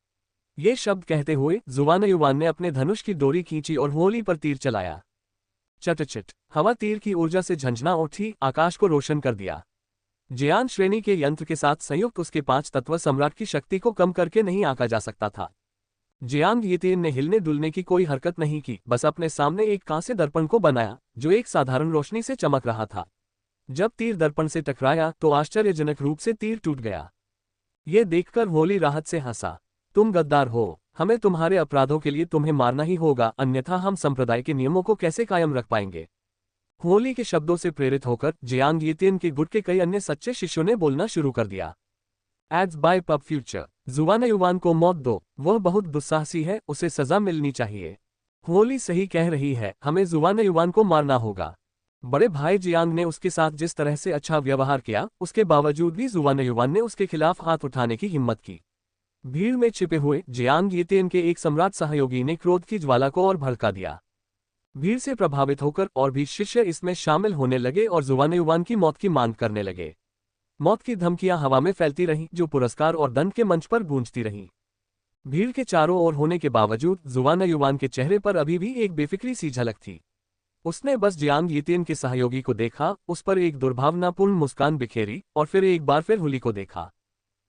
ये शब्द कहते हुए जुवान युवान ने अपने धनुष की डोरी खींची और होली पर तीर चलाया। चटचट हवा तीर की ऊर्जा से झंझना उठी, आकाश को रोशन कर दिया। जियान श्रेणी के यंत्र के साथ संयुक्त उसके 5 तत्व सम्राट की शक्ति को कम करके नहीं आंका जा सकता था। जियांग यीतिन ने हिलने डुलने की कोई हरकत नहीं की, बस अपने सामने एक कांस्य दर्पण को बनाया जो एक साधारण रोशनी से चमक रहा था। जब तीर दर्पण से टकराया तो आश्चर्यजनक रूप से तीर टूट गया। ये देखकर होली राहत से हंसा। तुम गद्दार हो, हमें तुम्हारे अपराधों के लिए तुम्हें मारना ही होगा, अन्यथा हम संप्रदाय के नियमों को कैसे कायम रख पाएंगे। होली के शब्दों से प्रेरित होकर जियांग यीतिन के गुट के कई अन्य सच्चे शिष्यों ने बोलना शुरू कर दिया। एड्स बाय पब फ्यूचर, जुवान युवान को मौत दो, वह बहुत दुस्साहसी है, उसे सजा मिलनी चाहिए। होली सही कह रही है, हमें जुवान युवान को मारना होगा। बड़े भाई जियांग ने उसके साथ जिस तरह से अच्छा व्यवहार किया, उसके बावजूद भी जुवान युवान ने उसके खिलाफ हाथ उठाने की हिम्मत की। भीड़ में छिपे हुए जियांग यीतिन के एक सम्राट सहयोगी ने क्रोध की ज्वाला को और भड़का दिया। भीड़ से प्रभावित होकर और भी शिष्य इसमें शामिल होने लगे और जुवान युवान की मौत की मांग करने लगे। मौत की धमकियां हवा में फैलती रहीं, जो पुरस्कार और दंड के मंच पर गूंजती रहीं। भीड़ के चारों ओर होने के बावजूद जुवान युवान के चेहरे पर अभी भी एक बेफिक्री सी झलक थी। उसने बस जियांग यीतिन के सहयोगी को देखा, उस पर एक दुर्भावनापूर्ण मुस्कान बिखेरी और फिर एक बार फिर होली को देखा।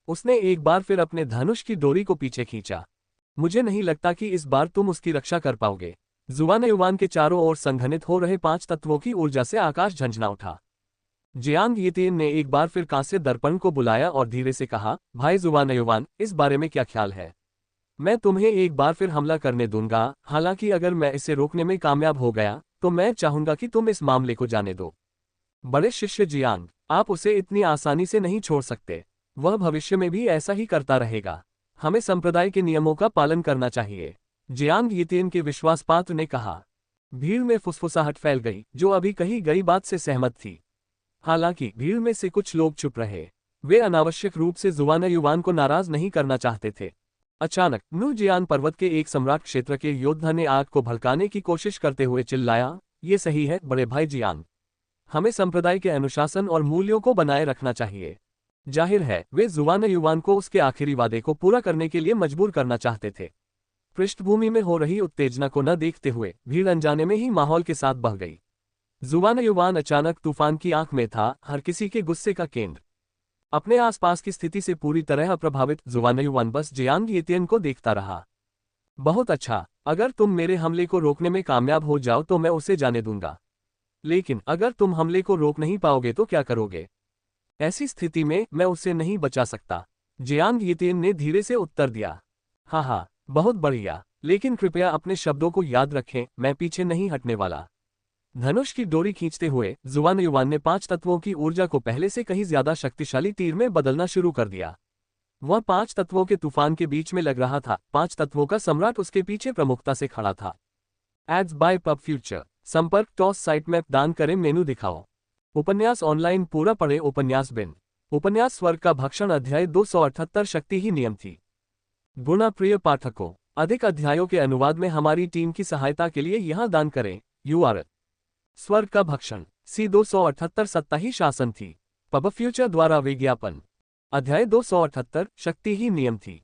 उसने एक बार फिर अपने धनुष की डोरी को पीछे खींचा। मुझे नहीं लगता कि इस बार तुम उसकी रक्षा कर पाओगे। जुवान युवान के चारों ओर संघनित हो रहे 5 तत्वों की ऊर्जा से आकाश झंझना उठा। जियांग यीतिन ने एक बार फिर कांस्य दर्पण को बुलाया और धीरे से कहा, भाई जुवान युवान, इस बारे में क्या ख्याल है? मैं तुम्हें एक बार फिर हमला करने दूंगा, हालांकि अगर मैं इसे रोकने में कामयाब हो गया तो मैं चाहूंगा कि तुम इस मामले को जाने दो। बड़े शिष्य जियांग, आप उसे इतनी आसानी से नहीं छोड़ सकते। वह भविष्य में भी ऐसा ही करता रहेगा। हमें संप्रदाय के नियमों का पालन करना चाहिए, जियांग यीतिन के विश्वासपात्र ने कहा। भीड़ में फुसफुसाहट फैल गई, जो अभी कही गई बात से सहमत थी। हालांकि भीड़ में से कुछ लोग चुप रहे। वे अनावश्यक रूप से जुवान युवान को नाराज नहीं करना चाहते थे। अचानक नूजियान पर्वत के एक सम्राट क्षेत्र के योद्धा ने आग को भड़काने की कोशिश करते हुए चिल्लाया, ये सही है बड़े भाई जियांग, हमें संप्रदाय के अनुशासन और मूल्यों को बनाए रखना चाहिए। जाहिर है वे जुवान युवान को उसके आखिरी वादे को पूरा करने के लिए मजबूर करना चाहते थे। पृष्ठभूमि में हो रही उत्तेजना को न देखते हुए भीड़ अनजाने में ही माहौल के साथ बह गई। जुवान युवान अचानक तूफान की आंख में था, हर किसी के गुस्से का केंद्र। अपने आसपास की स्थिति से पूरी तरह अप्रभावित जुवान युवान बस जियांग यीतिन को देखता रहा। बहुत अच्छा, अगर तुम मेरे हमले को रोकने में कामयाब हो जाओ तो मैं उसे जाने दूंगा, लेकिन अगर तुम हमले को रोक नहीं पाओगे तो क्या करोगे? ऐसी स्थिति में मैं उसे नहीं बचा सकता, जियांग यीतिन ने धीरे से उत्तर दिया। हाँ, बहुत बढ़िया, लेकिन कृपया अपने शब्दों को याद रखें, मैं पीछे नहीं हटने वाला। धनुष की डोरी खींचते हुए जुवान युवान ने 5 तत्वों की ऊर्जा को पहले से कहीं ज्यादा शक्तिशाली तीर में बदलना शुरू कर दिया। वह 5 तत्वों के तूफान के बीच में लग रहा था। 5 तत्वों का सम्राट उसके पीछे प्रमुखता से खड़ा था। एड्स बाय पब फ्यूचर, संपर्क टॉस साइट मैप दान करें मेनू दिखाओ। उपन्यास ऑनलाइन पूरा पढ़े। उपन्यास बिन उपन्यास स्वर्ग का भक्षण अध्याय 278 शक्ति ही नियम थी। गुणा प्रिय पाठकों, अधिक अध्यायों के अनुवाद में हमारी टीम की सहायता के लिए यहां दान करें। URL स्वर्ग का भक्षण C 278 सत्ता ही शासन थी। पब फ्यूचर द्वारा विज्ञापन। अध्याय 278 शक्ति ही नियम थी।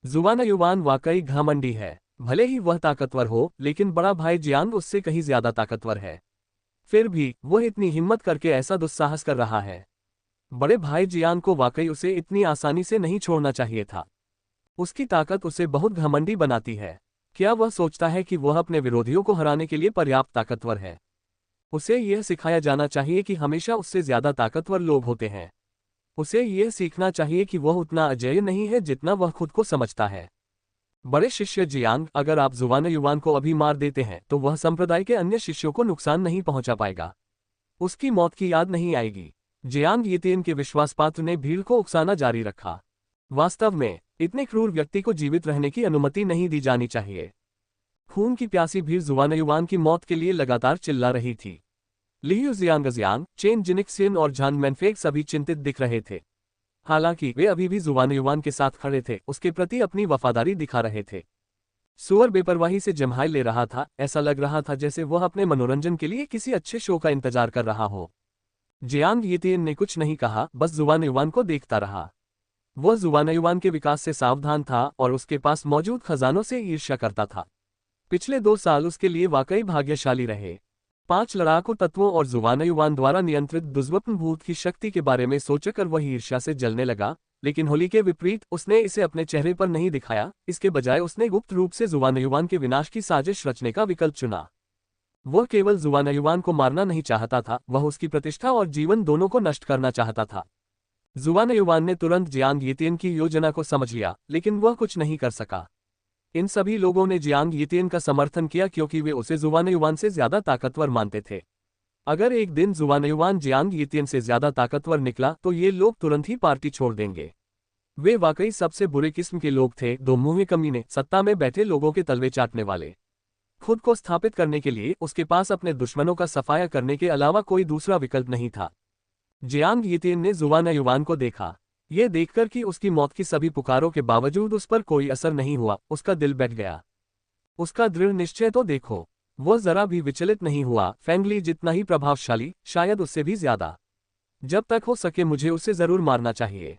जुवान युवान वाकई घमंडी है। भले ही वह ताकतवर हो, लेकिन बड़ा भाई जियांग उससे कहीं ज्यादा ताकतवर है। फिर भी वह इतनी हिम्मत करके ऐसा दुस्साहस कर रहा है। बड़े भाई जियांग को वाकई उसे इतनी आसानी से नहीं छोड़ना चाहिए था। उसकी ताकत उसे बहुत घमंडी बनाती है। क्या वह सोचता है कि वह अपने विरोधियों को हराने के लिए पर्याप्त ताकतवर है? उसे यह सिखाया जाना चाहिए कि हमेशा उससे ज्यादा ताकतवर लोग होते हैं। उसे यह सीखना चाहिए कि वह उतना अजेय नहीं है जितना वह खुद को समझता है। बड़े शिष्य जियांग, अगर आप जुवान युवान को अभी मार देते हैं तो वह संप्रदाय के अन्य शिष्यों को नुकसान नहीं पहुंचा पाएगा। उसकी मौत की याद नहीं आएगी। जियांग यीतिन के विश्वासपात्र ने भीड़ को उकसाना जारी रखा। वास्तव में इतने क्रूर व्यक्ति को जीवित रहने की अनुमति नहीं दी जानी चाहिए। खून की प्यासी भीड़ जुवान युवान की मौत के लिए लगातार चिल्ला रही थी। लियू जियांग, चेन जिनिक्सियन और झान मैनफेक सभी चिंतित दिख रहे थे। हालांकि वे अभी भी जुवान युवान के साथ खड़े थे, उसके प्रति अपनी वफादारी दिखा रहे थे। सुअर बेपरवाही से जम्हाई ले रहा था। ऐसा लग रहा था जैसे वह अपने मनोरंजन के लिए किसी अच्छे शो का इंतजार कर रहा हो। जियांग यीतिन ने कुछ नहीं कहा, बस जुवान युवान को देखता रहा। वह जुवान युवान के विकास से सावधान था और उसके पास मौजूद खजानों से ईर्ष्या करता था। पिछले 2 साल उसके लिए वाकई भाग्यशाली रहे। 5 लड़ाकू तत्वों और जुवान युवान द्वारा नियंत्रित दुर्स्वप्न भूत की शक्ति के बारे में सोचकर वह ईर्ष्या से जलने लगा। लेकिन होली के विपरीत उसने इसे अपने चेहरे पर नहीं दिखाया, इसके बजाय उसने गुप्त रूप से जुवानयुवान के विनाश की साजिश रचने का विकल्प चुना। वह केवल जुवानयुवान को मारना नहीं चाहता था, वह उसकी प्रतिष्ठा और जीवन दोनों को नष्ट करना चाहता था। जुवानयुवान ने तुरंत जियांग यितियन की योजना को समझ लिया, लेकिन वह कुछ नहीं कर सका। इन सभी लोगों ने जियांग यितियन का समर्थन किया क्योंकि वे उसे जुवानयुवान से ज्यादा ताकतवर मानते थे। अगर एक दिन जुवानयुवान जियांग यितियन से ज्यादा ताकतवर निकला तो ये लोग तुरंत ही पार्टी छोड़ देंगे। वे वाकई सबसे बुरे किस्म के लोग थे, दो मुंहे कमीने, सत्ता में बैठे लोगों के तलवे चाटने वाले। खुद को स्थापित करने के लिए उसके पास अपने दुश्मनों का सफाया करने के अलावा कोई दूसरा विकल्प नहीं था। जियांग यितियन ने जुवानयुवान को देखा। ये देखकर कि उसकी मौत की सभी पुकारों के बावजूद उस पर कोई असर नहीं हुआ, उसका दिल बैठ गया। उसका दृढ़ निश्चय तो देखो, वो जरा भी विचलित नहीं हुआ। फेंगली जितना ही प्रभावशाली, शायद उससे भी ज्यादा। जब तक हो सके मुझे उसे जरूर मारना चाहिए।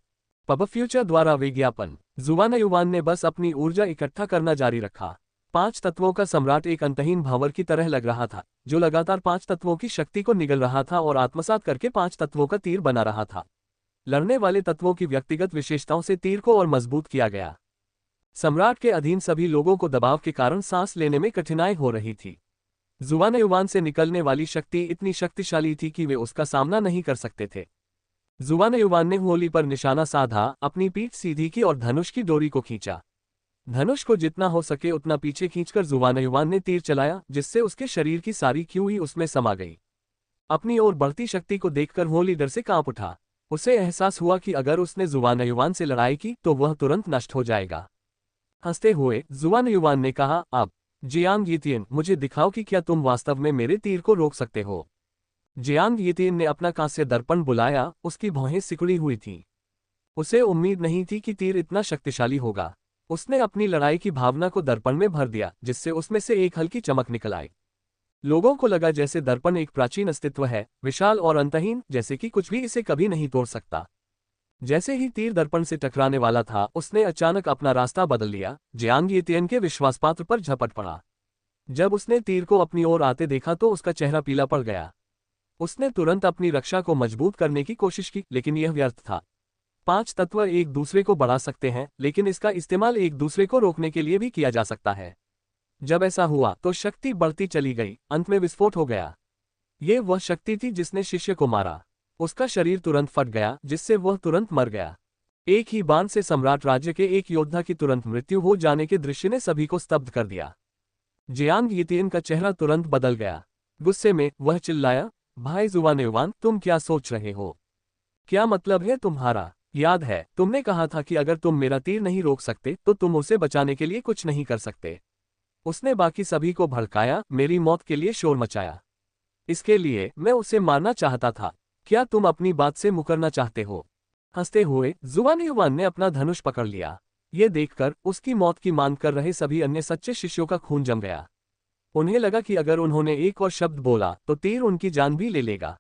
पब फ्यूचर द्वारा विज्ञापन। जुवानयुवान ने बस अपनी ऊर्जा इकट्ठा करना जारी रखा। 5 तत्वों का सम्राट एक अंतहीन भावर की तरह लग रहा था, जो लगातार 5 तत्वों की शक्ति को निगल रहा था और आत्मसात करके 5 तत्वों का तीर बना रहा था। लड़ने वाले तत्वों की व्यक्तिगत विशेषताओं से तीर को और मजबूत किया गया। सम्राट के अधीन सभी लोगों को दबाव के कारण सांस लेने में कठिनाई हो रही थी। जुवानयुवान से निकलने वाली शक्ति इतनी शक्तिशाली थी कि वे उसका सामना नहीं कर सकते थे। जुवानयुवान ने होली पर निशाना साधा, अपनी पीठ सीधी की और धनुष की डोरी को खींचा। धनुष को जितना हो सके उतना पीछे खींचकर जुवानयुवान ने तीर चलाया, जिससे उसके शरीर की सारी क्यू ही उसमें समा गई। अपनी ओर बढ़ती शक्ति को देखकर होली डर से कांप उठा। उसे एहसास हुआ कि अगर उसने जुवानयुवान से लड़ाई की तो वह तुरंत नष्ट हो जाएगा। हंसते हुए जुवानयुवान ने कहा, अब जियांग यितियन, मुझे दिखाओ कि क्या तुम वास्तव में मेरे तीर को रोक सकते हो। जियांग यितियन ने अपना कांस्य दर्पण बुलाया, उसकी भौहें सिकुड़ी हुई थीं। उसे उम्मीद नहीं थी कि तीर इतना शक्तिशाली होगा। उसने अपनी लड़ाई की भावना को दर्पण में भर दिया, जिससे उसमें से एक हल्की चमक निकल आई। लोगों को लगा जैसे दर्पण एक प्राचीन अस्तित्व है, विशाल और अंतहीन, जैसे कि कुछ भी इसे कभी नहीं तोड़ सकता। जैसे ही तीर दर्पण से टकराने वाला था, उसने अचानक अपना रास्ता बदल लिया, जियांग यितियन के विश्वासपात्र पर झपट पड़ा। जब उसने तीर को अपनी ओर आते देखा तो उसका चेहरा पीला पड़ गया। उसने तुरंत अपनी रक्षा को मजबूत करने की कोशिश की, लेकिन यह व्यर्थ था। 5 तत्व एक दूसरे को बढ़ा सकते हैं, लेकिन इसका इस्तेमाल एक दूसरे को रोकने के लिए भी किया जा सकता है। जब ऐसा हुआ तो शक्ति बढ़ती चली गई, अंत में विस्फोट हो गया। ये वह शक्ति थी जिसने शिष्य को मारा। उसका शरीर तुरंत फट गया, जिससे वह तुरंत मर गया। एक ही बाण से सम्राट राज्य के एक योद्धा की तुरंत मृत्यु हो जाने के दृश्य ने सभी को स्तब्ध कर दिया। जियांग यितियन का चेहरा तुरंत बदल गया। गुस्से में वह चिल्लाया, भाई जुवानयुवान, तुम क्या सोच रहे हो? क्या मतलब है तुम्हारा? याद है, तुमने कहा था कि अगर तुम मेरा तीर नहीं रोक सकते तो तुम उसे बचाने के लिए कुछ नहीं कर सकते। उसने बाकी सभी को भड़काया, मेरी मौत के लिए शोर मचाया। इसके लिए मैं उसे मारना चाहता था। क्या तुम अपनी बात से मुकरना चाहते हो? हंसते हुए जुवानयुवान ने अपना धनुष पकड़ लिया। ये देखकर उसकी मौत की मांग कर रहे सभी अन्य सच्चे शिष्यों का खून जम गया। उन्हें लगा कि अगर उन्होंने एक और शब्द बोला तो तीर उनकी जान भी ले लेगा।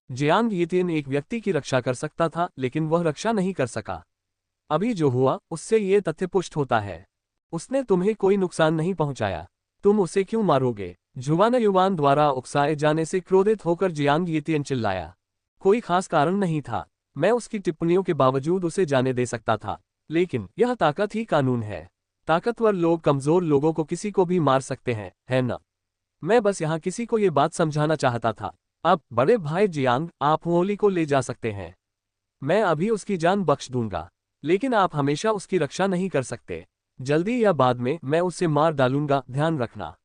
जियांग यितियन एक व्यक्ति की रक्षा कर सकता था, लेकिन वह रक्षा नहीं कर सका। अभी जो हुआ उससे ये तथ्य पुष्ट होता है। उसने तुम्हें कोई नुकसान नहीं पहुंचाया, तुम उसे क्यों मारोगे? जुवानयुवान द्वारा उकसाए जाने से क्रोधित होकर जियांग यितियन चिल्लाया। कोई खास कारण नहीं था, मैं उसकी टिप्पणियों के बावजूद उसे जाने दे सकता था, लेकिन यह ताकत ही कानून है। ताकतवर लोग कमजोर लोगों को किसी को भी मार सकते हैं, है न? मैं बस यहाँ किसी को ये बात समझाना चाहता था। अब बड़े भाई जियांग, आप होली को ले जा सकते हैं। मैं अभी उसकी जान बख्श दूंगा, लेकिन आप हमेशा उसकी रक्षा नहीं कर सकते। जल्दी या बाद में मैं उसे मार डालूंगा, ध्यान रखना।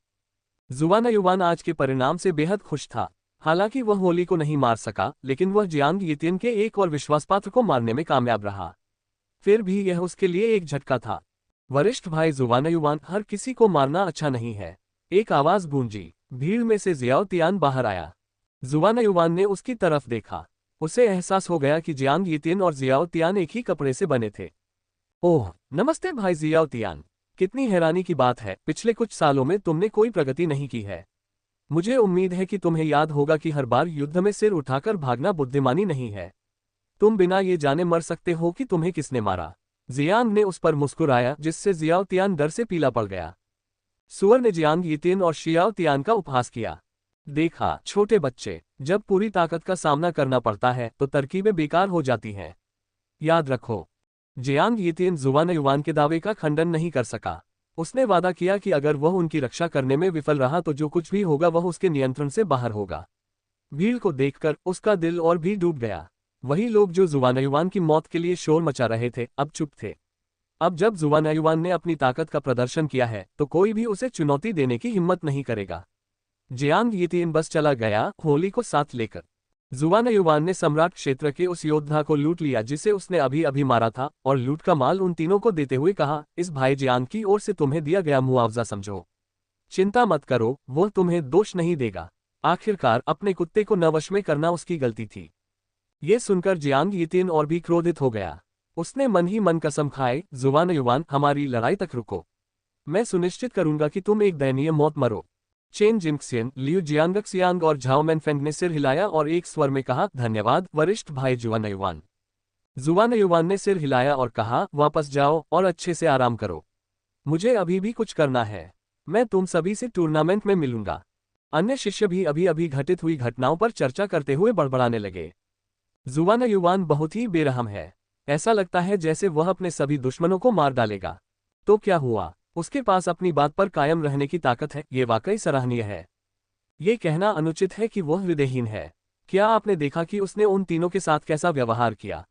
जुवानयुवान आज के परिणाम से बेहद खुश था। हालांकि वह होली को नहीं मार सका, लेकिन वह जियांग यितियन के एक और विश्वासपात्र को मारने में कामयाब रहा। फिर भी यह उसके लिए एक झटका था। वरिष्ठ भाई जुवानयुवान, हर किसी को मारना अच्छा नहीं है। एक आवाज गूंजी। भीड़ में से जियाओ तियान बाहर आया। जुवानयुवान ने उसकी तरफ देखा। उसे एहसास हो गया कि जियांग यितियन और जियाओ तियान एक ही कपड़े से बने थे। ओह, नमस्ते भाई जियाओ तियान। कितनी हैरानी की बात है, पिछले कुछ सालों में तुमने कोई प्रगति नहीं की है। मुझे उम्मीद है कि तुम्हें याद होगा कि हर बार युद्ध में सिर उठाकर भागना बुद्धिमानी नहीं है। तुम बिना ये जाने मर सकते हो कि तुम्हें किसने मारा। जियांग ने उस पर मुस्कुराया, जिससे जियाओ तियान डर से पीला पड़ गया। सुअर ने जियांग यितियन और शियाओ तियान का उपहास किया। देखा छोटे बच्चे, जब पूरी ताकत का सामना करना पड़ता है तो तरकीबें बेकार हो जाती हैं। याद रखो, जियांग यीतिन जुवान युवान के दावे का खंडन नहीं कर सका। उसने वादा किया कि अगर वह उनकी रक्षा करने में विफल रहा तो जो कुछ भी होगा वह उसके नियंत्रण से बाहर होगा। भीड़ को देखकर उसका दिल और भी डूब गया। वही लोग जो जुवानयुवान की मौत के लिए शोर मचा रहे थे अब चुप थे। अब जब जुवानयुवान ने अपनी ताकत का प्रदर्शन किया है तो कोई भी उसे चुनौती देने की हिम्मत नहीं करेगा। जियांग यीतिन बस चला गया होली को साथ लेकर। जुवानयुवान ने सम्राट क्षेत्र के उस योद्धा को लूट लिया जिसे उसने अभी अभी मारा था और लूट का माल उन तीनों को देते हुए कहा, इस भाई जियांग की ओर से तुम्हें दिया गया मुआवजा समझो। चिंता मत करो, वह तुम्हें दोष नहीं देगा। आखिरकार अपने कुत्ते को न वश में करना उसकी गलती थी। ये सुनकर जियांग यीतिन और भी क्रोधित हो गया। उसने मन ही मन कसम खाए, जुवानयुवान हमारी लड़ाई तक रुको। मैं सुनिश्चित करूंगा कि तुम एक दयनीय मौत मरो। चेन जिंगक्सियन, लियू जियांगक्सियांग और झाओ मैनफेंग ने सिर हिलाया और एक स्वर में कहा, धन्यवाद वरिष्ठ भाई जुवानयुवान। जुवानयुवान ने सिर हिलाया और कहा, वापस जाओ और अच्छे से आराम करो। मुझे अभी भी कुछ करना है। मैं तुम सभी से टूर्नामेंट में मिलूंगा। अन्य शिष्य भी अभी अभी घटित हुई घटनाओं पर चर्चा करते हुए बड़बड़ाने लगे। जुवानयुवान बहुत ही बेरहम है। ऐसा लगता है जैसे वह अपने सभी दुश्मनों को मार डालेगा। तो क्या हुआ? उसके पास अपनी बात पर कायम रहने की ताकत है, ये वाकई सराहनीय है। ये कहना अनुचित है कि वह हृदयहीन है। क्या आपने देखा कि उसने उन तीनों के साथ कैसा व्यवहार किया?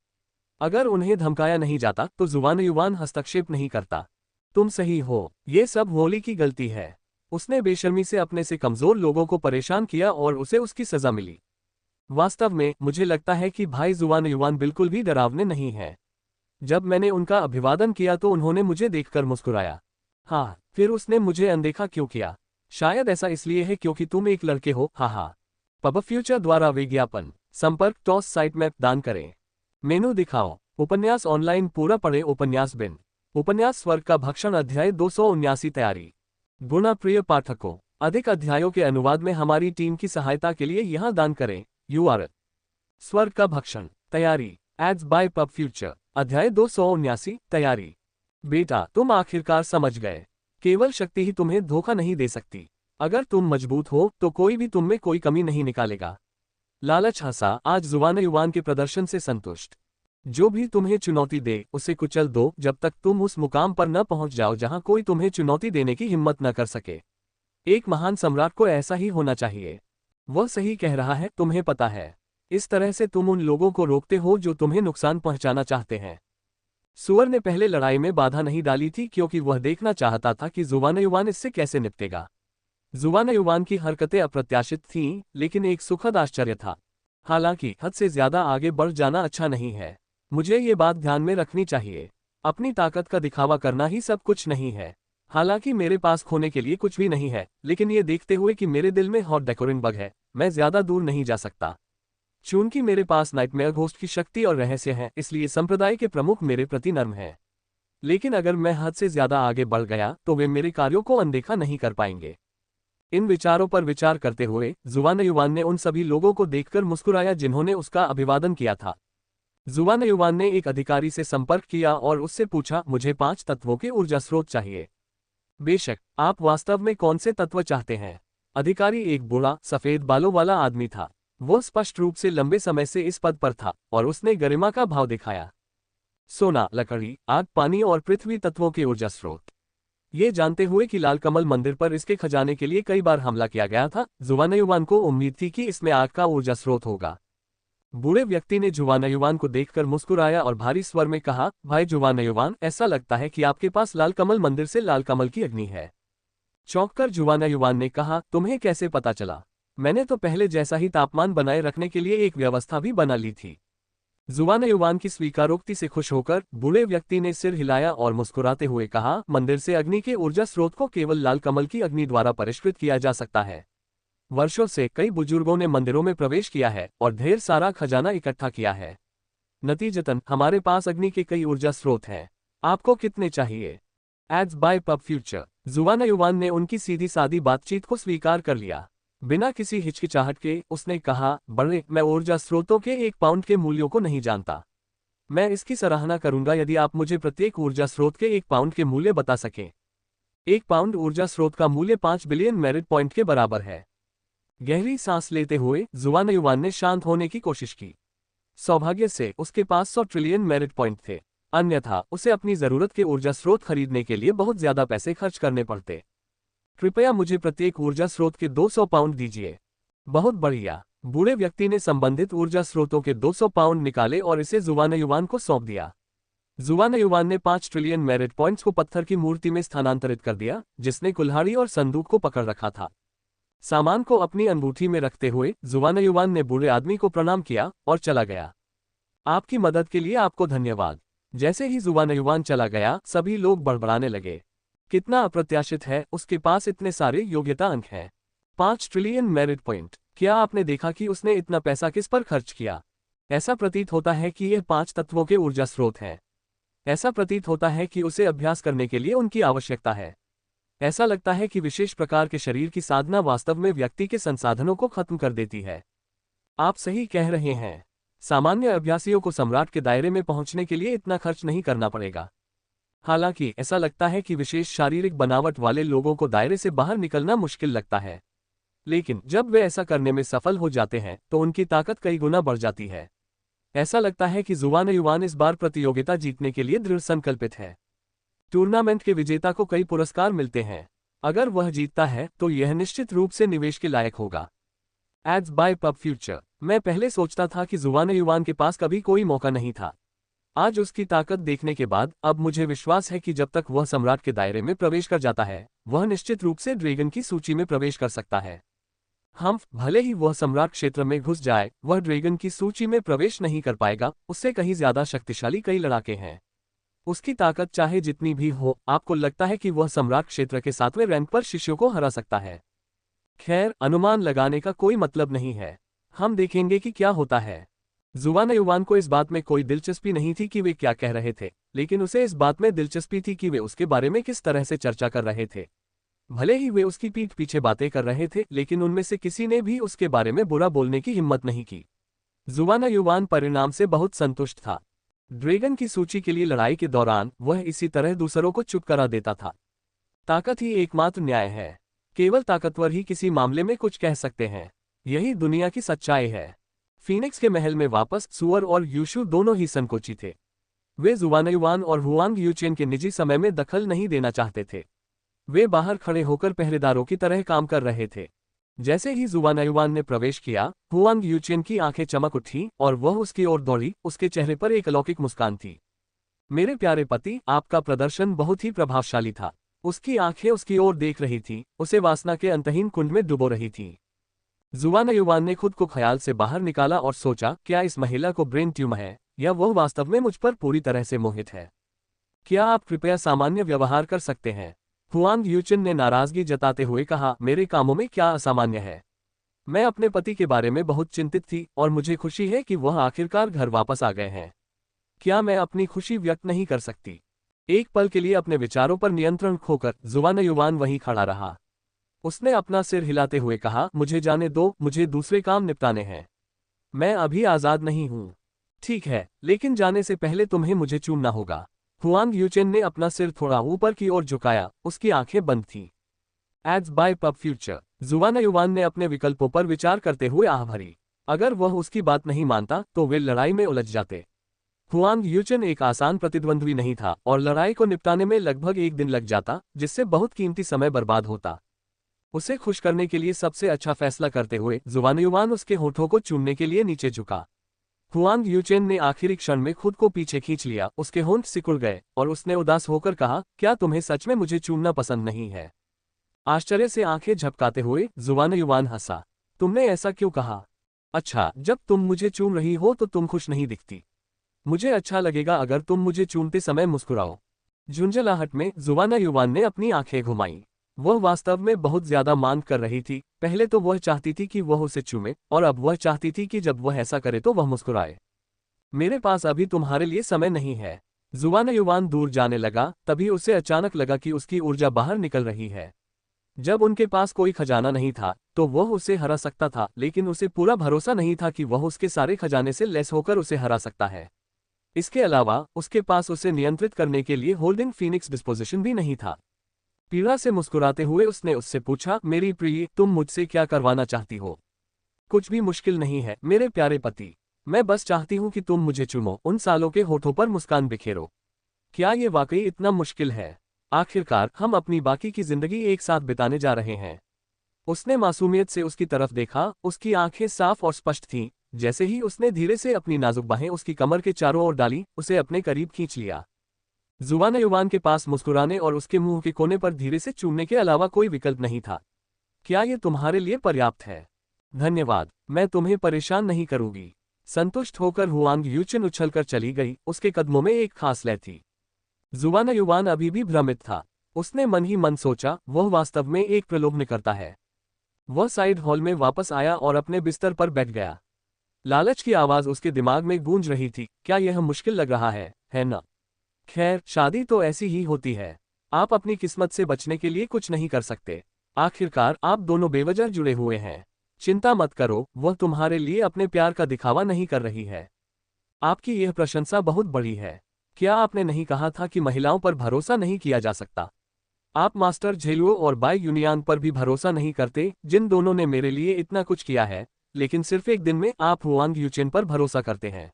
अगर उन्हें धमकाया नहीं जाता तो जुवानयुवान हस्तक्षेप नहीं करता। तुम सही हो, ये सब होली की गलती है। उसने बेशर्मी से अपने से कमजोर लोगों को परेशान किया और उसे उसकी सजा मिली। वास्तव में मुझे लगता है कि भाई जुवानयुवान बिल्कुल भी डरावने नहीं है। जब मैंने उनका अभिवादन किया तो उन्होंने मुझे देखकर मुस्कुराया। हाँ, फिर उसने मुझे अनदेखा क्यों किया? शायद ऐसा इसलिए है क्योंकि तुम एक लड़के हो। हाँ। पब फ्यूचर द्वारा विज्ञापन संपर्क टॉस साइट मैप दान करें। मेनू दिखाओ। उपन्यास ऑनलाइन पूरा पढ़े। उपन्यास बिन उपन्यास स्वर्ग का भक्षण अध्याय 279 तैयारी। गुणा प्रिय पाठकों, अधिक अध्यायों के अनुवाद में हमारी टीम की सहायता के लिए यहाँ दान करें। URL स्वर्ग का भक्षण तैयारी एड्स बाय पब फ्यूचर अध्याय 279 तैयारी। बेटा, तुम आखिरकार समझ गए। केवल शक्ति ही तुम्हें धोखा नहीं दे सकती। अगर तुम मजबूत हो तो कोई भी तुम में कोई कमी नहीं निकालेगा। लालच हंसा, आज जुवानयुवान के प्रदर्शन से संतुष्ट। जो भी तुम्हें चुनौती दे उसे कुचल दो जब तक तुम उस मुकाम पर न पहुंच जाओ जहां कोई तुम्हें चुनौती देने की हिम्मत न कर सके। एक महान सम्राट को ऐसा ही होना चाहिए। वह सही कह रहा है, तुम्हें पता है। इस तरह से तुम उन लोगों को रोकते हो जो तुम्हें नुकसान पहुंचाना चाहते हैं। सुअर ने पहले लड़ाई में बाधा नहीं डाली थी क्योंकि वह देखना चाहता था कि जुवानयुवान इससे कैसे निपटेगा। जुवानयुवान की हरकतें अप्रत्याशित थीं, लेकिन एक सुखद आश्चर्य था। हालांकि हद से ज्यादा आगे बढ़ जाना अच्छा नहीं है। मुझे ये बात ध्यान में रखनी चाहिए। अपनी ताकत का दिखावा करना ही सब कुछ नहीं है। हालांकि मेरे पास खोने के लिए कुछ भी नहीं है, लेकिन ये देखते हुए कि मेरे दिल में हॉट डेकोरिन बग है, मैं ज्यादा दूर नहीं जा सकता। चूंकि मेरे पास नाइटमेयर घोस्ट की शक्ति और रहस्य है, इसलिए संप्रदाय के प्रमुख मेरे प्रति नर्म हैं। लेकिन अगर मैं हद से ज्यादा आगे बढ़ गया तो वे मेरे कार्यों को अनदेखा नहीं कर पाएंगे। इन विचारों पर विचार करते हुए जुवानयुवान ने उन सभी लोगों को देखकर मुस्कुराया जिन्होंने उसका अभिवादन किया था। जुवानयुवान ने एक अधिकारी से संपर्क किया और उससे पूछा, मुझे 5 तत्वों के ऊर्जा स्रोत चाहिए। बेशक, आप वास्तव में कौन से तत्व चाहते हैं? अधिकारी एक बूढ़ा सफेद बालों वाला आदमी था। वो स्पष्ट रूप से लंबे समय से इस पद पर था और उसने गरिमा का भाव दिखाया। सोना, लकड़ी, आग, पानी और पृथ्वी तत्वों के ऊर्जा स्रोत। ये जानते हुए कि लाल कमल मंदिर पर इसके खजाने के लिए कई बार हमला किया गया था, जुवानयुवान को उम्मीद थी कि इसमें आग का ऊर्जा स्रोत होगा। बूढ़े व्यक्ति ने जुवानयुवान को देखकर मुस्कुराया और भारी स्वर में कहा, भाई जुवानयुवान, ऐसा लगता है कि आपके पास लाल कमल मंदिर से लाल कमल की अग्नि है। चौंककर जुवानयुवान ने कहा, तुम्हें कैसे पता चला? मैंने तो पहले जैसा ही तापमान बनाए रखने के लिए एक व्यवस्था भी बना ली थी। जुवानयुवान की स्वीकारोक्ति से खुश होकर बूढ़े व्यक्ति ने सिर हिलाया और मुस्कुराते हुए कहा, मंदिर से अग्नि के ऊर्जा स्रोत को केवल लाल कमल की अग्नि द्वारा परिष्कृत किया जा सकता है। वर्षों से कई बुजुर्गों ने मंदिरों में प्रवेश किया है और ढेर सारा खजाना इकट्ठा किया है। नतीजतन हमारे पास अग्नि के कई ऊर्जा स्रोत हैं। आपको कितने चाहिए? Ads by pub future. जुवानयुवान ने उनकी सीधी सादी बातचीत को स्वीकार कर लिया। बिना किसी हिचकिचाहट के उसने कहा, बड़े, मैं ऊर्जा स्रोतों के 1 पाउंड के मूल्यों को नहीं जानता। मैं इसकी सराहना करूंगा यदि आप मुझे प्रत्येक ऊर्जा स्रोत के 1 पाउंड के मूल्य बता सकें। 1 पाउंड ऊर्जा स्रोत का मूल्य 5 बिलियन मेरिट पॉइंट के बराबर है। गहरी सांस लेते हुए जुवानयुवान ने शांत होने की कोशिश की। सौभाग्य से उसके पास 100 ट्रिलियन मेरिट पॉइंट थे। अन्यथा उसे अपनी जरूरत के ऊर्जा स्रोत खरीदने के लिए बहुत ज्यादा पैसे खर्च करने पड़ते। कृपया मुझे प्रत्येक ऊर्जा स्रोत के 200 पाउंड दीजिए। बहुत बढ़िया। बूढ़े व्यक्ति ने संबंधित ऊर्जा स्रोतों के 200 पाउंड निकाले और इसे जुवानयुवान को सौंप दिया। जुवानयुवान ने 5 ट्रिलियन मेरिट पॉइंट्स को पत्थर की मूर्ति में स्थानांतरित कर दिया, जिसने कुल्हाड़ी और संदूक को पकड़ रखा था। सामान को अपनी अंगूठी में रखते हुए जुवानयुवान ने बूढ़े आदमी को प्रणाम किया और चला गया। आपकी मदद के लिए आपको धन्यवाद। जैसे ही जुवानयुवान चला गया, सभी लोग बड़बड़ाने लगे। कितना अप्रत्याशित है, उसके पास इतने सारे योग्यता अंक हैं। 5 ट्रिलियन मेरिट पॉइंट। क्या आपने देखा कि उसने इतना पैसा किस पर खर्च किया? ऐसा प्रतीत होता है कि यह 5 तत्वों के ऊर्जा स्रोत हैं। ऐसा प्रतीत होता है कि उसे अभ्यास करने के लिए उनकी आवश्यकता है। ऐसा लगता है कि विशेष प्रकार के शरीर की साधना वास्तव में व्यक्ति के संसाधनों को खत्म कर देती है। आप सही कह रहे हैं। सामान्य अभ्यासियों को सम्राट के दायरे में पहुंचने के लिए इतना खर्च नहीं करना पड़ेगा। हालांकि ऐसा लगता है कि विशेष शारीरिक बनावट वाले लोगों को दायरे से बाहर निकलना मुश्किल लगता है, लेकिन जब वे ऐसा करने में सफल हो जाते हैं तो उनकी ताकत कई गुना बढ़ जाती है। ऐसा लगता है कि जुवानयुवान इस बार प्रतियोगिता जीतने के लिए दृढ़ संकल्पित है। टूर्नामेंट के विजेता को कई पुरस्कार मिलते हैं। अगर वह जीतता है तो यह निश्चित रूप से निवेश के लायक होगा। Ads by pub future. मैं पहले सोचता था कि जुवानयुवान के पास कभी कोई मौका नहीं था। आज उसकी ताकत देखने के बाद अब मुझे विश्वास है कि जब तक वह सम्राट के दायरे में प्रवेश कर जाता है, वह निश्चित रूप से ड्रैगन की सूची में प्रवेश कर सकता है। भले ही वह सम्राट क्षेत्र में घुस जाए, वह ड्रैगन की सूची में प्रवेश नहीं कर पाएगा। उससे कहीं ज्यादा शक्तिशाली कई लड़ाके हैं। उसकी ताकत चाहे जितनी भी हो, आपको लगता है कि वह सम्राट क्षेत्र के 7वें रैंक पर शिष्यों को हरा सकता है? खैर, अनुमान लगाने का कोई मतलब नहीं है। हम देखेंगे कि क्या होता है। जुवानयुवान को इस बात में कोई दिलचस्पी नहीं थी कि वे क्या कह रहे थे, लेकिन उसे इस बात में दिलचस्पी थी कि वे उसके बारे में किस तरह से चर्चा कर रहे थे। भले ही वे उसकी पीठ पीछे बातें कर रहे थे, लेकिन उनमें से किसी ने भी उसके बारे में बुरा बोलने की हिम्मत नहीं की। जुवानयुवान परिणाम से बहुत संतुष्ट था। ड्रैगन की सूची के लिए लड़ाई के दौरान वह इसी तरह दूसरों को चुप करा देता था। ताकत ही एकमात्र न्याय है। केवल ताकतवर ही किसी मामले में कुछ कह सकते हैं। यही दुनिया की सच्चाई है। फीनिक्स के महल में वापस सुअर और यूशु दोनों ही संकोची थे। वे जुवानयुवान और हुआंग यूचेन के निजी समय में दखल नहीं देना चाहते थे। वे बाहर खड़े होकर पहरेदारों की तरह काम कर रहे थे। जैसे ही जुवानयुवान ने प्रवेश किया, हुआंग यूचेन की आंखें चमक उठी और वह उसकी ओर दौड़ी। उसके चेहरे पर एक अलौकिक मुस्कान थी। मेरे प्यारे पति, आपका प्रदर्शन बहुत ही प्रभावशाली था। उसकी आंखें उसकी ओर देख रही थी, उसे वासना के अंतहीन कुंड में डुबो रही थी। जुवानयुवान ने खुद को ख्याल से बाहर निकाला और सोचा, क्या इस महिला को ब्रेन ट्यूमर है, या वह वास्तव में मुझ पर पूरी तरह से मोहित है? क्या आप कृपया सामान्य व्यवहार कर सकते हैं? हुआंग यूचेन ने नाराजगी जताते हुए कहा, मेरे कामों में क्या असामान्य है? मैं अपने पति के बारे में बहुत चिंतित थी और मुझे खुशी है कि वह आखिरकार घर वापस आ गए हैं। क्या मैं अपनी खुशी व्यक्त नहीं कर सकती? एक पल के लिए अपने विचारों पर नियंत्रण खोकर जुवानयुवान वहीं खड़ा रहा। उसने अपना सिर हिलाते हुए कहा, मुझे जाने दो, मुझे दूसरे काम निपटाने हैं। मैं अभी आजाद नहीं हूँ। ठीक है, लेकिन जाने से पहले तुम्हें मुझे चूमना होगा। हुआंग यूचेन ने अपना सिर थोड़ा ऊपर की ओर झुकाया, उसकी आंखें बंद थीं। Ads by pub future. जुवानयुवान ने अपने विकल्पों पर विचार करते हुए आह भरी। अगर वह उसकी बात नहीं मानता तो वे लड़ाई में उलझ जाते। हुआंग यूचेन एक आसान प्रतिद्वंद्वी नहीं था और लड़ाई को निपटाने में लगभग 1 दिन लग जाता, जिससे बहुत कीमती समय बर्बाद होता। उसे खुश करने के लिए सबसे अच्छा फैसला करते हुए जुवानयुवान उसके होठों को चूमने के लिए नीचे झुका। हुआंग यूचेन ने आखिरी क्षण में खुद को पीछे खींच लिया। उसके होंठ सिकुड़ गए और उसने उदास होकर कहा, क्या तुम्हें सच में मुझे चूमना पसंद नहीं है? आश्चर्य से आंखें झपकाते हुए जुवानयुवान हंसा। तुमने ऐसा क्यों कहा? अच्छा, जब तुम मुझे चूम रही हो तो तुम खुश नहीं दिखती। मुझे अच्छा लगेगा अगर तुम मुझे चूमते समय मुस्कुराओ। झुंझलाहट में जुवानयुवान ने अपनी आंखें घुमाई। वह वास्तव में बहुत ज्यादा मांग कर रही थी। पहले तो वह चाहती थी कि वह उसे चूमे, और अब वह चाहती थी कि जब वह ऐसा करे तो वह मुस्कुराए। मेरे पास अभी तुम्हारे लिए समय नहीं है। जुवानयुवान दूर जाने लगा, तभी उसे अचानक लगा कि उसकी ऊर्जा बाहर निकल रही है। जब उनके पास कोई खजाना नहीं था तो वह उसे हरा सकता था, लेकिन उसे पूरा भरोसा नहीं था कि वह उसके सारे खजाने से लैस होकर उसे हरा सकता है। इसके अलावा उसके पास उसे नियंत्रित करने के लिए होल्डिंग फीनिक्स डिस्पोजिशन भी नहीं था। पीड़ा से मुस्कुराते हुए उसने उससे पूछा, मेरी प्रिय, तुम मुझसे क्या करवाना चाहती हो? कुछ भी मुश्किल नहीं है मेरे प्यारे पति। मैं बस चाहती हूँ कि तुम मुझे चूमो। उन सालों के होठों पर मुस्कान बिखेरो। क्या ये वाकई इतना मुश्किल है? आखिरकार हम अपनी बाकी की जिंदगी एक साथ बिताने जा रहे हैं। उसने मासूमियत से उसकी तरफ देखा, उसकी आंखें साफ और स्पष्ट थीं। जैसे ही उसने धीरे से अपनी नाजुक बाहें उसकी कमर के चारों ओर डाली, उसे अपने करीब खींच लिया। जुबान युवान के पास मुस्कुराने और उसके मुंह के कोने पर धीरे से चूमने के अलावा कोई विकल्प नहीं था। क्या ये तुम्हारे लिए पर्याप्त है? धन्यवाद, मैं तुम्हें परेशान नहीं करूंगी। संतुष्ट होकर हुआंग यूचिन उछलकर चली गई, उसके कदमों में एक खास लय थी। जुबान युवान अभी भी भ्रमित था। उसने मन ही मन सोचा, वह वास्तव में एक प्रलोभन करता है। वह साइड हॉल में वापस आया और अपने बिस्तर पर बैठ गया। लालच की आवाज उसके दिमाग में गूंज रही थी, क्या यह मुश्किल लग रहा है ना? खैर, शादी तो ऐसी ही होती है। आप अपनी किस्मत से बचने के लिए कुछ नहीं कर सकते। आखिरकार आप दोनों बेवजह जुड़े हुए हैं। चिंता मत करो, वह तुम्हारे लिए अपने प्यार का दिखावा नहीं कर रही है। आपकी यह प्रशंसा बहुत बड़ी है। क्या आपने नहीं कहा था कि महिलाओं पर भरोसा नहीं किया जा सकता? आप मास्टर झेलुओ और बाय यूनियान पर भी भरोसा नहीं करते, जिन दोनों ने मेरे लिए इतना कुछ किया है, लेकिन सिर्फ एक दिन में आप हुआंग यूचेन पर भरोसा करते हैं।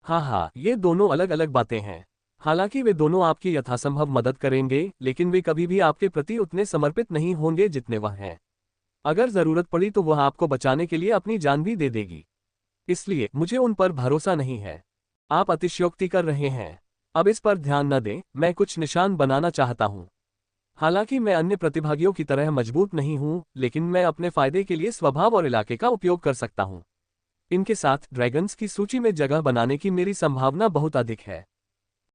हाँ, ये दोनों अलग अलग बातें हैं। हालांकि वे दोनों आपकी यथासंभव मदद करेंगे, लेकिन वे कभी भी आपके प्रति उतने समर्पित नहीं होंगे जितने वह हैं। अगर जरूरत पड़ी तो वह आपको बचाने के लिए अपनी जान भी दे देगी। इसलिए मुझे उन पर भरोसा नहीं है। आप अतिशयोक्ति कर रहे हैं। अब इस पर ध्यान न दें, मैं कुछ निशान बनाना चाहता हूँ। हालांकि मैं अन्य प्रतिभागियों की तरह मजबूत नहीं हूँ, लेकिन मैं अपने फायदे के लिए स्वभाव और इलाके का उपयोग कर सकता हूँ। इनके साथ ड्रैगन्स की सूची में जगह बनाने की मेरी संभावना बहुत अधिक है।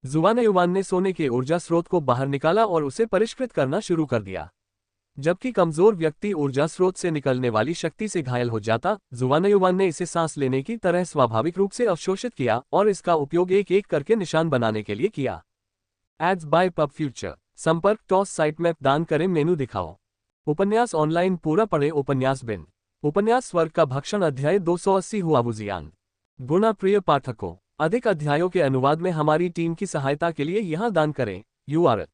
जुबान युवान ने सोने के ऊर्जा स्रोत को बाहर निकाला और उसे परिष्कृत करना शुरू कर दिया। जबकि कमजोर व्यक्ति ऊर्जा स्रोत से निकलने वाली शक्ति से घायल हो जाता, जुबान युवान ने इसे सांस लेने की तरह स्वाभाविक रूप से अवशोषित किया और इसका उपयोग एक एक करके निशान बनाने के लिए किया। Ads by pub future. संपर्क टॉस साइट मैप दान करें मेनू दिखाओ। उपन्यास ऑनलाइन पूरा पढ़े उपन्यास बिन। उपन्यास स्वर्ग का भक्षण अध्याय 280 हुआवुजियान। गुणा प्रिय पाठकों, अधिक अध्यायों के अनुवाद में हमारी टीम की सहायता के लिए यहां दान करें। URL: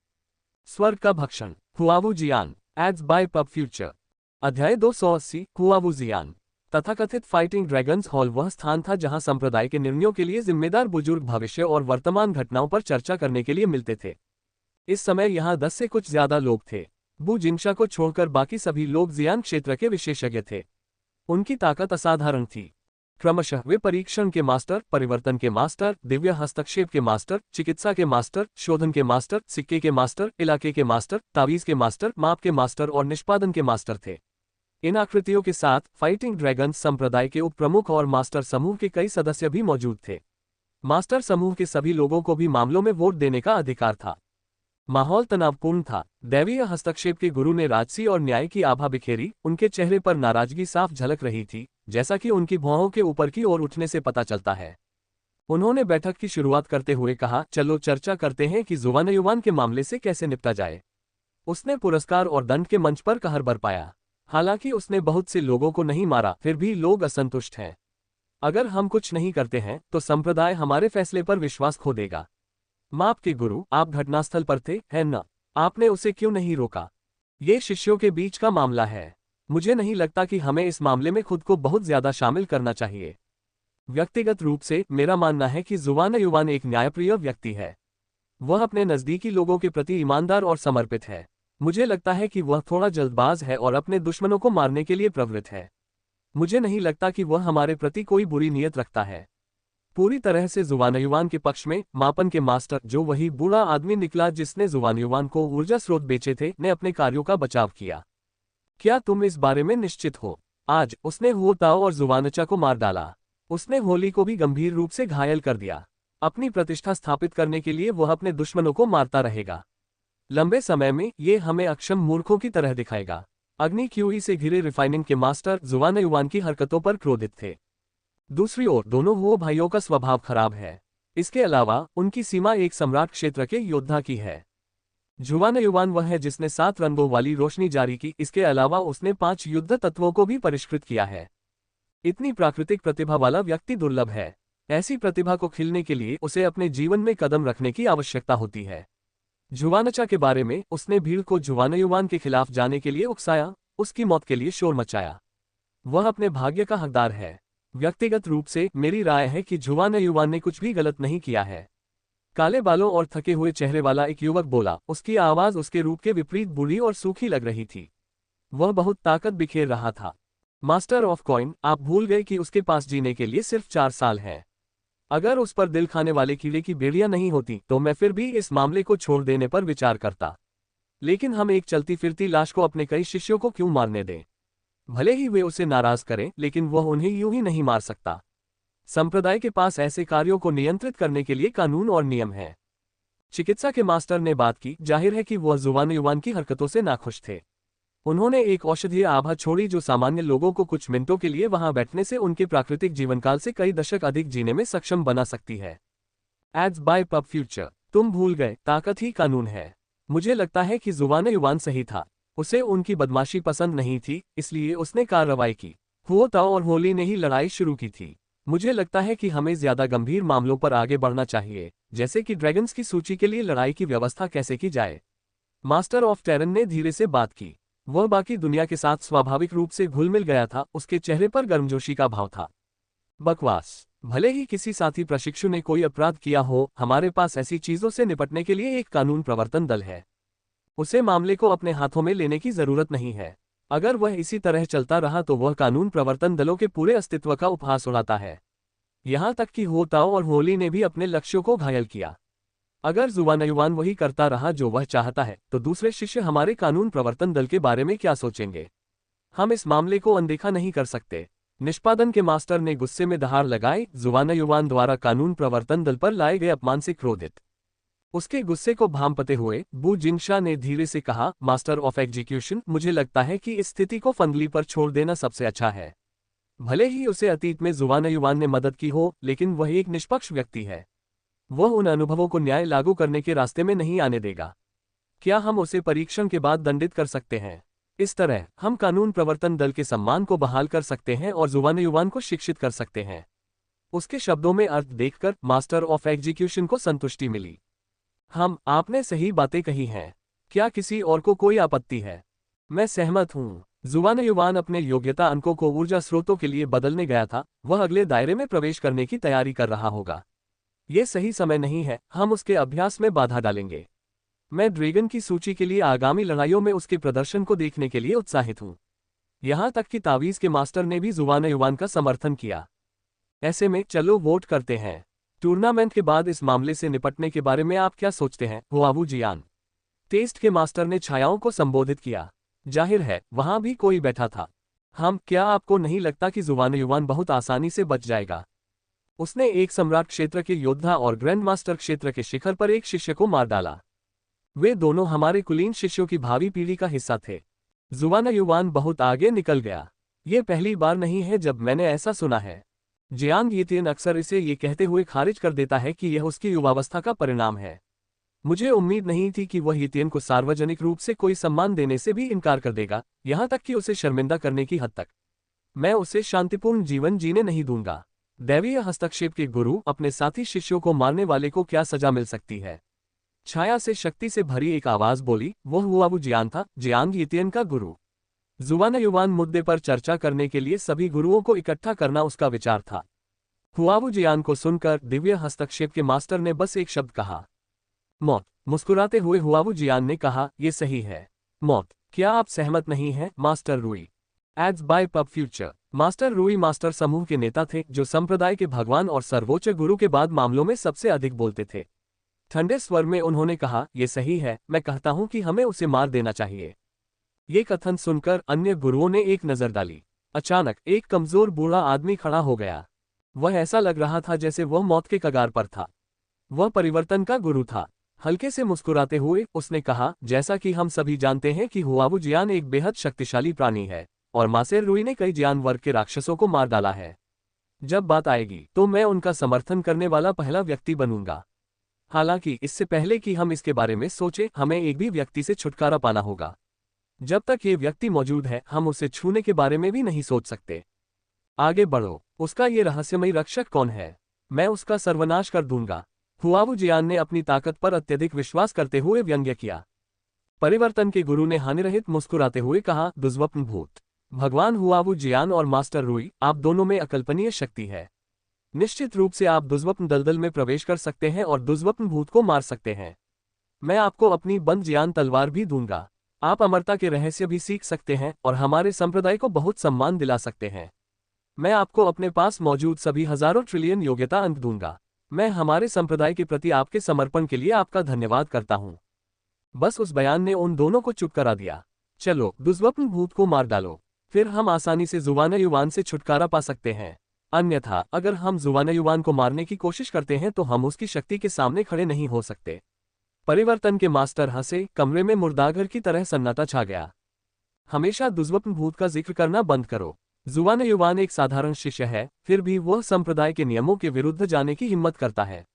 स्वर्ग का भक्षण हुआवुजियान एड्स बाय पब फ्यूचर। अध्याय 280 हुआवुजियान। तथाकथित फाइटिंग ड्रैगन्स हॉल वह स्थान था जहां संप्रदाय के निर्णयों के लिए जिम्मेदार बुजुर्ग भविष्य और वर्तमान घटनाओं पर चर्चा करने के लिए मिलते थे। इस समय यहां 10 से कुछ ज्यादा लोग थे। बू जिंगशा को छोड़कर बाकी सभी लोग जियान क्षेत्र के विशेषज्ञ थे। उनकी ताकत असाधारण थी। क्रमशः वे परीक्षण के मास्टर, परिवर्तन के मास्टर, दिव्य हस्तक्षेप के मास्टर, चिकित्सा के मास्टर, शोधन के मास्टर, सिक्के के मास्टर, इलाके के मास्टर, तावीज के मास्टर, माप के मास्टर और निष्पादन के मास्टर थे। इन आकृतियों के साथ फाइटिंग ड्रैगन संप्रदाय के उप प्रमुख और मास्टर समूह के कई सदस्य भी मौजूद थे। मास्टर समूह के सभी लोगों को भी मामलों में वोट देने का अधिकार था। माहौल तनावपूर्ण था। दैवीय हस्तक्षेप के गुरु ने राजसी और न्याय की आभा बिखेरी, उनके चेहरे पर नाराजगी साफ झलक रही थी, जैसा कि उनकी भौहों के ऊपर की ओर उठने से पता चलता है। उन्होंने बैठक की शुरुआत करते हुए कहा, चलो चर्चा करते हैं कि जुबान युवान के मामले से कैसे निपटा जाए। उसने पुरस्कार और दंड के मंच पर कहर बरपाया। हालांकि उसने बहुत से लोगों को नहीं मारा, फिर भी लोग असंतुष्ट हैं। अगर हम कुछ नहीं करते हैं तो संप्रदाय हमारे फैसले पर विश्वास खो देगा। माप के गुरु, आप घटनास्थल पर थे, है ना? आपने उसे क्यों नहीं रोका? ये शिष्यों के बीच का मामला है। मुझे नहीं लगता कि हमें इस मामले में खुद को बहुत ज्यादा शामिल करना चाहिए। व्यक्तिगत रूप से मेरा मानना है कि जुबान युवान एक न्यायप्रिय व्यक्ति है। वह अपने नजदीकी लोगों के प्रति ईमानदार और समर्पित है। मुझे लगता है कि वह थोड़ा जल्दबाज है और अपने दुश्मनों को मारने के लिए प्रवृत्त है। मुझे नहीं लगता कि वह हमारे प्रति कोई बुरी नीयत रखता है। पूरी तरह से जुबान युवान के पक्ष में मापन के मास्टर, जो वही बूढ़ा आदमी निकला जिसने जुबान युवान को ऊर्जा स्रोत बेचे थे, ने अपने कार्यों का बचाव किया। क्या तुम इस बारे में निश्चित हो? आज उसने हुओ ताओ और जुबानचा को मार डाला। उसने होली को भी गंभीर रूप से घायल कर दिया। अपनी प्रतिष्ठा स्थापित करने के लिए वह अपने दुश्मनों को मारता रहेगा। लंबे समय में ये हमें अक्षम मूर्खों की तरह दिखाएगा। अग्नि क्यूई से घिरे रिफाइनिंग के मास्टर जुबान युवान की हरकतों पर क्रोधित थे। दूसरी ओर दोनों वो भाइयों का स्वभाव खराब है। इसके अलावा उनकी सीमा एक सम्राट क्षेत्र के योद्धा की है। जुबान युवान वह है जिसने 7 रंगों वाली रोशनी जारी की। इसके अलावा उसने 5 युद्ध तत्वों को भी परिष्कृत किया है। इतनी प्राकृतिक प्रतिभा वाला व्यक्ति दुर्लभ है। ऐसी प्रतिभा को खिलने के लिए उसे अपने जीवन में कदम रखने की आवश्यकता होती है। जुबानचा के बारे में उसने भीड़ को जुबान युवान के खिलाफ जाने के लिए उकसाया, उसकी मौत के लिए शोर मचाया। वह अपने भाग्य का हकदार है। व्यक्तिगत रूप से मेरी राय है कि जुबान युवान ने कुछ भी गलत नहीं किया है। काले बालों और थके हुए चेहरे वाला एक युवक बोला। उसकी आवाज उसके रूप के विपरीत बुरी और सूखी लग रही थी। वह बहुत ताकत बिखेर रहा था। मास्टर ऑफ कॉइन, आप भूल गए कि उसके पास जीने के लिए सिर्फ 4 साल हैं। अगर उस पर दिल खाने वाले कीड़े की बेड़ियां नहीं होती तो मैं फिर भी इस मामले को छोड़ देने पर विचार करता। लेकिन हम एक चलती फिरती लाश को अपने कई शिष्यों को क्यों मारने दें? भले ही वे उसे नाराज करें, लेकिन वह उन्हें यूं ही नहीं मार सकता। संप्रदाय के पास ऐसे कार्यों को नियंत्रित करने के लिए कानून और नियम हैं। चिकित्सा के मास्टर ने बात की। जाहिर है कि वह जुबान युवान की हरकतों से नाखुश थे। उन्होंने एक औषधीय आभा छोड़ी जो सामान्य लोगों को कुछ मिनटों के लिए वहां बैठने से उनके प्राकृतिक जीवनकाल से कई दशक अधिक जीने में सक्षम बना सकती है। Ads by pub future. तुम भूल गए, ताकत ही कानून है। मुझे लगता है कि जुबान युवान सही था। उसे उनकी बदमाशी पसंद नहीं थी, इसलिए उसने कार्रवाई की। हुओ ताओ और होली ने ही लड़ाई शुरू की थी। मुझे लगता है कि हमें ज्यादा गंभीर मामलों पर आगे बढ़ना चाहिए, जैसे कि ड्रैगन्स की सूची के लिए लड़ाई की व्यवस्था कैसे की जाए। मास्टर ऑफ टेरन ने धीरे से बात की। वह बाकी दुनिया के साथ स्वाभाविक रूप से घुल मिल गया था। उसके चेहरे पर गर्मजोशी का भाव था। बकवास। भले ही किसी साथी प्रशिक्षु ने कोई अपराध किया हो, हमारे पास ऐसी चीजों से निपटने के लिए एक कानून प्रवर्तन दल है। उसे मामले को अपने हाथों में लेने की जरूरत नहीं है। अगर वह इसी तरह चलता रहा तो वह कानून प्रवर्तन दलों के पूरे अस्तित्व का उपहास उड़ाता है। यहां तक कि हो ताओ और होली ने भी अपने लक्ष्यों को घायल किया। अगर जुबान युवान वही करता रहा जो वह चाहता है, तो दूसरे शिष्य हमारे कानून प्रवर्तन दल के बारे में क्या सोचेंगे? हम इस मामले को अनदेखा नहीं कर सकते। निष्पादन के मास्टर ने गुस्से में दहाड़ लगाई। जुबान युवान द्वारा कानून प्रवर्तन दल पर लाए गए अपमान से क्रोधित। उसके गुस्से को भांपते हुए बू जिंगशा ने धीरे से कहा, मास्टर ऑफ एग्जीक्यूशन, मुझे लगता है कि इस स्थिति को फंगली पर छोड़ देना सबसे अच्छा है। भले ही उसे अतीत में जुबान युवान ने मदद की हो, लेकिन वह एक निष्पक्ष व्यक्ति है। वह उन अनुभवों को न्याय लागू करने के रास्ते में नहीं आने देगा। क्या हम उसे परीक्षण के बाद दंडित कर सकते हैं? इस तरह हम कानून प्रवर्तन दल के सम्मान को बहाल कर सकते हैं और जुबान युवान को शिक्षित कर सकते हैं। उसके शब्दों में अर्थ देखकर मास्टर ऑफ एग्जीक्यूशन को संतुष्टि मिली। आपने सही बातें कही हैं। क्या किसी और को कोई आपत्ति है? मैं सहमत हूँ। जुबान युवान अपने योग्यता अंकों को ऊर्जा स्रोतों के लिए बदलने गया था। वह अगले दायरे में प्रवेश करने की तैयारी कर रहा होगा। ये सही समय नहीं है। हम उसके अभ्यास में बाधा डालेंगे। मैं ड्रैगन की सूची के लिए आगामी लड़ाइयों में उसके प्रदर्शन को देखने के लिए उत्साहित हूँ। यहां तक कि तावीज के मास्टर ने भी जुबान युवान का समर्थन किया। ऐसे में चलो वोट करते हैं। टूर्नामेंट के बाद इस मामले से निपटने के बारे में आप क्या सोचते हैं, हुआवू जियान? टेस्ट के मास्टर ने छायाओं को संबोधित किया। जाहिर है वहां भी कोई बैठा था। क्या आपको नहीं लगता कि जुबान युवान बहुत आसानी से बच जाएगा? उसने एक सम्राट क्षेत्र के योद्धा और ग्रैंड मास्टर क्षेत्र के शिखर पर एक शिष्य को मार डाला। वे दोनों हमारे कुलीन शिष्यों की भावी पीढ़ी का हिस्सा थे। जुबान युवान बहुत आगे निकल गया। ये पहली बार नहीं है जब मैंने ऐसा सुना है। जियांग यितियन अक्सर इसे ये कहते हुए खारिज कर देता है कि यह उसकी युवावस्था का परिणाम है। मुझे उम्मीद नहीं थी कि वह यितियन को सार्वजनिक रूप से कोई सम्मान देने से भी इनकार कर देगा, यहां तक कि उसे शर्मिंदा करने की हद तक। मैं उसे शांतिपूर्ण जीवन जीने नहीं दूंगा। दैवीय हस्तक्षेप के गुरु, अपने साथी शिष्यों को मारने वाले को क्या सजा मिल सकती है? छाया से शक्ति से भरी एक आवाज बोली। वह हुआवू जियान था, जियांग यितियन का गुरु। जुबान युवान मुद्दे पर चर्चा करने के लिए सभी गुरुओं को इकट्ठा करना उसका विचार था। हुआवू जियान को सुनकर दिव्य हस्तक्षेप के मास्टर ने बस एक शब्द कहा, मौत। मुस्कुराते हुए हुआवू जियान ने कहा, यह सही है, मौत। क्या आप सहमत नहीं हैं, मास्टर रूई? Ads by pub future. Master रूई मास्टर समूह के नेता थे, जो संप्रदाय के भगवान और सर्वोच्च गुरु के बाद मामलों में सबसे अधिक बोलते थे। ठंडे स्वर में उन्होंने कहा, यह सही है, मैं कहता हूं कि हमें उसे मार देना चाहिए। ये कथन सुनकर अन्य गुरुओं ने एक नजर डाली। अचानक एक कमजोर बूढ़ा आदमी खड़ा हो गया। वह ऐसा लग रहा था जैसे वह मौत के कगार पर था। वह परिवर्तन का गुरु था। हल्के से मुस्कुराते हुए उसने कहा, जैसा कि हम सभी जानते हैं कि हुआवू जियान एक बेहद शक्तिशाली प्राणी है और मासेर रूई ने कई जियान वर्ग के राक्षसों को मार डाला है। जब बात आएगी तो मैं उनका समर्थन करने वाला पहला व्यक्ति बनूंगा। हालांकि इससे पहले कि हम इसके बारे में सोचें, हमें एक भी व्यक्ति से छुटकारा पाना होगा। जब तक ये व्यक्ति मौजूद है, हम उसे छूने के बारे में भी नहीं सोच सकते। आगे बढ़ो। उसका ये रहस्यमयी रक्षक कौन है? मैं उसका सर्वनाश कर दूंगा। हुआवू जियान ने अपनी ताकत पर अत्यधिक विश्वास करते हुए व्यंग्य किया। परिवर्तन के गुरु ने हानिरहित मुस्कुराते हुए कहा, दुर्स्वप्न भूत। भगवान हुआवू जियान और मास्टर रूई, आप दोनों में अकल्पनीय शक्ति है। निश्चित रूप से आप दुष्स्वप्न दलदल में प्रवेश कर सकते हैं और दुष्स्वप्न भूत को मार सकते हैं। मैं आपको अपनी बंद ज्ञान तलवार भी दूंगा। आप अमरता के रहस्य भी सीख सकते हैं और हमारे संप्रदाय को बहुत सम्मान दिला सकते हैं। मैं आपको अपने पास मौजूद सभी हजारों ट्रिलियन योग्यता अंक दूंगा। मैं हमारे संप्रदाय के प्रति आपके समर्पण के लिए आपका धन्यवाद करता हूं। बस उस बयान ने उन दोनों को चुप करा दिया। चलो दुष्स्वप्न भूत को मार डालो, फिर हम आसानी से जुवान से छुटकारा पा सकते हैं। अन्यथा अगर हम जुवान को मारने की कोशिश करते हैं तो हम उसकी शक्ति के सामने खड़े नहीं हो सकते। परिवर्तन के मास्टर हंसे, कमरे में मुर्दाघर की तरह सन्नाटा छा गया। हमेशा दुष्स्वप्न भूत का जिक्र करना बंद करो। जुवान एक साधारण शिष्य है, फिर भी वह संप्रदाय के नियमों के विरुद्ध जाने की हिम्मत करता है।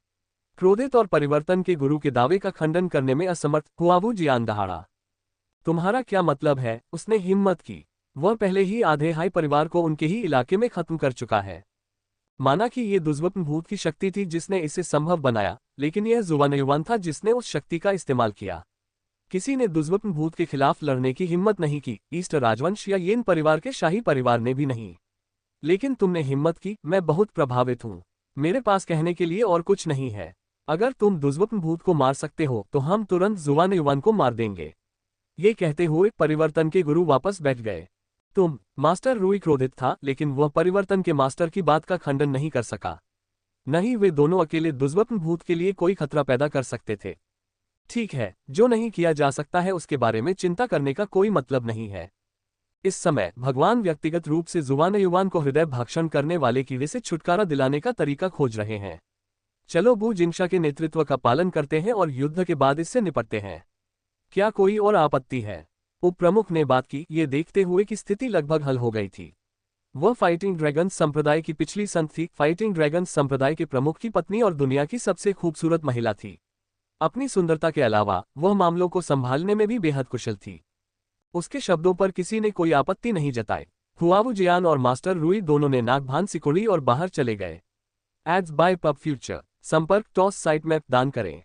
क्रोधित और परिवर्तन के गुरु के दावे का खंडन करने में असमर्थ हुआवू जियान दहाड़ा। तुम्हारा क्या मतलब है? उसने हिम्मत की। वह पहले ही आधे हाई परिवार को उनके ही इलाके में खत्म कर चुका है। माना कि ये दुष्स्वप्न भूत की शक्ति थी जिसने इसे संभव बनाया, लेकिन यह जुवान था जिसने उस शक्ति का इस्तेमाल किया। किसी ने दुष्स्वप्न भूत के खिलाफ लड़ने की हिम्मत नहीं की, ईस्ट राजवंश या येन परिवार के शाही परिवार ने भी नहीं। लेकिन तुमने हिम्मत की। मैं बहुत प्रभावित हूँ। मेरे पास कहने के लिए और कुछ नहीं है। अगर तुम दुष्स्वप्न भूत को मार सकते हो तो हम तुरंत जुवान को मार देंगे। ये कहते हुए परिवर्तन के गुरु वापस बैठ गए। मास्टर रूई क्रोधित था, लेकिन वह परिवर्तन के मास्टर की बात का खंडन नहीं कर सका। नहीं, वे दोनों अकेले दुष्स्वप्न भूत के लिए कोई खतरा पैदा कर सकते थे। ठीक है, जो नहीं किया जा सकता है उसके बारे में चिंता करने का कोई मतलब नहीं है। इस समय भगवान व्यक्तिगत रूप से जुवान को हृदय भक्षण करने वाले कीड़े से छुटकारा दिलाने का तरीका खोज रहे हैं। चलो बू जिंशा के नेतृत्व का पालन करते हैं और युद्ध के बाद इससे निपटते हैं। क्या कोई और आपत्ति है? उप प्रमुख ने बात की, ये देखते हुए कि स्थिति लगभग हल हो गई थी। वह फाइटिंग ड्रैगन्स संप्रदाय की पिछली संत थी। फाइटिंग ड्रैगन्स संप्रदाय के प्रमुख की पत्नी और दुनिया की सबसे खूबसूरत महिला थी। अपनी सुंदरता के अलावा वह मामलों को संभालने में भी बेहद कुशल थी। उसके शब्दों पर किसी ने कोई आपत्ति नहीं जताई। हुआवू जियान और मास्टर रूई दोनों ने नाक भान सिकोड़ी और बाहर चले गए। Ads by pub future. संपर्क टॉस साइट मैप दान करें।